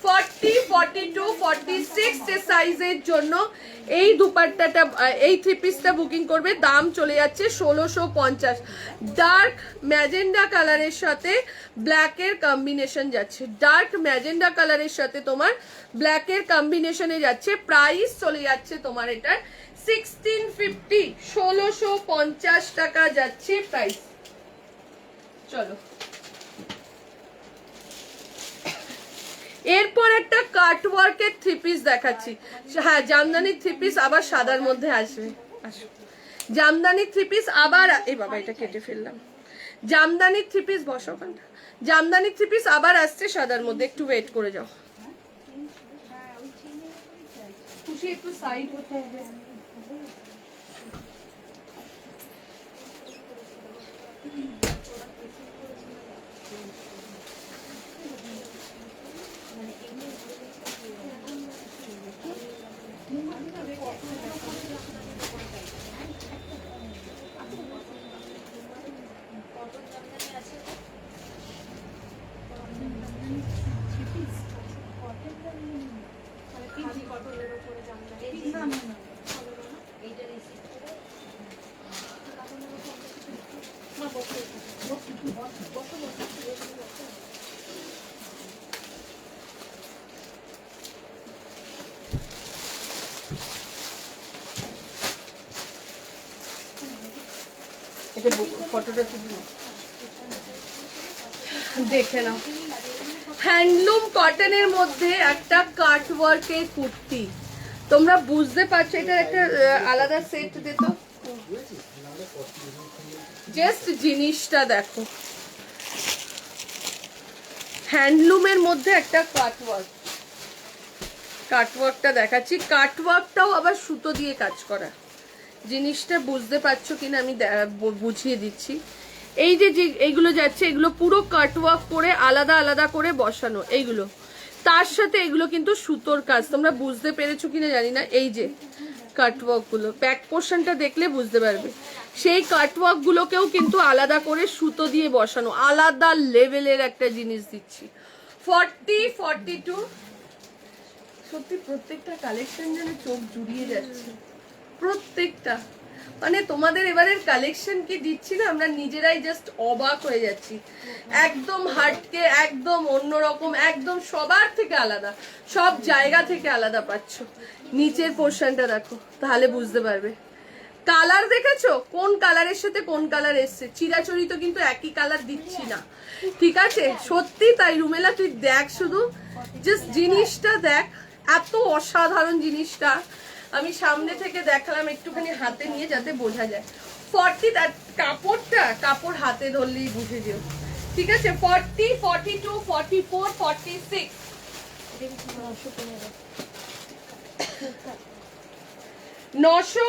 40, 42, 46 সাইজের জন্য এই দুপাট্টাটা, এই 3 পিসটা বুকিং করবে। দাম চলে যাচ্ছে 1650। ডার্ক ম্যাজেন্ডা কালারের সাথে ব্ল্যাকের কম্বিনেশন যাচ্ছে, ডার্ক ম্যাজেন্ডা কালারের সাথে তোমার ব্ল্যাকের কম্বিনেশনে যাচ্ছে। প্রাইস চলে যাচ্ছে তোমার এটা 1650, 1650 টাকা যাচ্ছে প্রাইস। চলো এরপর একটা কাটওয়ার্কের 3 পিস দেখাচ্ছি। হ্যাঁ জামদানির 3 পিস আবার সাদার মধ্যে আসবে, আসো। জামদানির 3 পিস আবার, এই বাবা এটা কেটে ফেললাম। জামদানির 3 পিস বসো ওখানটা। জামদানির 3 পিস আবার আসছে সাদার মধ্যে, একটু ওয়েট করে যাও। খুশি একটু সাইড হতে হবে। ফটোটা দেখে নাও। হ্যান্ডলুম কটনের মধ্যে একটা কাটওয়ার্কের কুর্তি, তোমরা বুঝতে পারছো এটা একটা আলাদা সেট দিত। জাস্ট জিনিসটা দেখো, হ্যান্ডলুমের মধ্যে একটা কাটওয়ার্ক, কাটওয়ার্কটা দেখাচ্ছি। কাটওয়ার্কটাও আবার সুতো দিয়ে কাজ করা, জিনিসটা বুঝতে পারছো কিনা আমি বুঝিয়ে দিচ্ছি। এই যে এইগুলো যাচ্ছে, এগুলো পুরো কাটওয়ার্ক করে আলাদা আলাদা করে বসানো, এইগুলো তার সাথে এগুলো কিন্তু সুতোর কাজ, তোমরা বুঝতে পেরেছো কিনা জানি না। এই যে কাটওয়ার্ক গুলো, ব্যাক পোর্শনটা দেখলে বুঝতে পারবে, সেই কাটওয়ার্ক গুলোকেও কিন্তু আলাদা করে সুতো দিয়ে বসানো, আলাদা লেভেলের একটা জিনিস দিচ্ছি। 40, 42, সত্যি প্রত্যেকটা কালেকশন যেন চোখ জুড়িয়ে যাচ্ছে, প্রত্যেকটা মানে তোমাদের এবারের কালেকশন কি দিচ্ছি না, আমরা নিজেরাই জাস্ট অবাক হয়ে যাচ্ছি। একদম হাটকে, একদম অন্যরকম, একদম সবার থেকে আলাদা, সব জায়গা থেকে আলাদা পাচ্ছ। নিচের পোর্শনটা দেখো, তাহলে বুঝতে পারবে। কালার দেখেছো কোন কালারের সাথে কোন কালার এসছে, চিরাচরিত কিন্তু একই কালার দিচ্ছি না, ঠিক আছে? সত্যি তাই। রুমেলা তুই দেখ, শুধু জাস্ট জিনিসটা দেখ, এত অসাধারণ জিনিসটা। আমি সামনে থেকে দেখালাম একটুখানি হাতে নিয়ে, যাতে বোঝা যায়। 40, কাপড়টা, কাপড় হাতে ধরলেই বুঝে যেও, ঠিক আছে? 40, 42, 44, 46, 900।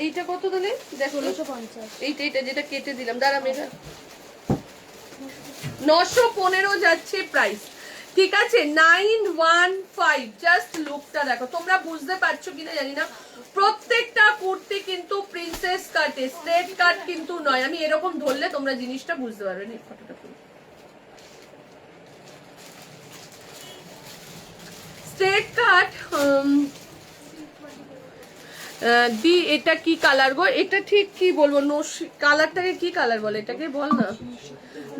এইটা কত দিলে দেখো? 1650। এইটা যেটা কেটে দিলাম, দাঁড়া মেঘা। 915 যাচ্ছে প্রাইস, ঠিক আছে? 915। জাস্ট লুকটা দেখো, তোমরা বুঝতে পারছো কিনা জানি না। প্রত্যেকটা কুর্তি কিন্তু প্রিন্সেস কাটে, স্ট্রেট কাট কিন্তু নয়। আমি এরকম ধরলে তোমরা জিনিসটা বুঝতে পারবে না। ফটোটা স্ট্রেট কাট দি। এটা কি কালার গো? এটা ঠিক কি বলবো, নস্যি কালারটাকে কি কালার বলে, এটাকে বল না,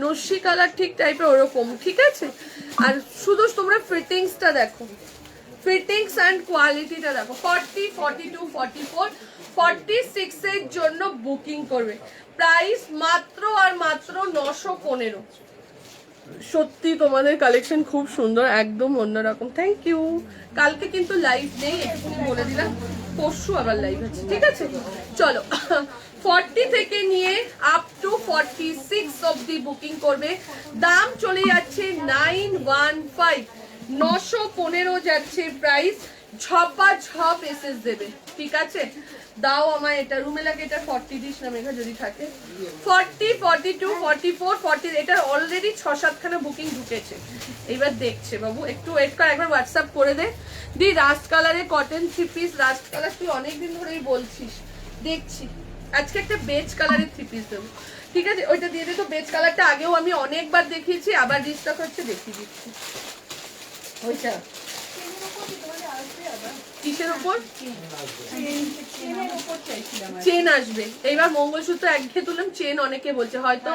নস্যি কালার ঠিক টাইপের ওরকম, ঠিক আছে? আর শুধু তোমরা ফিটিংসটা দেখো, ফিটিংস অ্যান্ড কোয়ালিটিটা দেখো। 40, 42, 44, 46 এর জন্য বুকিং করবে। প্রাইস মাত্র আর মাত্র 915। সত্যি তোমাদের কালেকশন খুব সুন্দর, একদম অন্যরকম। Thank you. কালকে কিন্তু লাইভ নেই, একটু বলে দিলাম, পরশু আবার লাইভ আছে, ঠিক আছে? চলো 40 থেকে নিয়ে আপ টু 46 অবধি বুকিং করবে। দাম চলে যাচ্ছে 915, 915 যাচ্ছে প্রাইস। ঝপা ঝপ এসএস দেবে, ঠিক আছে? দাও আমায় এটা। রুমেলাকে এটা 40 দিস না মেঘা, যদি থাকে। 40, 42, 44, 40, এটা অলরেডি 6-7 খানা বুকিং ঢুকেছে। এইবার দেখছে বাবু, একটু ওয়েট কর, একবার হোয়াটসঅ্যাপ করে দে। দি রাস্ট কালারে কটন 3 পিস, রাস্ট কালার তুই অনেকদিন ধরেই বলছিস, দেখছি। আজকে একটা বেজ কালারের 3 পিস দেবো, ঠিক আছে? ওইটা দিয়ে দে তো। বেজ কালারটা আগেও আমি অনেকবার দেখিয়েছি, আবার রিস্টক হচ্ছে, দেখিয়ে দিচ্ছি। ওইটা কিসের ওপর? চেন আসবে এইবার। মঙ্গলসূত্র একঘেয়ে তুললাম, চেন অনেকে বলছে হয়তো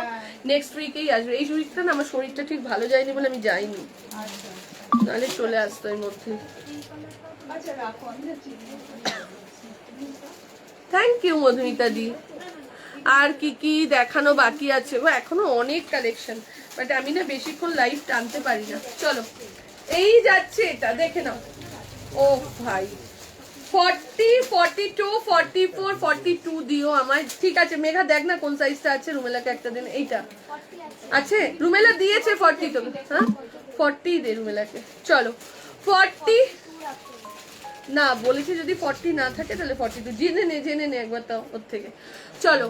নেক্সট উইকেই আসবে। এই উইকটা না আমার শরীরটা ঠিক ভালো যায়নি বলে আমি যাইনি, নাহলে চলে আসতো এর মধ্যে। থ্যাংক ইউ মধুমিতা দি। আর কি কি দেখানো বাকি আছে গো? এখনো অনেক কালেকশন, বাট আমি না বেশিক্ষণ লাইভ টানতে পারি না। চলো এই যাচ্ছে, এটা দেখে নাও। ও ভাই 40, 42, 44, 42 দিও আমায়, ঠিক আছে? মেঘা দেখ না কোন সাইজটা আছে, রুমেলাকে একটা দিন। এইটা আছে, রুমেলা দিয়েছে 40 তোকে। হ্যাঁ 40 দে রুমেলাকে। চলো 40 না বলেছি, যদি 40 না থাকে তাহলে 42 জেনে নে একবার তাও ওর থেকে। চলো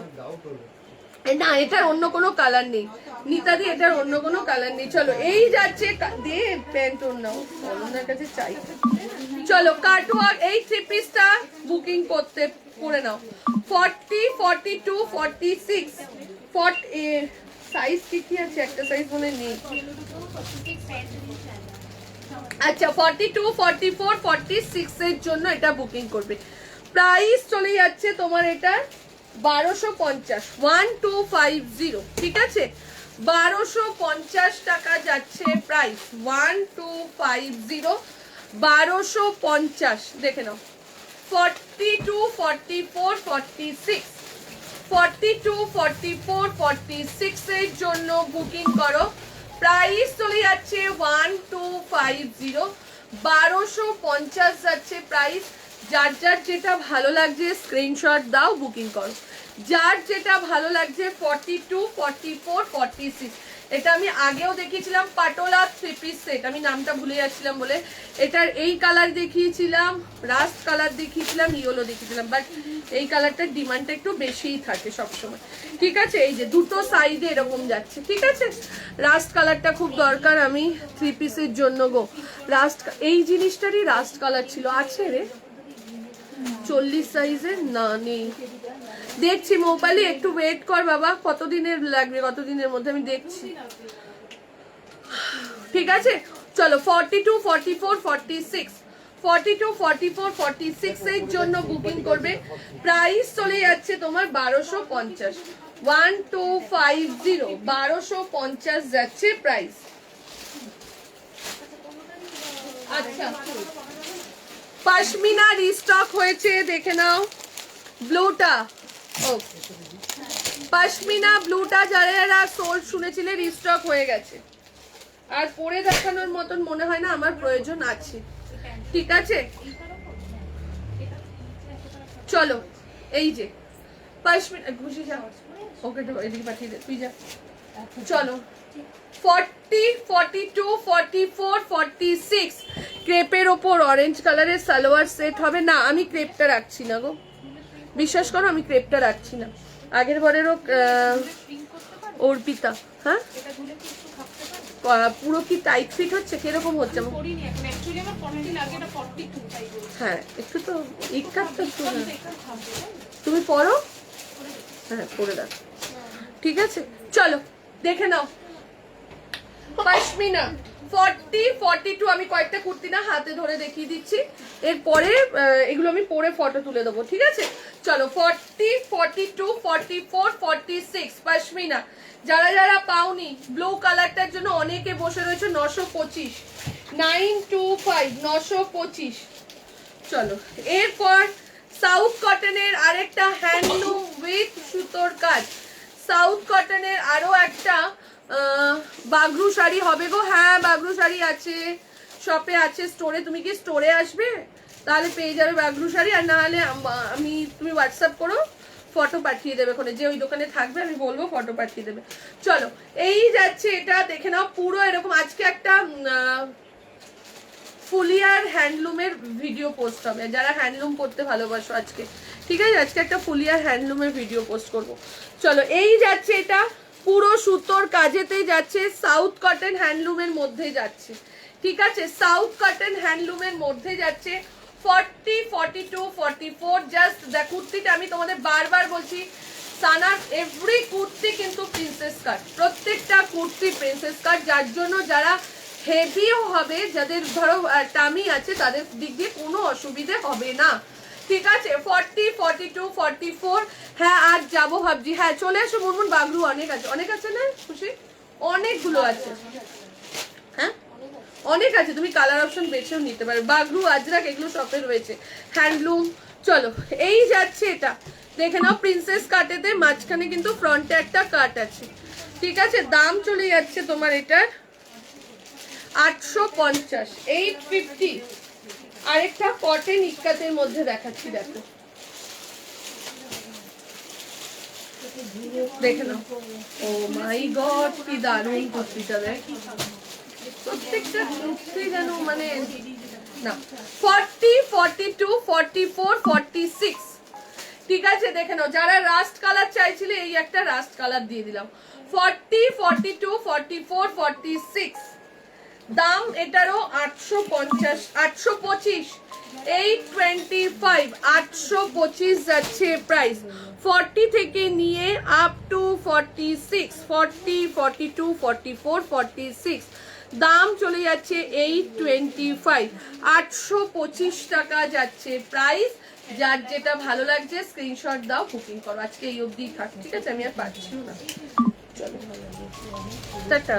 না, এটার অন্য কোনো কালার নেই নিতাদি, এটার অন্য কোনো কালার নেই। চলো এই যাচ্ছে, দে প্যান্ট ওর নাও, ওনার কাছে চাই। চলো কাটওয়ার্ক এই 3 পিসটা বুকিং করতে করে নাও। 40, 42, 46, 40 সাইজ কি আছে? একটা সাইজ মনে নেই। আচ্ছা 42, 44, 46 এর জন্য এটা বুকিং করবে। প্রাইস চলে যাচ্ছে তোমার এটা 1250, 1250, ঠিক আছে? 1250 টাকা যাচ্ছে প্রাইস, 1250, 1250 দেখে নাও। 42, 44, 46, 42, 44, 46 এর জন্য বুকিং করো। প্রাইস চলে যাচ্ছে 1250, 1250 যাচ্ছে প্রাইস। যার যার যেটা ভালো লাগছে স্ক্রিনশট দাও, বুকিং করো। যার যেটা ভালো লাগছে 42, 44, 46, এটা আমি আগেও দেখিয়েছিলাম পাটোলা 3 পিস সেট, আমি নামটা ভুলে যাচ্ছিলাম বলে। এটার এই কালার দেখিয়েছিলাম, রাস্ট কালার দেখিয়েছিলাম, ইয়েলো দেখিয়েছিলাম, বাট এই কালারটার ডিমান্ডটা একটু বেশিই থাকে সবসময়, ঠিক আছে? এই যে দুটো সাইডে এরকম যাচ্ছে, ঠিক আছে? রাস্ট কালারটা খুব দরকার আমি 3 পিসের জন্য গো। রাস্ট এই জিনিসটারই রাস্ট কালার ছিল, আছে রে 40 সাইজের? না নেই, দেখছি। মোবাইলে একটু ওয়েট কর বাবা, কতদিনের লাগবে, কতদিনের মধ্যে আমি দেখছি, ঠিক আছে? চলো 42, 44, 46, 42, 44, 46 এর জন্য বুকিং করবে। প্রাইস চলে যাচ্ছে তোমার 1250, 1250, 1250 যাচ্ছে প্রাইস। আচ্ছা, পশমিনা রিস্টক হয়েছে, দেখে নাও। ব্লুটা, ও পশমিনা ব্লুটা যারা যারা সোল শুনেছিলে রিস্টক হয়ে গেছে। আর পরে দেখানোর মতন মনে হয় না আমার প্রয়োজন আছে, ঠিক আছে। চলো এই যে পশমিনা, ঘুষি যা, ওকে তো এদিকে পাঠিয়ে দে, তুই যা। চলো 40, 42, 44, 46 ক্রেপের ওপর অরেঞ্জ কালারের সালোয়ার সেট হবে না। আমি ক্রেপটা রাখছি না গো, বিশ্বাস করো আমি ক্রেপটা রাখছি না। আগের বারেরও অর্পিতা, হ্যাঁ পুরো কি টাইট ফিট হচ্ছে, কিরকম হচ্ছে? হ্যাঁ একটু তো ইকাতটা, তুমি পরো, হ্যাঁ পরে রাখ, ঠিক আছে। চলো দেখে নাও পশমিনা 40, 42। আমি কয়েকটা কুর্তি না হাতে ধরে দেখিয়ে দিচ্ছি, এরপরে এগুলো আমি পরে ফটো তুলে দেবো, ঠিক আছে। চলো 40, 42, 44, 46 পশমিনা। যারা যারা পাওনি ব্লু কালারটার জন্য অনেকে বসে রয়েছে, 925, 925, 925। চলো এরপর সাউথ কটনের আরেকটা হ্যান্ডলুম উইথ সুতোর কাজ, সাউথ কটনের আরো একটা বাগরু শাড়ি হবে গো। হ্যাঁ বাগরু শাড়ি আছে, শপে আছে, স্টোরে। তুমি কি স্টোরে আসবে তাহলে পেয়ে যাবে বাগরু শাড়ি, আর না হলে আমি, তুমি হোয়াটসঅ্যাপ করো, ফটো পাঠিয়ে দেবে ওখানে, যে ওই দোকানে থাকবে আমি বলবো ফটো পাঠিয়ে দেবে। চলো এই যাচ্ছে এটা, দেখে নাও পুরো এরকম। আজকে একটা ফুলিয়ার হ্যান্ডলুমের ভিডিও পোস্ট হবে, যারা হ্যান্ডলুম করতে ভালোবাসো আজকে, ঠিক আছে। আজকে একটা ফুলিয়ার হ্যান্ডলুমের ভিডিও পোস্ট করব। চলো এই যাচ্ছে এটা, পুরো সুতোর কাজেতেই যাচ্ছে, সাউথ কটন হ্যান্ডলুমের মধ্যে যাচ্ছে, ঠিক আছে। সাউথ কটন হ্যান্ডলুমের মধ্যে যাচ্ছে 40, 42, 44। জাস্ট দেখ কুর্তিটা, আমি তোমাদের বারবার বলছি সানার এভরি কুর্তি কিন্তু প্রিন্সেস কাট, প্রত্যেকটা কুর্তি প্রিন্সেস কাট, যার জন্য যারা হেভিও হবে, যাদের ধরো টামি আছে, তাদের দিক দিয়ে কোনো অসুবিধে হবে না, ঠিক আছে। 40, 42, 44। হ্যাঁ আজ যাবো ভাবছি, হ্যাঁ চলে এসো মুনমুন, বাগরু অনেক আছে, অনেক আছে না খুশি, অনেকগুলো আছে, হ্যাঁ অনেক আছে, তুমি কালার অপশন বেছেও নিতে পারো। বাগরু, আজরাক এগুলো শপে রয়েছে, হ্যান্ডলুম। চলো এই যাচ্ছে এটা, দেখে নাও প্রিন্সেস কাটেতে, মাঝখানে কিন্তু ফ্রন্টে একটা কাট আছে, ঠিক আছে। দাম চলে যাচ্ছে তোমার এটার 850, 850। আরেকটা কটন ইক্কাতের মধ্যে দেখাচ্ছি, দেখো দেখে নাও। ও মাই গড কি দারুণ কুর্তিটা, দেখ প্রত্যেকটা কুর্তি যেন মানে না। 40, 42, 44, 46, ঠিক আছে। দেখে নাও, যারা রাস্ট কালার চাইছিলে এই একটা রাস্ট কালার দিয়ে দিলাম। 40, 42, 44, 46। দাম এটারও 850, 825, 825, 825 যাচ্ছে প্রাইস। 40 থেকে নিয়ে আপ টু 46, 40, 42, 44, 46 দাম চলে যাচ্ছে 825, 825 টাকা যাচ্ছে প্রাইস। যার যেটা ভালো লাগছে স্ক্রিনশট দাও, বুকিং করো। আজকে এই অবধি থাক, ঠিক আছে, আমি আর পাচ্ছিও না। চলো টাটা।